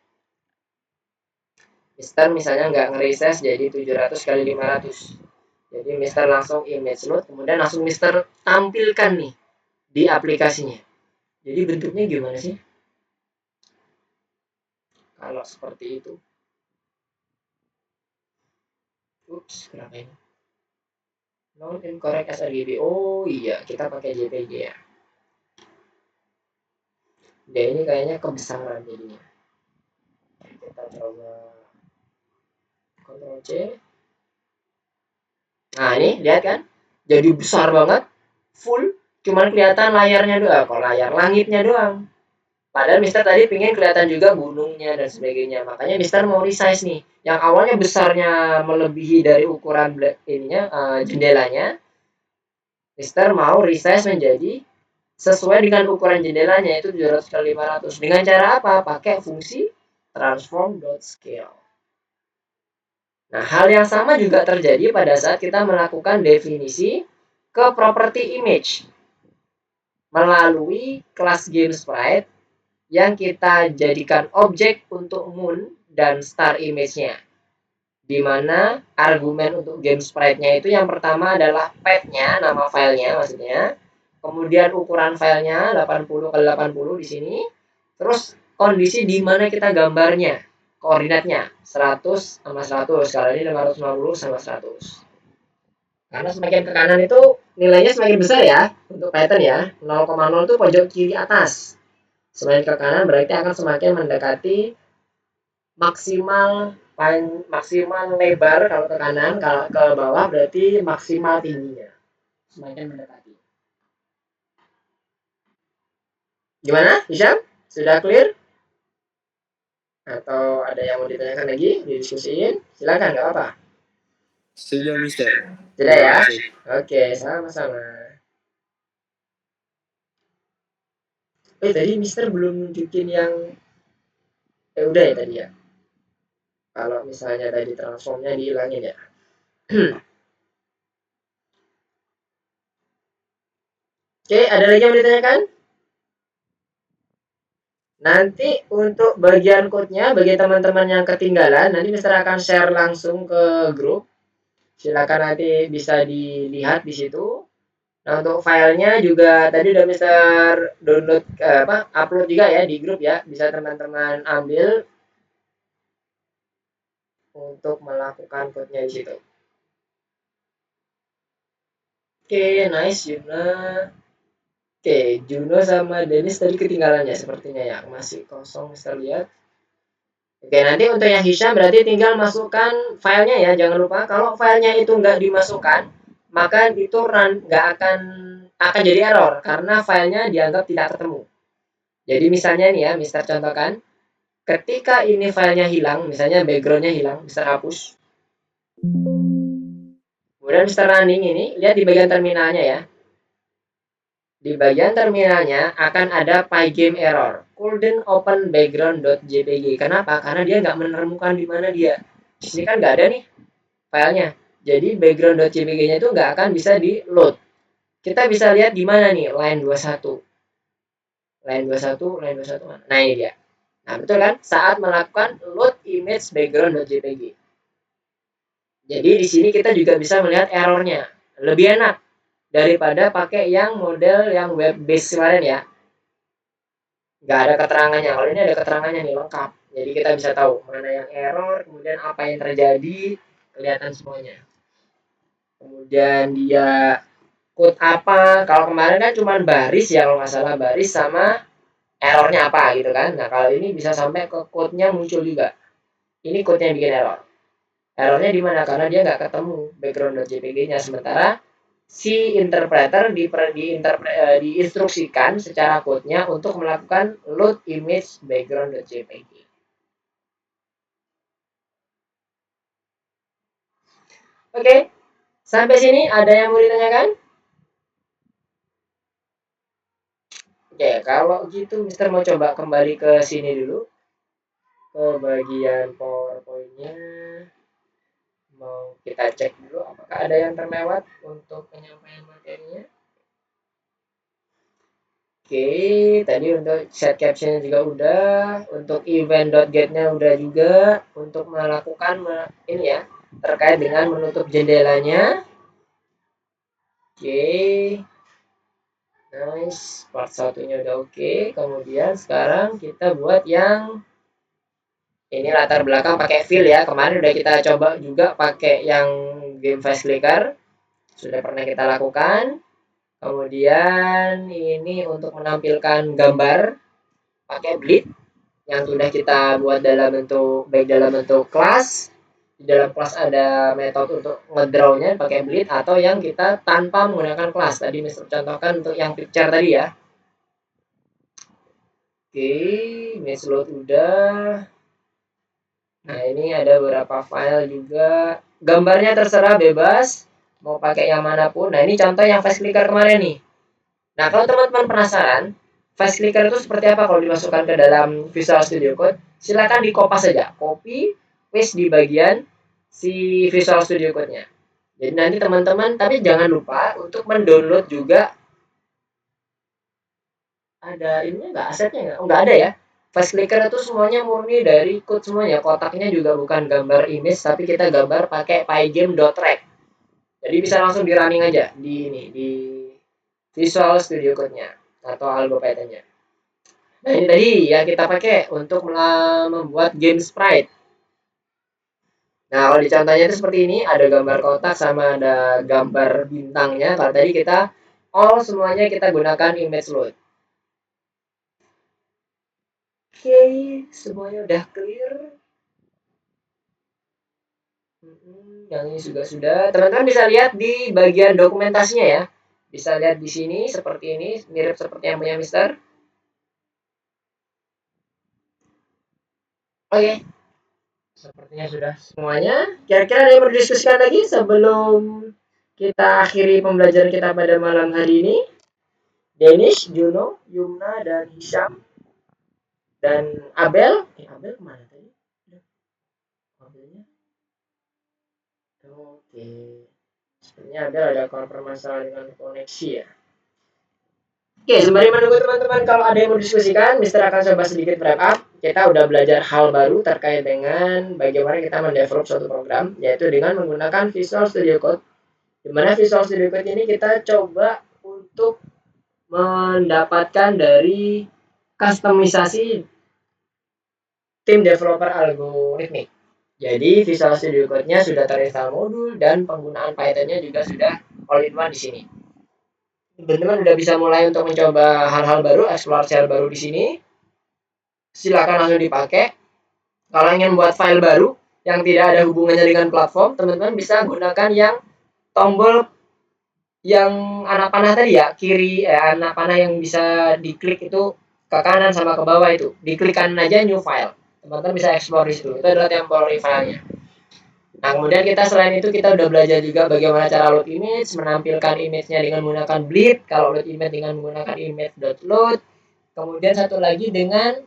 Mister misalnya nggak nge-resize jadi 700 kali 500. Jadi Mister langsung image load, kemudian langsung Mister tampilkan nih di aplikasinya. Jadi bentuknya gimana sih? Kalau seperti itu. Ups, kenapa ini? Non incorrect sRGB. Oh iya, kita pakai JPG ya. Dia ini kayaknya kebesaran jadinya. Kita coba Ctrl C. Nah ini lihat kan, jadi besar banget, full, cuman kelihatan layarnya doang, kalau layar langitnya doang. Padahal Mister tadi pingin kelihatan juga gunungnya dan sebagainya. Makanya Mister mau resize nih. Yang awalnya besarnya melebihi dari ukuran jendelanya. Mister mau resize menjadi sesuai dengan ukuran jendelanya, itu 700 kali 500. Dengan cara apa? Pakai fungsi transform.scale. Nah, hal yang sama juga terjadi pada saat kita melakukan definisi ke property image melalui kelas GameSprite yang kita jadikan objek untuk moon dan star image-nya. Di mana argumen untuk GameSprite-nya itu yang pertama adalah path-nya, nama filenya maksudnya. Kemudian ukuran filenya 80 kali 80 di sini. Terus kondisi di mana kita gambarnya, koordinatnya 100 sama 100. Kalau ini 550 sama 100. Karena semakin ke kanan itu nilainya semakin besar ya untuk pattern ya. 0,0 itu pojok kiri atas. Semakin ke kanan berarti akan semakin mendekati maksimal lebar kalau ke kanan, kalau ke bawah berarti maksimal tingginya. Semakin mendekati. Gimana, Hisham? Sudah clear? Atau ada yang mau ditanyakan lagi, didiskusiin? Silakan, nggak apa-apa. Sudah, Mister. Sudah ya? Terima kasih. Oke, sama-sama. Tadi Mister belum nunjukin yang udah ya tadi ya. Kalau misalnya tadi transformnya dihilangin ya. Oke, ada lagi yang mau ditanyakan? Nanti untuk bagian code-nya, bagi teman-teman yang ketinggalan, nanti Mister akan share langsung ke grup. Silakan nanti bisa dilihat di situ. Nah, untuk filenya juga tadi udah Mister download upload juga ya di grup ya. Bisa teman-teman ambil untuk melakukan code-nya di situ. Oke, nice Yuna. Oke, Juno sama Dennis tadi ketinggalannya sepertinya ya. Masih kosong Mister lihat. Oke, nanti untuk yang Hisham berarti tinggal masukkan filenya ya. Jangan lupa kalau filenya itu nggak dimasukkan, maka itu nggak akan jadi error karena filenya dianggap tidak ketemu. Jadi misalnya nih ya, Mister contohkan, ketika ini filenya hilang, misalnya backgroundnya hilang, Mister hapus. Kemudian Mister running ini, lihat di bagian terminalnya ya. Di bagian terminalnya akan ada pygame error. Couldn't open background.jpg. Kenapa? Karena dia nggak menemukan di mana dia. Di sini kan nggak ada nih filenya. Jadi background.jpg-nya itu nggak akan bisa di load. Kita bisa lihat di mana nih line 21. Line 21 mana? Nah ini dia. Nah betul kan? Saat melakukan load image background.jpg. Jadi di sini kita juga bisa melihat errornya. Lebih enak daripada pakai yang model yang web base kemarin ya. Nggak ada keterangannya. Kalau ini ada keterangannya nih lengkap. Jadi kita bisa tahu mana yang error, kemudian apa yang terjadi, kelihatan semuanya. Kemudian dia code apa? Kalau kemarin kan cuma baris ya, kalau nggak salah baris sama errornya apa gitu kan. Nah kalau ini bisa sampai ke code-nya muncul juga. Ini code-nya yang bikin error. Errornya di mana? Karena dia nggak ketemu background.jpg-nya. Sementara si interpreter diinstruksikan secara code-nya untuk melakukan load image background.jpg. Oke, sampai sini ada yang mau ditanyakan? Oke, kalau gitu Mister mau coba kembali ke sini dulu. Ke bagian PowerPoint-nya. Mau kita cek dulu apakah ada yang terlewat untuk penyampaian materinya. Oke, tadi untuk set caption juga udah, untuk event.get-nya udah juga, untuk melakukan ini ya, terkait dengan menutup jendelanya. Oke, nice, part satunya udah oke. Kemudian sekarang kita buat yang ini latar belakang pakai fill ya. Kemarin udah kita coba juga pakai yang game face clicker, sudah pernah kita lakukan. Kemudian ini untuk menampilkan gambar pakai bleed yang sudah kita buat dalam bentuk kelas. Di dalam kelas ada metode untuk ngedraw-nya pakai bleed atau yang kita tanpa menggunakan kelas. Tadi Mister contohkan untuk yang picture tadi ya. Oke, image load udah. Nah, ini ada beberapa file juga. Gambarnya terserah bebas mau pakai yang manapun. Nah, ini contoh yang face clicker kemarin nih. Nah, kalau teman-teman penasaran, Fast Clicker itu seperti apa kalau dimasukkan ke dalam Visual Studio Code, silakan dikopas saja, copy, paste di bagian si Visual Studio Code-nya. Jadi nanti teman-teman, tapi jangan lupa untuk mendownload juga. Ada ininya nggak, asetnya nggak? Oh, nggak ada ya. Fast Clicker itu semuanya murni dari code semuanya. Kotaknya juga bukan gambar image, tapi kita gambar pakai pygame.rec. Jadi bisa langsung di running aja di Visual Studio Code-nya atau Algo Python-nya. Nah, ini tadi yang kita pakai untuk membuat game sprite. Nah, kalau di contohnya itu seperti ini, ada gambar kotak sama ada gambar bintangnya. Kalau tadi kita semuanya kita gunakan image load. Oke, semuanya udah clear. Yang ini sudah. Teman-teman bisa lihat di bagian dokumentasinya ya. Bisa lihat di sini seperti ini, mirip seperti yang punya Mister. Oke. Sepertinya sudah semuanya. Kira-kira ada yang mau didiskusikan lagi sebelum kita akhiri pembelajaran kita pada malam hari ini? Danish, Juno, Yumna, dan Hisham, dan Abel. Abel kemana tadi? Abelnya? Oke. Sepertinya ada permasalahan dengan koneksi ya. Oke, sembari menunggu teman-teman kalau ada yang mau diskusikan, Mister akan coba sedikit wrap up. Kita udah belajar hal baru terkait dengan bagaimana kita mendevelop suatu program, yaitu dengan menggunakan Visual Studio Code. Di mana Visual Studio Code ini kita coba untuk mendapatkan dari kustomisasi tim developer algoritmik. Jadi Visual Studio Code-nya sudah terinstall modul dan penggunaan Python-nya juga sudah all-in-one di sini. Teman-teman udah bisa mulai untuk mencoba hal-hal baru, eksplorasi hal baru di sini. Silakan langsung dipakai. Kalau ingin buat file baru yang tidak ada hubungannya dengan platform, teman-teman bisa gunakan yang tombol yang anak panah tadi ya, kiri anak panah yang bisa diklik itu ke kanan sama ke bawah itu. Diklik kanan aja new file. Teman-teman bisa explore di situ. Itu adalah temporary filenya. Nah, kemudian kita selain itu kita udah belajar juga bagaimana cara load image, menampilkan image-nya dengan menggunakan bleed, kalau load image dengan menggunakan image.load. Kemudian satu lagi dengan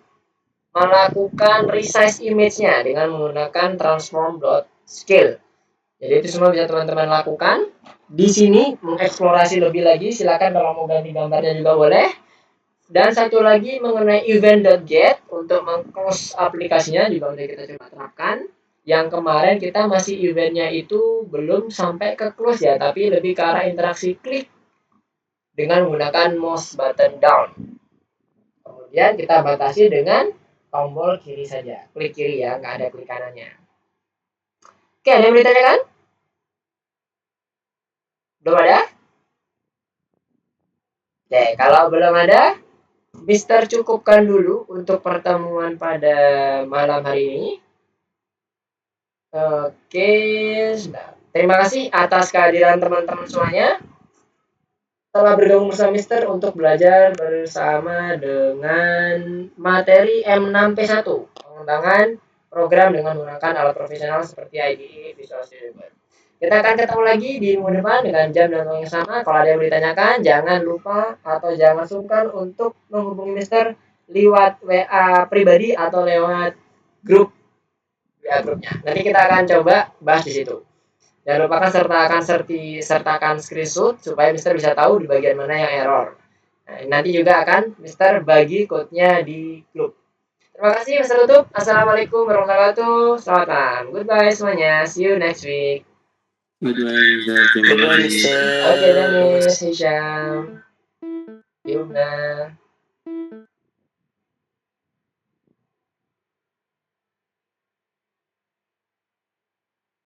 melakukan resize image-nya dengan menggunakan transform.scale. Jadi itu semua bisa teman-teman lakukan. Di sini mengeksplorasi lebih lagi, silakan kalau mau ganti gambarnya juga boleh. Dan satu lagi mengenai event.get untuk meng-close aplikasinya juga udah kita coba terapkan. Yang kemarin kita masih eventnya itu belum sampai ke close ya, tapi lebih ke arah interaksi klik dengan menggunakan mouse button down. Kemudian kita batasi dengan tombol kiri saja, klik kiri ya, nggak ada klik kanannya. Oke, ada yang mau ditanyakan? Belum ada? Oke, kalau belum ada, Mister cukupkan dulu untuk pertemuan pada malam hari ini. Oke, terima kasih atas kehadiran teman-teman semuanya. Telah bergabung bersama Mister untuk belajar bersama dengan materi M6P1, pengembangan program dengan menggunakan alat profesional seperti IDE, Visual Studio Code. Kita akan ketemu lagi di minggu depan dengan jam dan waktu yang sama. Kalau ada yang mau ditanyakan, jangan lupa atau jangan sungkan untuk menghubungi Mister lewat WA pribadi atau lewat grup WA grupnya. Nanti kita akan coba bahas di situ. Jangan lupakan sertakan screenshot supaya Mister bisa tahu di bagian mana yang error. Nah, nanti juga akan Mister bagi code-nya di grup. Terima kasih Mister tutup. Assalamualaikum warahmatullahi wabarakatuh. Selamat malam. Goodbye semuanya. See you next week. Goodbye, Mister. Terima Goodbye, kasih. Mister. Oke, Dennis, Hisham, Yumna.